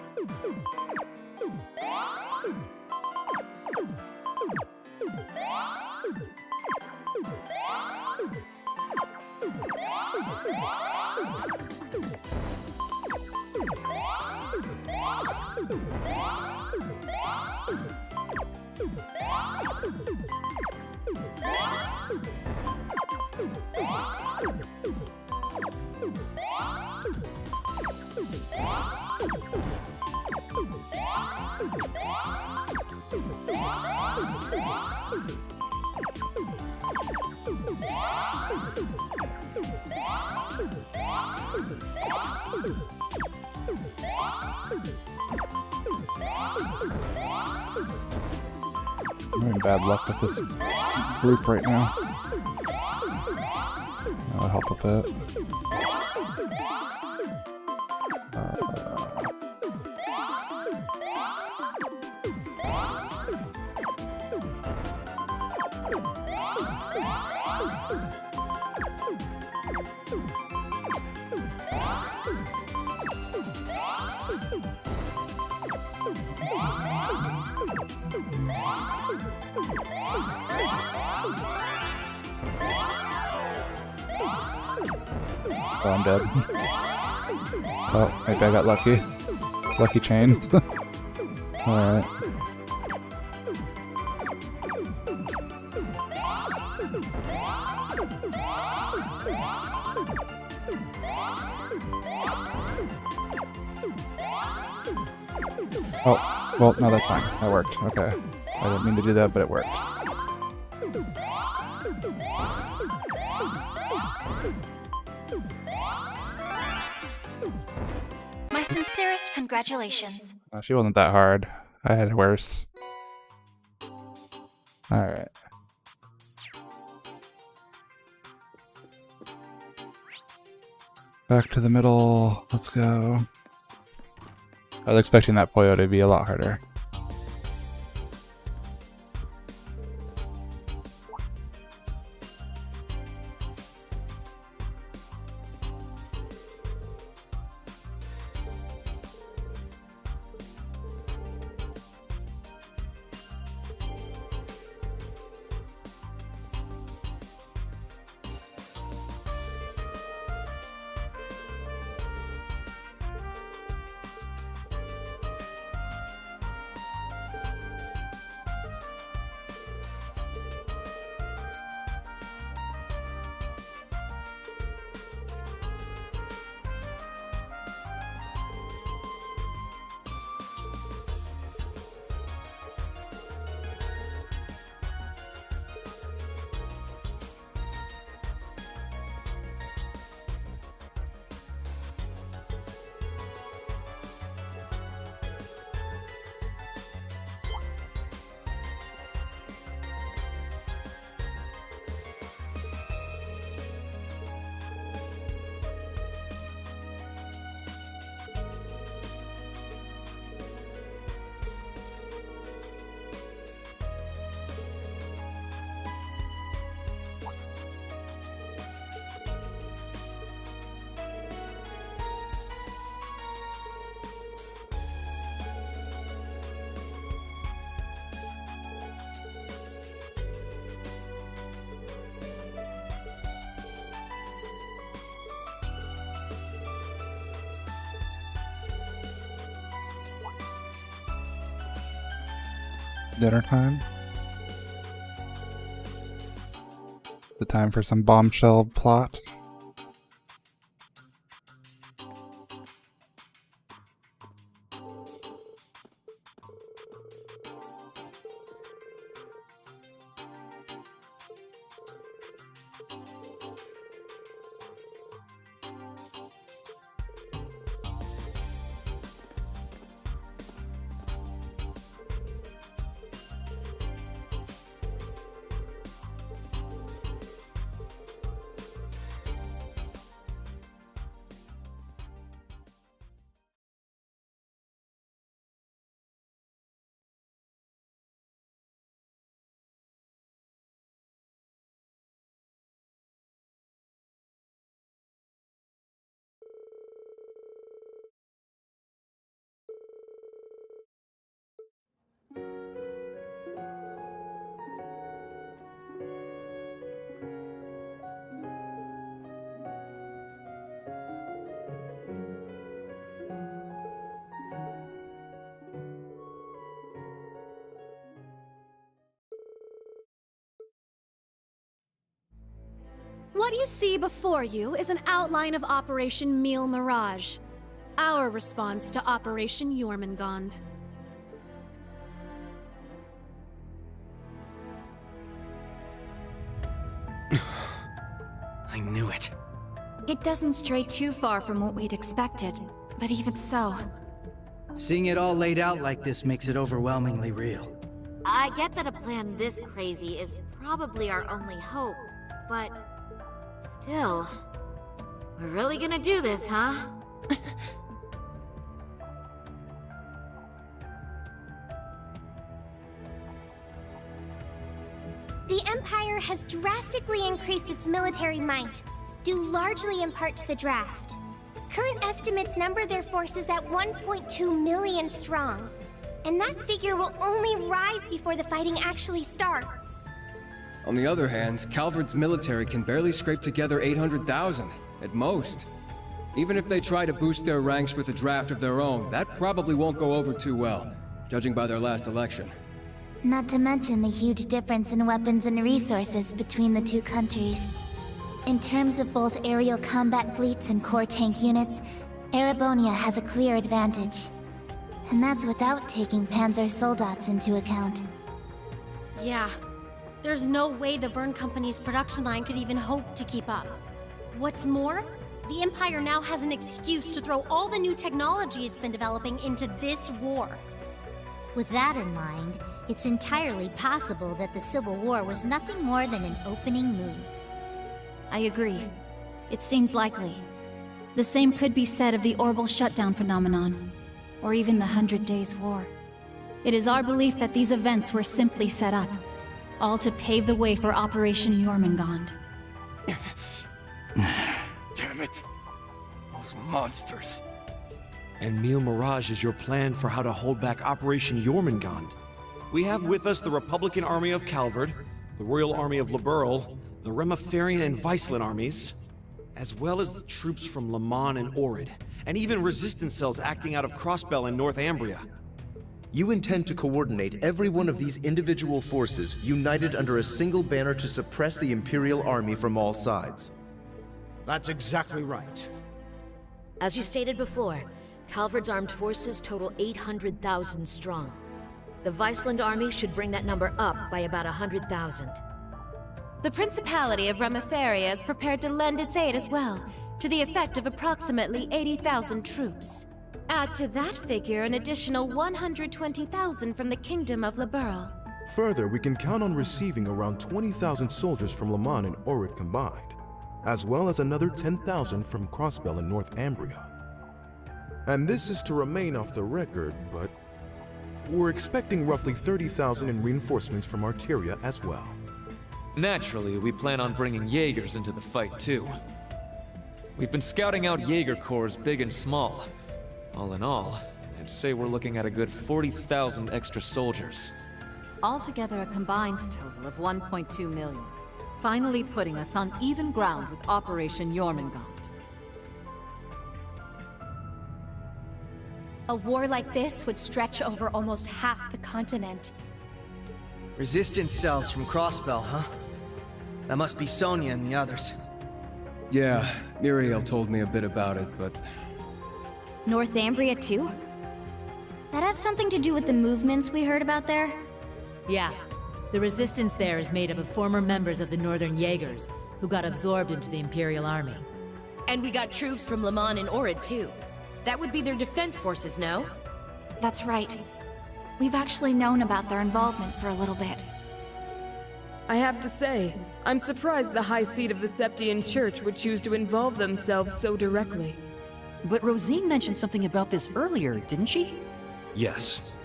I'm having bad luck with this group right now. That'll help with that. Oh, I'm dead. Oh, maybe I got lucky. Lucky chain. Alright. Oh, well, no, that's fine. That worked. Okay. I didn't mean to do that, but it worked. My sincerest congratulations. She wasn't that hard. I had worse. Alright. Back to the middle. Let's go. I was expecting that Poyo to be a lot harder. Dinner time. The time for some bombshell plot. What you see before you is an outline of Operation Meal Mirage, our response to Operation Jormungand. I knew it. It doesn't stray too far from what we'd expected, but even so... Seeing it all laid out like this makes it overwhelmingly real. I get that a plan this crazy is probably our only hope, but still, we're really gonna do this, huh? The Empire has drastically increased its military might, due largely in part to the draft. Current estimates number their forces at 1.2 million strong, and that figure will only rise before the fighting actually starts. On the other hand, Calvard's military can barely scrape together 800,000, at most. Even if they try to boost their ranks with a draft of their own, that probably won't go over too well, judging by their last election. Not to mention the huge difference in weapons and resources between the two countries. In terms of both aerial combat fleets and core tank units, Erebonia has a clear advantage. And that's without taking Panzer Soldats into account. Yeah. There's no way the Verne Company's production line could even hope to keep up. What's more, the Empire now has an excuse to throw all the new technology it's been developing into this war. With that in mind, it's entirely possible that the Civil War was nothing more than an opening move. I agree. It seems likely. The same could be said of the Orbital Shutdown phenomenon, or even the 100 Days War. It is our belief that these events were simply set up, all to pave the way for Operation Jormungand. Damn it. Those monsters. And Mille Mirage is your plan for how to hold back Operation Jormungand. We have with us the Republican Army of Calvard, the Royal Army of Liberl, the Remiferian and Viceland armies, as well as the troops from Le Mans and Orid, and even resistance cells acting out of Crossbell and Northumbria. You intend to coordinate every one of these individual forces united under a single banner to suppress the Imperial Army from all sides. That's exactly right. As you stated before, Calvard's armed forces total 800,000 strong. The Viceland army should bring that number up by about 100,000. The Principality of Remiferia is prepared to lend its aid as well, to the effect of approximately 80,000 troops. Add to that figure an additional 120,000 from the Kingdom of Liberl. Further, we can count on receiving around 20,000 soldiers from Le Mans and Orid combined, as well as another 10,000 from Crossbell and Northumbria. And this is to remain off the record, but we're expecting roughly 30,000 in reinforcements from Arteria as well. Naturally, we plan on bringing Jaegers into the fight too. We've been scouting out Jaeger corps big and small. All in all, I'd say we're looking at a good 40,000 extra soldiers. Altogether a combined total of 1.2 million, finally putting us on even ground with Operation Jormungand. A war like this would stretch over almost half the continent. Resistance cells from Crossbell, huh? That must be Sonia and the others. Yeah, Muriel told me a bit about it, but... Northumbria too? That have something to do with the movements we heard about there? Yeah. The resistance there is made up of former members of the Northern Jaegers, who got absorbed into the Imperial Army. And we got troops from Le Mans and Orid too. That would be their defense forces, no? That's right. We've actually known about their involvement for a little bit. I have to say, I'm surprised the High Seat of the Septian Church would choose to involve themselves so directly. But Rosine mentioned something about this earlier, didn't she? Yes.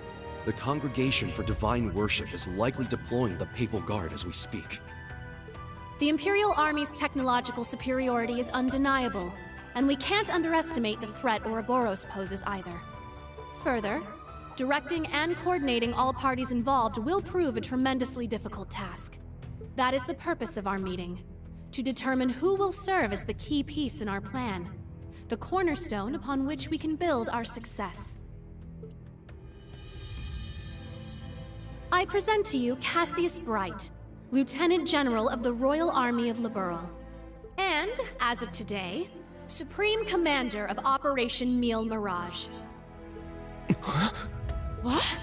The Congregation for Divine Worship is likely deploying the Papal Guard as we speak. The Imperial Army's technological superiority is undeniable, and we can't underestimate the threat Ouroboros poses either. Further, directing and coordinating all parties involved will prove a tremendously difficult task. That is the purpose of our meeting, to determine who will serve as the key piece in our plan, the cornerstone upon which we can build our success. I present to you Cassius Bright, Lieutenant General of the Royal Army of Liberl, and, as of today, Supreme Commander of Operation Mille Mirage. What?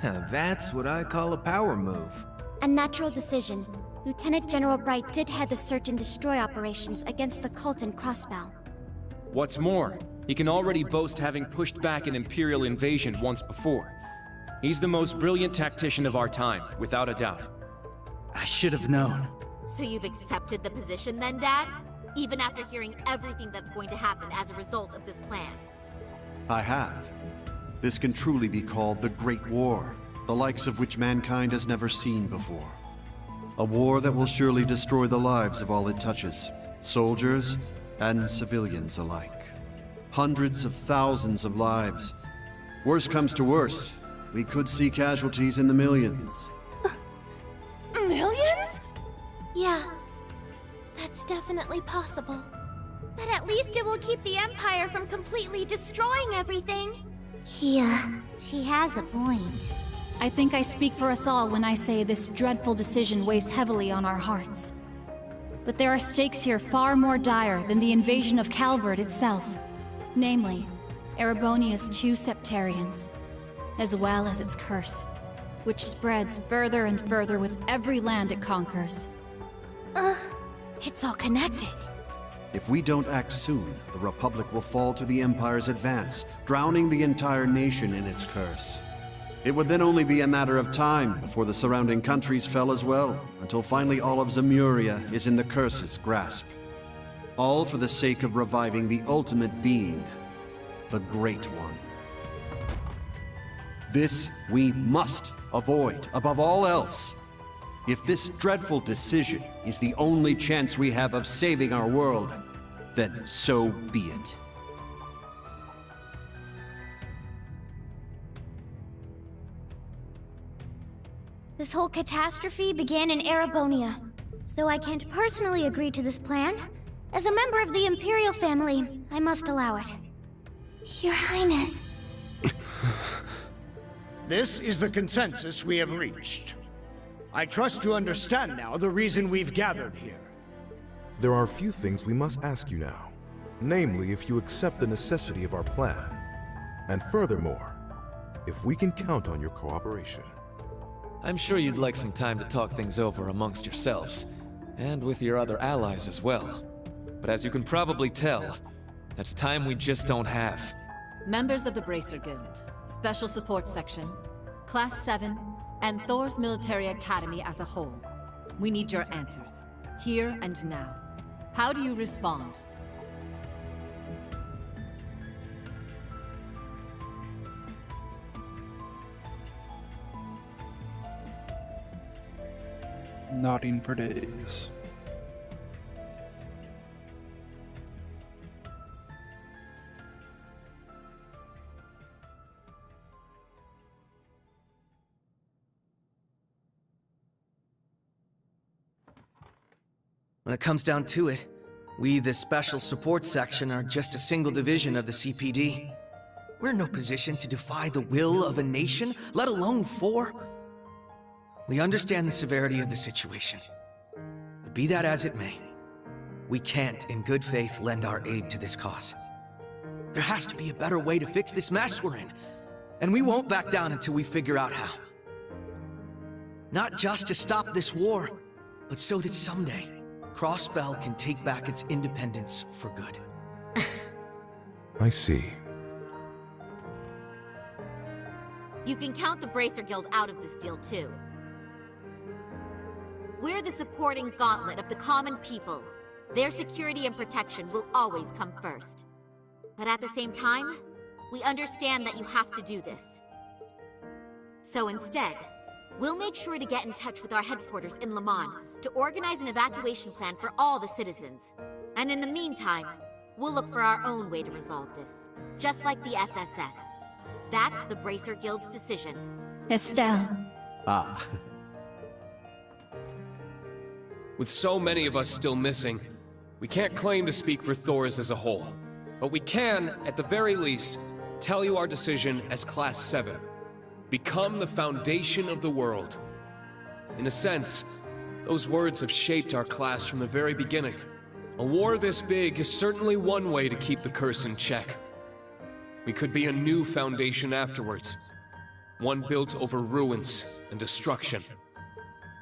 Now that's what I call a power move. A natural decision. Lieutenant General Bright did head the search and destroy operations against the cult in Crossbell. What's more, he can already boast having pushed back an Imperial invasion once before. He's the most brilliant tactician of our time, without a doubt. I should have known. So you've accepted the position then, Dad? Even after hearing everything that's going to happen as a result of this plan? I have. This can truly be called the Great War, the likes of which mankind has never seen before. A war that will surely destroy the lives of all it touches, soldiers and civilians alike. Hundreds of thousands of lives. Worst comes to worst, we could see casualties in the millions. Millions? Yeah, that's definitely possible. But at least it will keep the Empire from completely destroying everything. Yeah, she has a point. I think I speak for us all when I say this dreadful decision weighs heavily on our hearts. But there are stakes here far more dire than the invasion of Calvard itself. Namely, Erebonia's 2 Septarians, as well as its curse, which spreads further and further with every land it conquers. It's all connected. If we don't act soon, the Republic will fall to the Empire's advance, drowning the entire nation in its curse. It would then only be a matter of time before the surrounding countries fell as well, until finally all of Zemuria is in the curse's grasp. all for the sake of reviving the ultimate being, the Great One. This we must avoid above all else. If this dreadful decision is the only chance we have of saving our world, then so be it. This whole catastrophe began in Erebonia. Though I can't personally agree to this plan, as a member of the Imperial family, I must allow it. Your Highness. This is the consensus we have reached. I trust you understand now the reason we've gathered here. There are a few things we must ask you now. Namely, if you accept the necessity of our plan. And furthermore, if we can count on your cooperation. I'm sure you'd like some time to talk things over amongst yourselves, and with your other allies as well. But as you can probably tell, that's time we just don't have. Members of the Bracer Guild, Special Support Section, Class 7, and Thor's Military Academy as a whole. We need your answers, here and now. How do you respond? Nodding for days. When it comes down to it, we, the Special Support Section, are just a single division of the CPD. We're in no position to defy the will of a nation, let alone four. We understand the severity of the situation. But be that as it may, we can't, in good faith, lend our aid to this cause. There has to be a better way to fix this mess we're in, and we won't back down until we figure out how. Not just to stop this war, but so that someday, Crossbell can take back its independence for good. I see. You can count the Bracer Guild out of this deal, too. We're the supporting gauntlet of the common people. Their security and protection will always come first. But at the same time, we understand that you have to do this. So instead, we'll make sure to get in touch with our headquarters in Le Mans to organize an evacuation plan for all the citizens. And in the meantime, we'll look for our own way to resolve this. Just like the SSS. That's the Bracer Guild's decision. Estelle. Ah. With so many of us still missing, we can't claim to speak for Thors as a whole. But we can, at the very least, tell you our decision as Class 7. Become the foundation of the world. In a sense, those words have shaped our class from the very beginning. A war this big is certainly one way to keep the curse in check. We could be a new foundation afterwards. One built over ruins and destruction.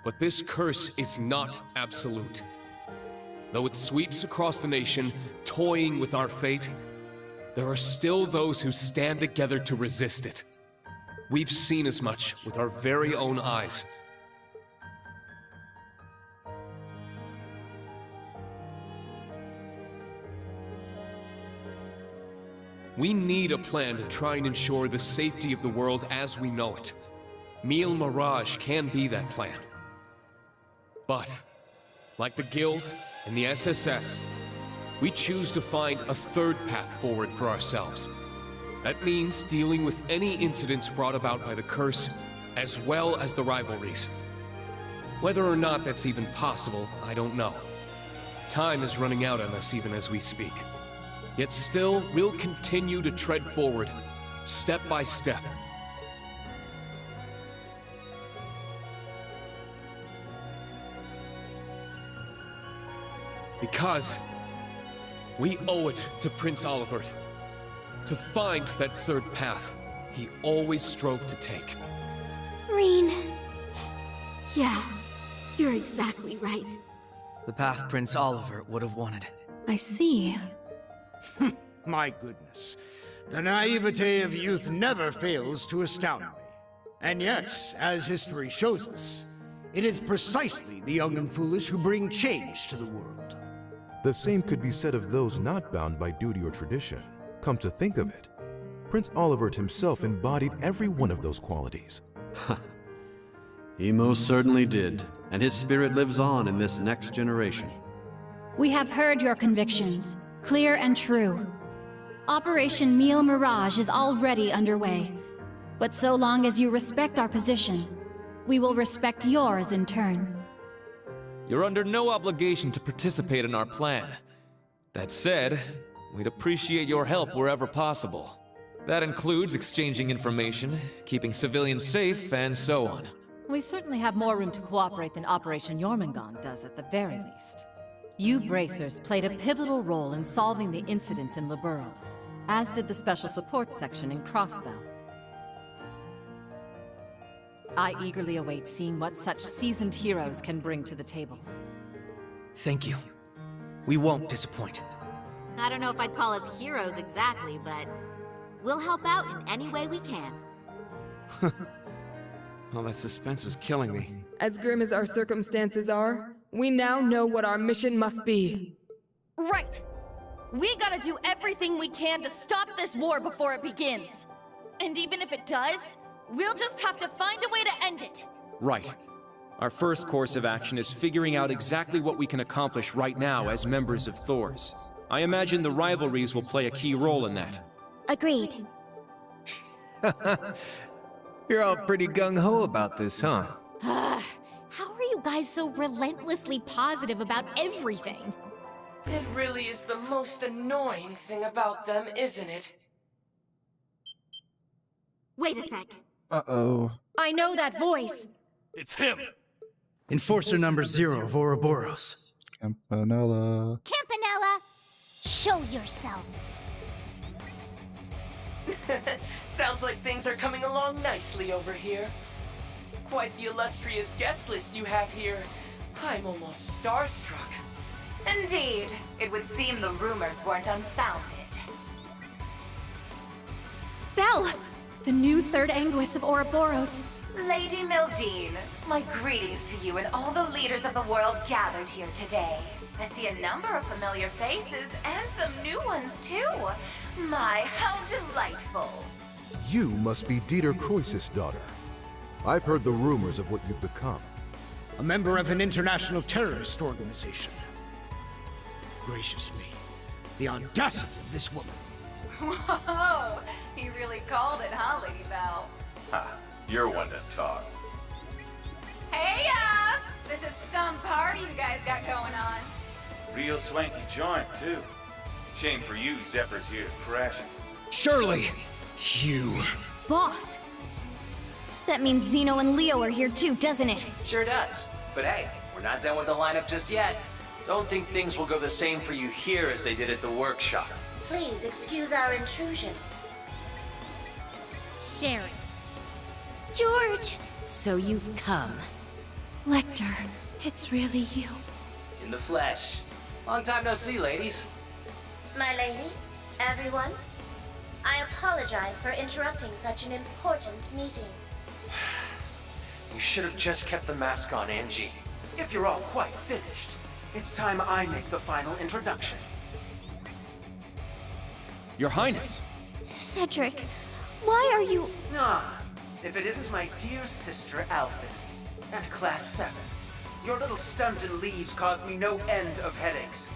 But this curse is not absolute. Though it sweeps across the nation, toying with our fate, there are still those who stand together to resist it. We've seen as much with our very own eyes. We need a plan to try and ensure the safety of the world as we know it. Mille Mirage can be that plan. But, like the Guild and the SSS, we choose to find a third path forward for ourselves. That means dealing with any incidents brought about by the curse, as well as the rivalries. Whether or not that's even possible, I don't know. Time is running out on us even as we speak. Yet still, we'll continue to tread forward, step by step. Because we owe it to Prince Olivert to find that third path he always strove to take. Rean. Yeah, you're exactly right. The path Prince Olivert would have wanted. I see. My goodness. The naivete of youth never fails to astound me. And yet, as history shows us, it is precisely the young and foolish who bring change to the world. The same could be said of those not bound by duty or tradition. Come to think of it, Prince Olivert himself embodied every one of those qualities. He most certainly did, and his spirit lives on in this next generation. We have heard your convictions, clear and true. Operation Meal Mirage is already underway. But so long as you respect our position, we will respect yours in turn. You're under no obligation to participate in our plan. That said, we'd appreciate your help wherever possible. That includes exchanging information, keeping civilians safe, and so on. We certainly have more room to cooperate than Operation Jormungand does at the very least. You Bracers played a pivotal role in solving the incidents in Liberl, as did the Special Support Section in Crossbell. I eagerly await seeing what such seasoned heroes can bring to the table. Thank you. We won't disappoint. I don't know if I'd call us heroes exactly, but we'll help out in any way we can. All that suspense was killing me. As grim as our circumstances are, we now know what our mission must be. Right! We gotta do everything we can to stop this war before it begins. And even if it does, we'll just have to find a way to end it. Right. Our first course of action is figuring out exactly what we can accomplish right now as members of Thors. I imagine the rivalries will play a key role in that. Agreed. You're all pretty gung-ho about this, huh? How are you guys so relentlessly positive about everything? It really is the most annoying thing about them, isn't it? Wait a sec. Uh-oh. I know that voice. It's him! Enforcer number 0 of Ouroboros. Campanella. Campanella, show yourself. Sounds like things are coming along nicely over here. Quite the illustrious guest list you have here. I'm almost starstruck. Indeed. It would seem the rumors weren't unfounded. Belle! The new third Anguis of Ouroboros. Lady Mildine, my greetings to you and all the leaders of the world gathered here today. I see a number of familiar faces and some new ones too. My, how delightful. You must be Dieter Croesus' daughter. I've heard the rumors of what you've become. A member of an international terrorist organization. Gracious me, the audacity of this woman. Whoa, you really called it, huh, Lady Belle? Ha, you're one to talk. Hey, this is some party you guys got going on. Real swanky joint, too. Shame for you, Zephyr's here to crash it. Surely, you... Boss! That means Zeno and Leo are here too, doesn't it? Sure does. But hey, we're not done with the lineup just yet. Don't think things will go the same for you here as they did at the workshop. Please excuse our intrusion. Sherry. George! So you've come. Lecter, it's really you. In the flesh. Long time no see, ladies. My lady, everyone, I apologize for interrupting such an important meeting. You should have just kept the mask on, Angie. If you're all quite finished, it's time I make the final introduction. Your Highness! Cedric, why are you... Ah, if it isn't my dear sister Alphen, and Class 7. Your little stunt in leaves caused me no end of headaches.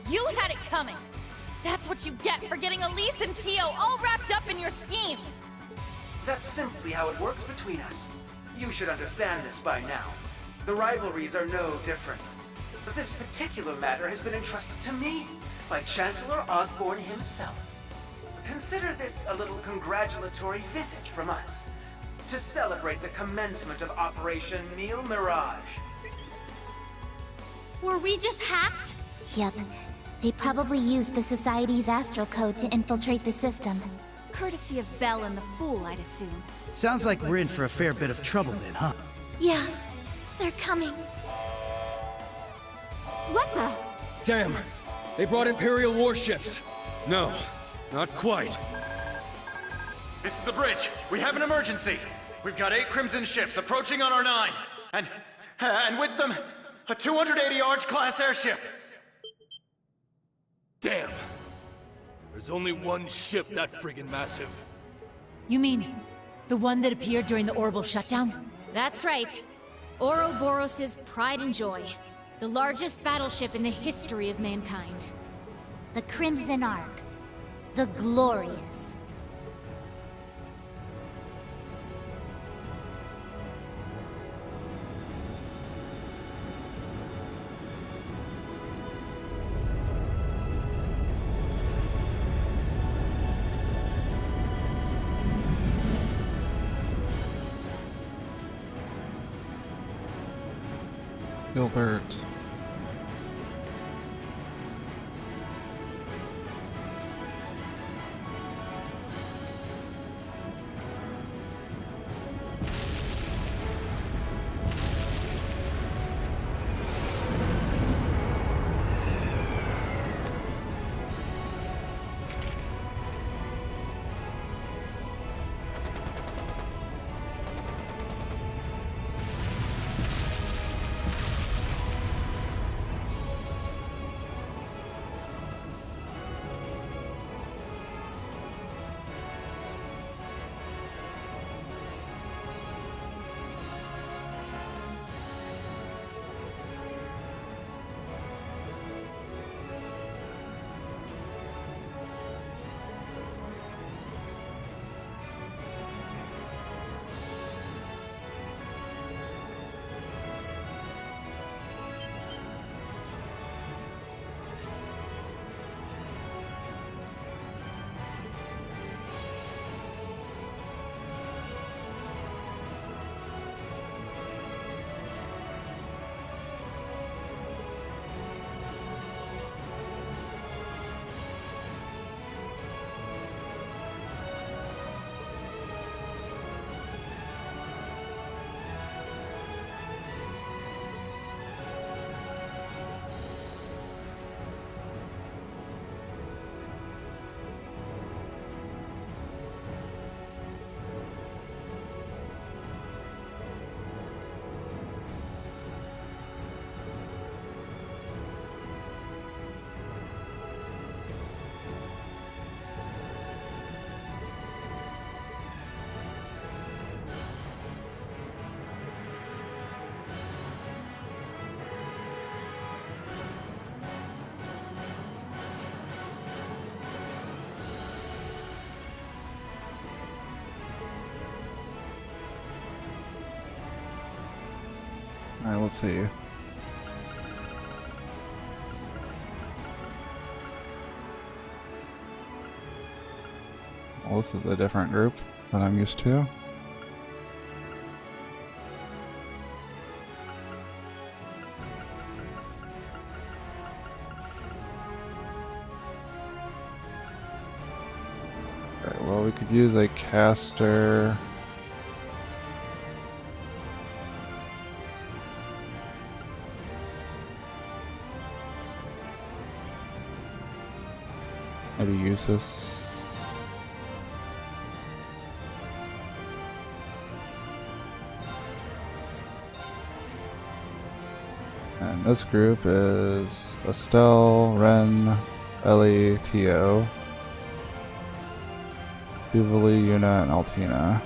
You had it coming! That's what you get for getting Elise and Tio all wrapped up in your schemes! That's simply how it works between us. You should understand this by now. The rivalries are no different. But this particular matter has been entrusted to me by Chancellor Osborne himself. Consider this a little congratulatory visit from us to celebrate the commencement of Operation Meal Mirage. Were we just hacked? Yep. They probably used the Society's astral code to infiltrate the system. Courtesy of Belle and the Fool, I'd assume. Sounds like we're in for a fair bit of trouble then, huh? Yeah, they're coming. What the? Damn! They brought Imperial warships! No, not quite. This is the bridge. We have an emergency. We've got 8 Crimson ships approaching on our 9. And with them, A 280 Arch-class airship! Damn! There's only one ship that friggin' massive. You mean the one that appeared during the orbital shutdown? That's right. Ouroboros' pride and joy. The largest battleship in the history of mankind. The Crimson Ark. The Glorious. Gilbert. Alright, let's see. Well, this is a different group than I'm used to. Okay, well, we could use a caster. Maybe use this. And this group is Estelle, Ren, Ellie, Tio, Jubilee, Yuna, and Altina.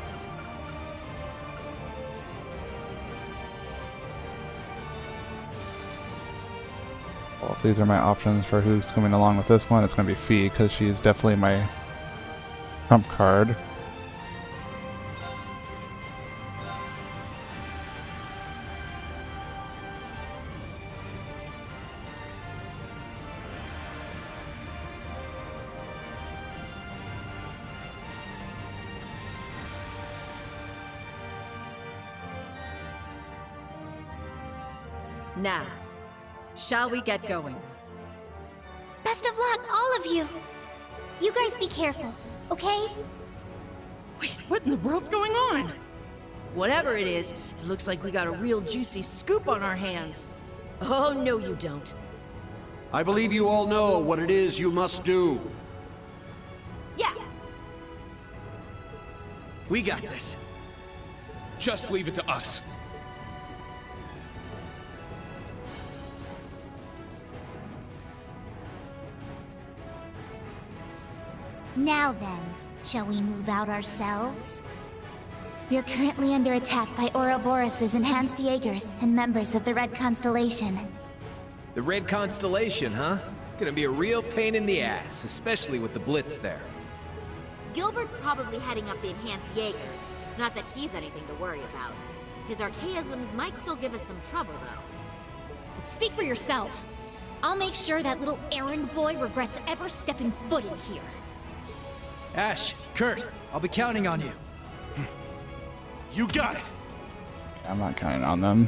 Well, if these are my options for who's coming along with this one, it's going to be Fee, because she's definitely my trump card. Now, shall we get going? Best of luck, all of you! You guys be careful, okay? Wait, what in the world's going on? Whatever it is, it looks like we got a real juicy scoop on our hands. Oh, no you don't. I believe you all know what it is you must do. Yeah! We got this. Just leave it to us. Now then, shall we move out ourselves? You're currently under attack by Ouroboros' enhanced Jaegers and members of the Red Constellation. The Red Constellation, huh? Gonna be a real pain in the ass, especially with the Blitz there. Gilbert's probably heading up the enhanced Jaegers. Not that he's anything to worry about. His archaisms might still give us some trouble, though. Speak for yourself. I'll make sure that little errand boy regrets ever stepping foot in here. Ash, Kurt, I'll be counting on you. You got it! I'm not counting on them.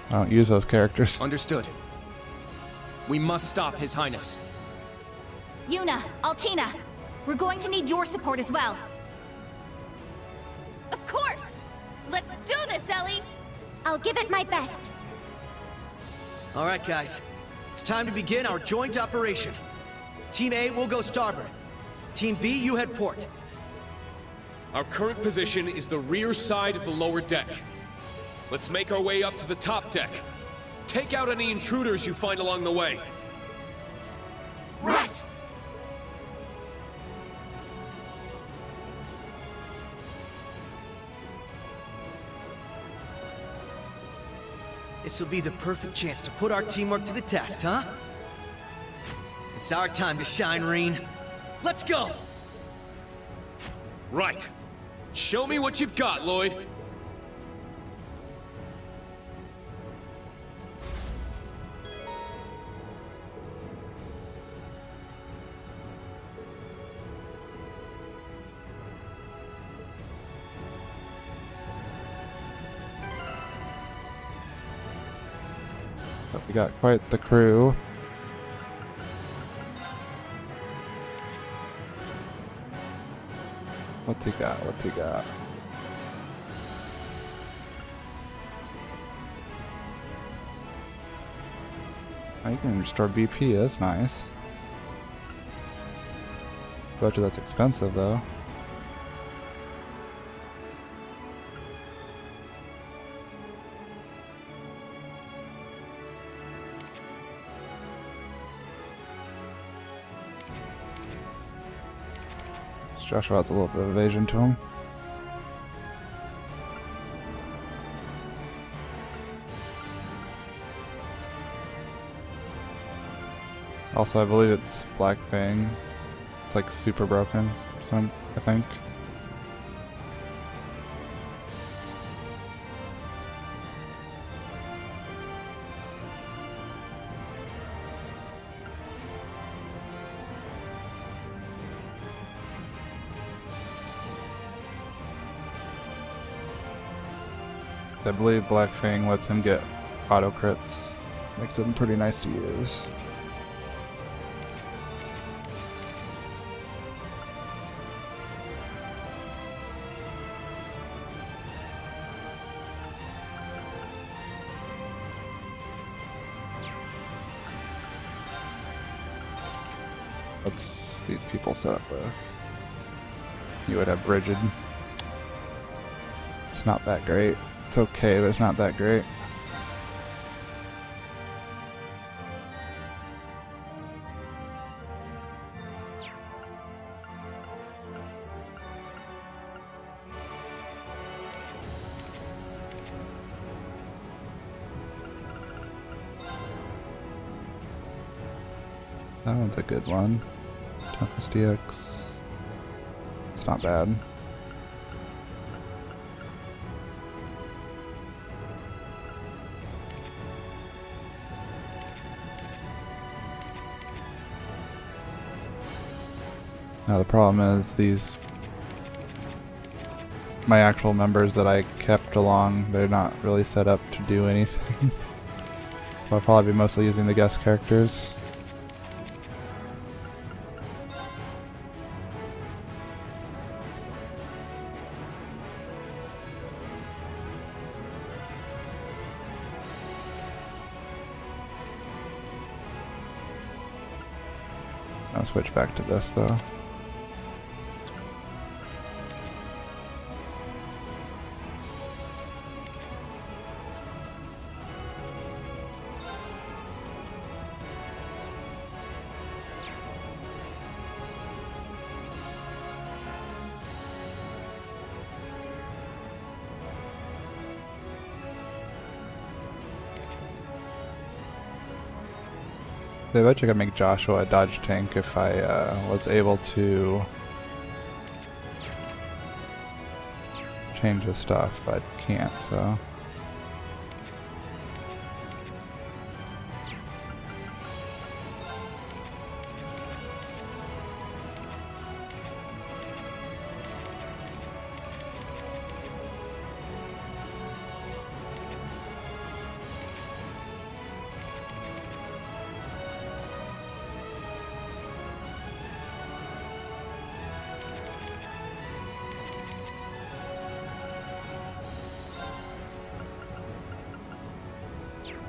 I don't use those characters. Understood. We must stop His Highness. Yuna, Altina, we're going to need your support as well. Of course! Let's do this, Ellie! I'll give it my best. All right, guys. It's time to begin our joint operation. Team A will go starboard. Team B, you head port. Our current position is the rear side of the lower deck. Let's make our way up to the top deck. Take out any intruders you find along the way. Right! This will be the perfect chance to put our teamwork to the test, huh? It's our time to shine, Reen. Let's go! Right. Show me what you've got, Lloyd. But we got quite the crew. What's he got? What's he got? Oh, you can restore BP, that's nice. Bet you that's expensive though. Joshua has a little bit of evasion to him. Also, I believe it's Black Fang. It's like super broken, I think. I believe Black Fang lets him get auto crits. Makes him pretty nice to use. What's these people set up with? You would have Brigid. It's not that great. It's okay, but it's not that great. That one's a good one. Tempest DX. It's not bad. Now the problem is my actual members that I kept along, they're not really set up to do anything. So I'll probably be mostly using the guest characters. I'll switch back to this though. They eventually could make Joshua a dodge tank if I was able to change his stuff, but I can't, so.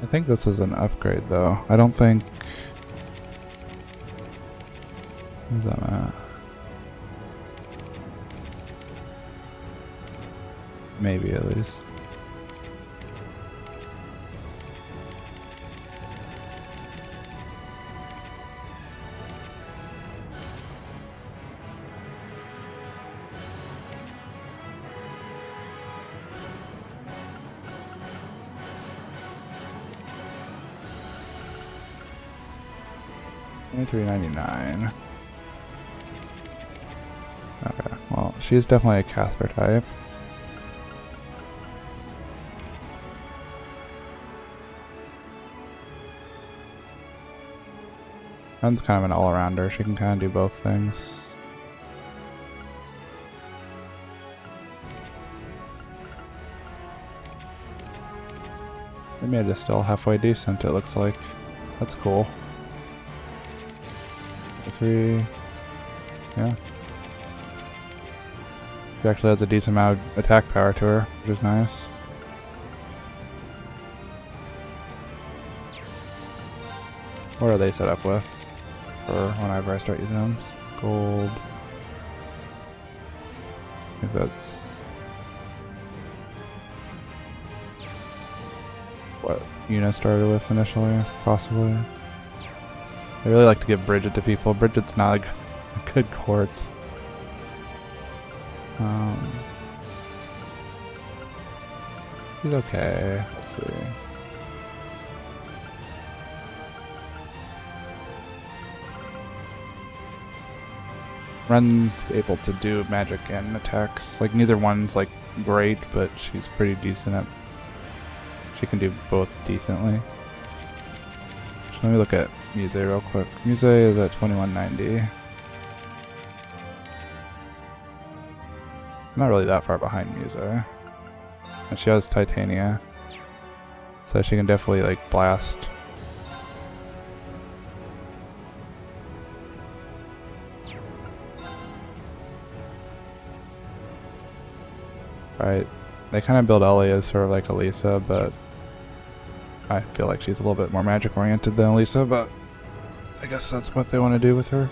I think this is an upgrade though. I don't think... Where's that at? Maybe at least. $23.99. Okay, well, she's definitely a Casper type. Ren's kind of an all-arounder. She can kind of do both things. They made it still halfway decent, it looks like. That's cool. 3. Yeah. She actually has a decent amount of attack power to her, which is nice. What are they set up with for whenever I start using them? Gold. I think that's what Una started with initially, possibly. I really like to give Bridget to people. Bridget's not a good quartz. She's okay. Let's see. Ren's able to do magic and attacks. Like neither one's like great, but she's pretty decent at. She can do both decently. So let me look at Muse real quick. Muse is at 2190. I'm not really that far behind Muse. And she has Titania. So she can definitely like blast. Right. They kind of build Ellie as sort of like Elisa, but I feel like she's a little bit more magic oriented than Elisa, but I guess that's what they want to do with her.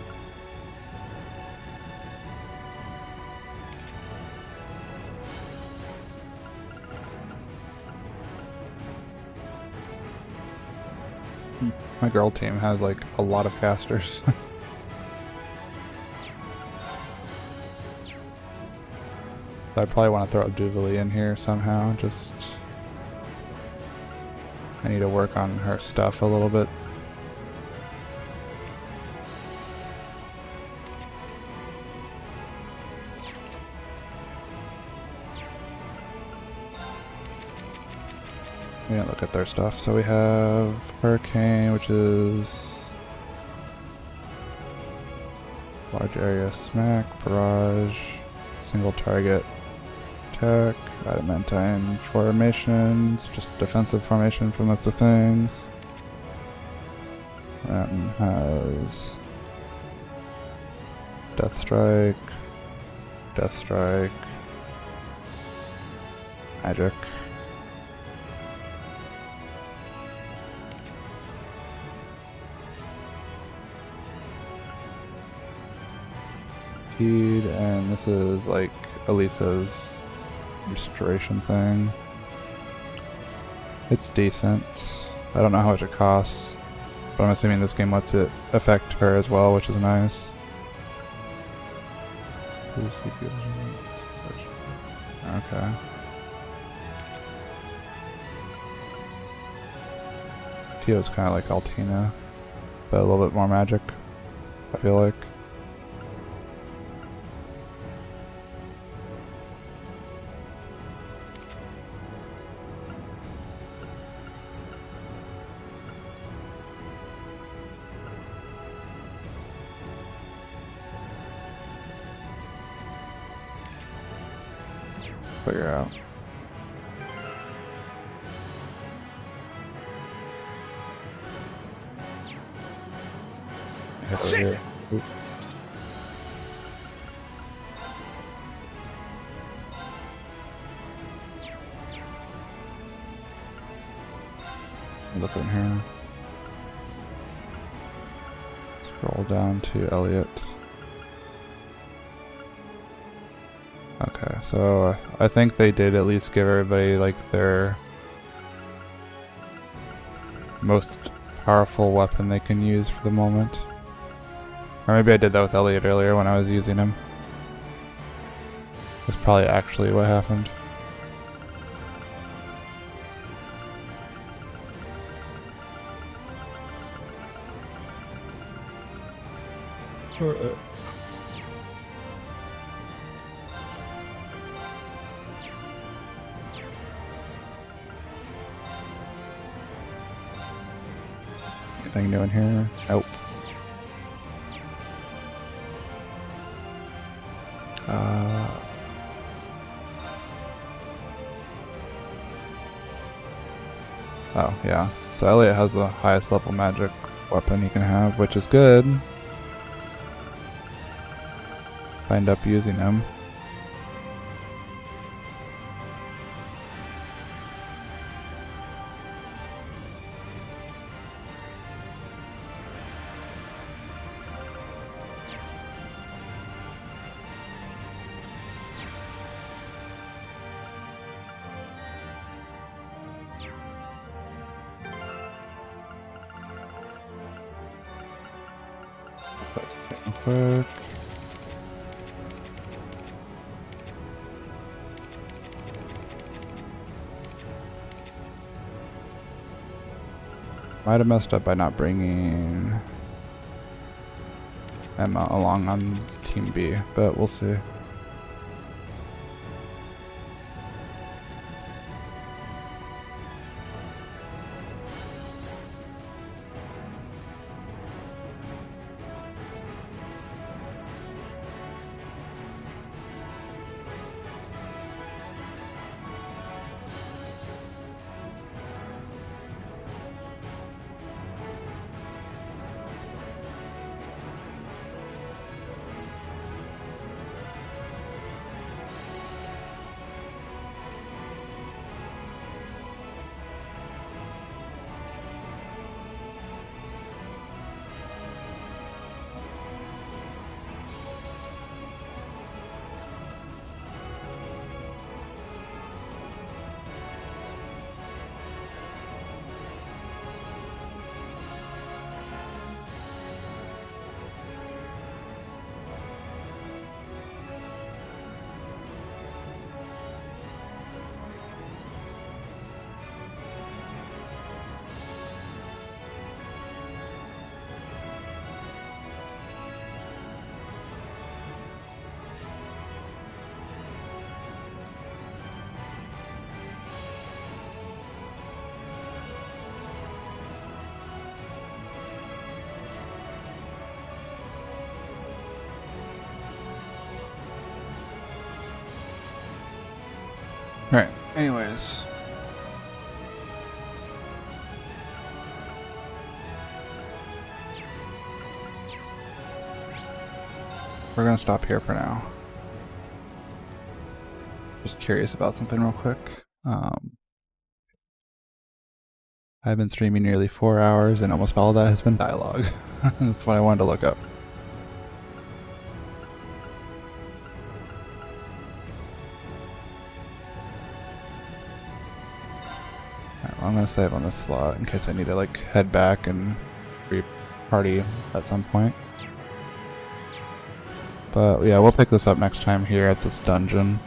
My girl team has like a lot of casters. I probably want to throw Duvalie in here somehow, just... I need to work on her stuff a little bit. We didn't look at their stuff. So we have Hurricane, which is large area smack, barrage, single target attack, adamantine formations, just defensive formation from lots of things. Renton has Death Strike, Magic. And this is like Elisa's restoration thing. It's decent. I don't know how much it costs, but I'm assuming this game lets it affect her as well, which is nice. Okay. Tio's kind of like Altina. but a little bit more magic, I feel like. Figure out. Here. Oop. Look in here. Scroll down to Elliot. Okay, so I think they did at least give everybody like their most powerful weapon they can use for the moment. Or maybe I did that with Elliot earlier when I was using him. That's probably actually what happened. Anything new in here? Nope. Oh, yeah. So Elliot has the highest level magic weapon he can have, which is good. If I end up using him. Close the thing real quick. Might have messed up by not bringing Emma along on Team B, but we'll see. Right, anyways. We're gonna stop here for now. Just curious about something real quick. I've been streaming nearly 4 hours and almost all of that has been dialogue. That's what I wanted to look up. I'm gonna save on this slot in case I need to like head back and re-party at some point. But yeah, we'll pick this up next time here at this dungeon.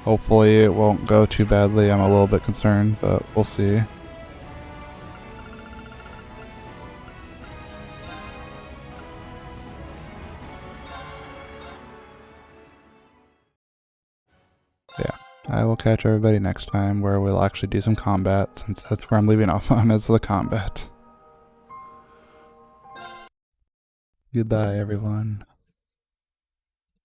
Hopefully it won't go too badly. I'm a little bit concerned, but we'll see. I will catch everybody next time where we'll actually do some combat, since that's where I'm leaving off on, is the combat. Goodbye, everyone.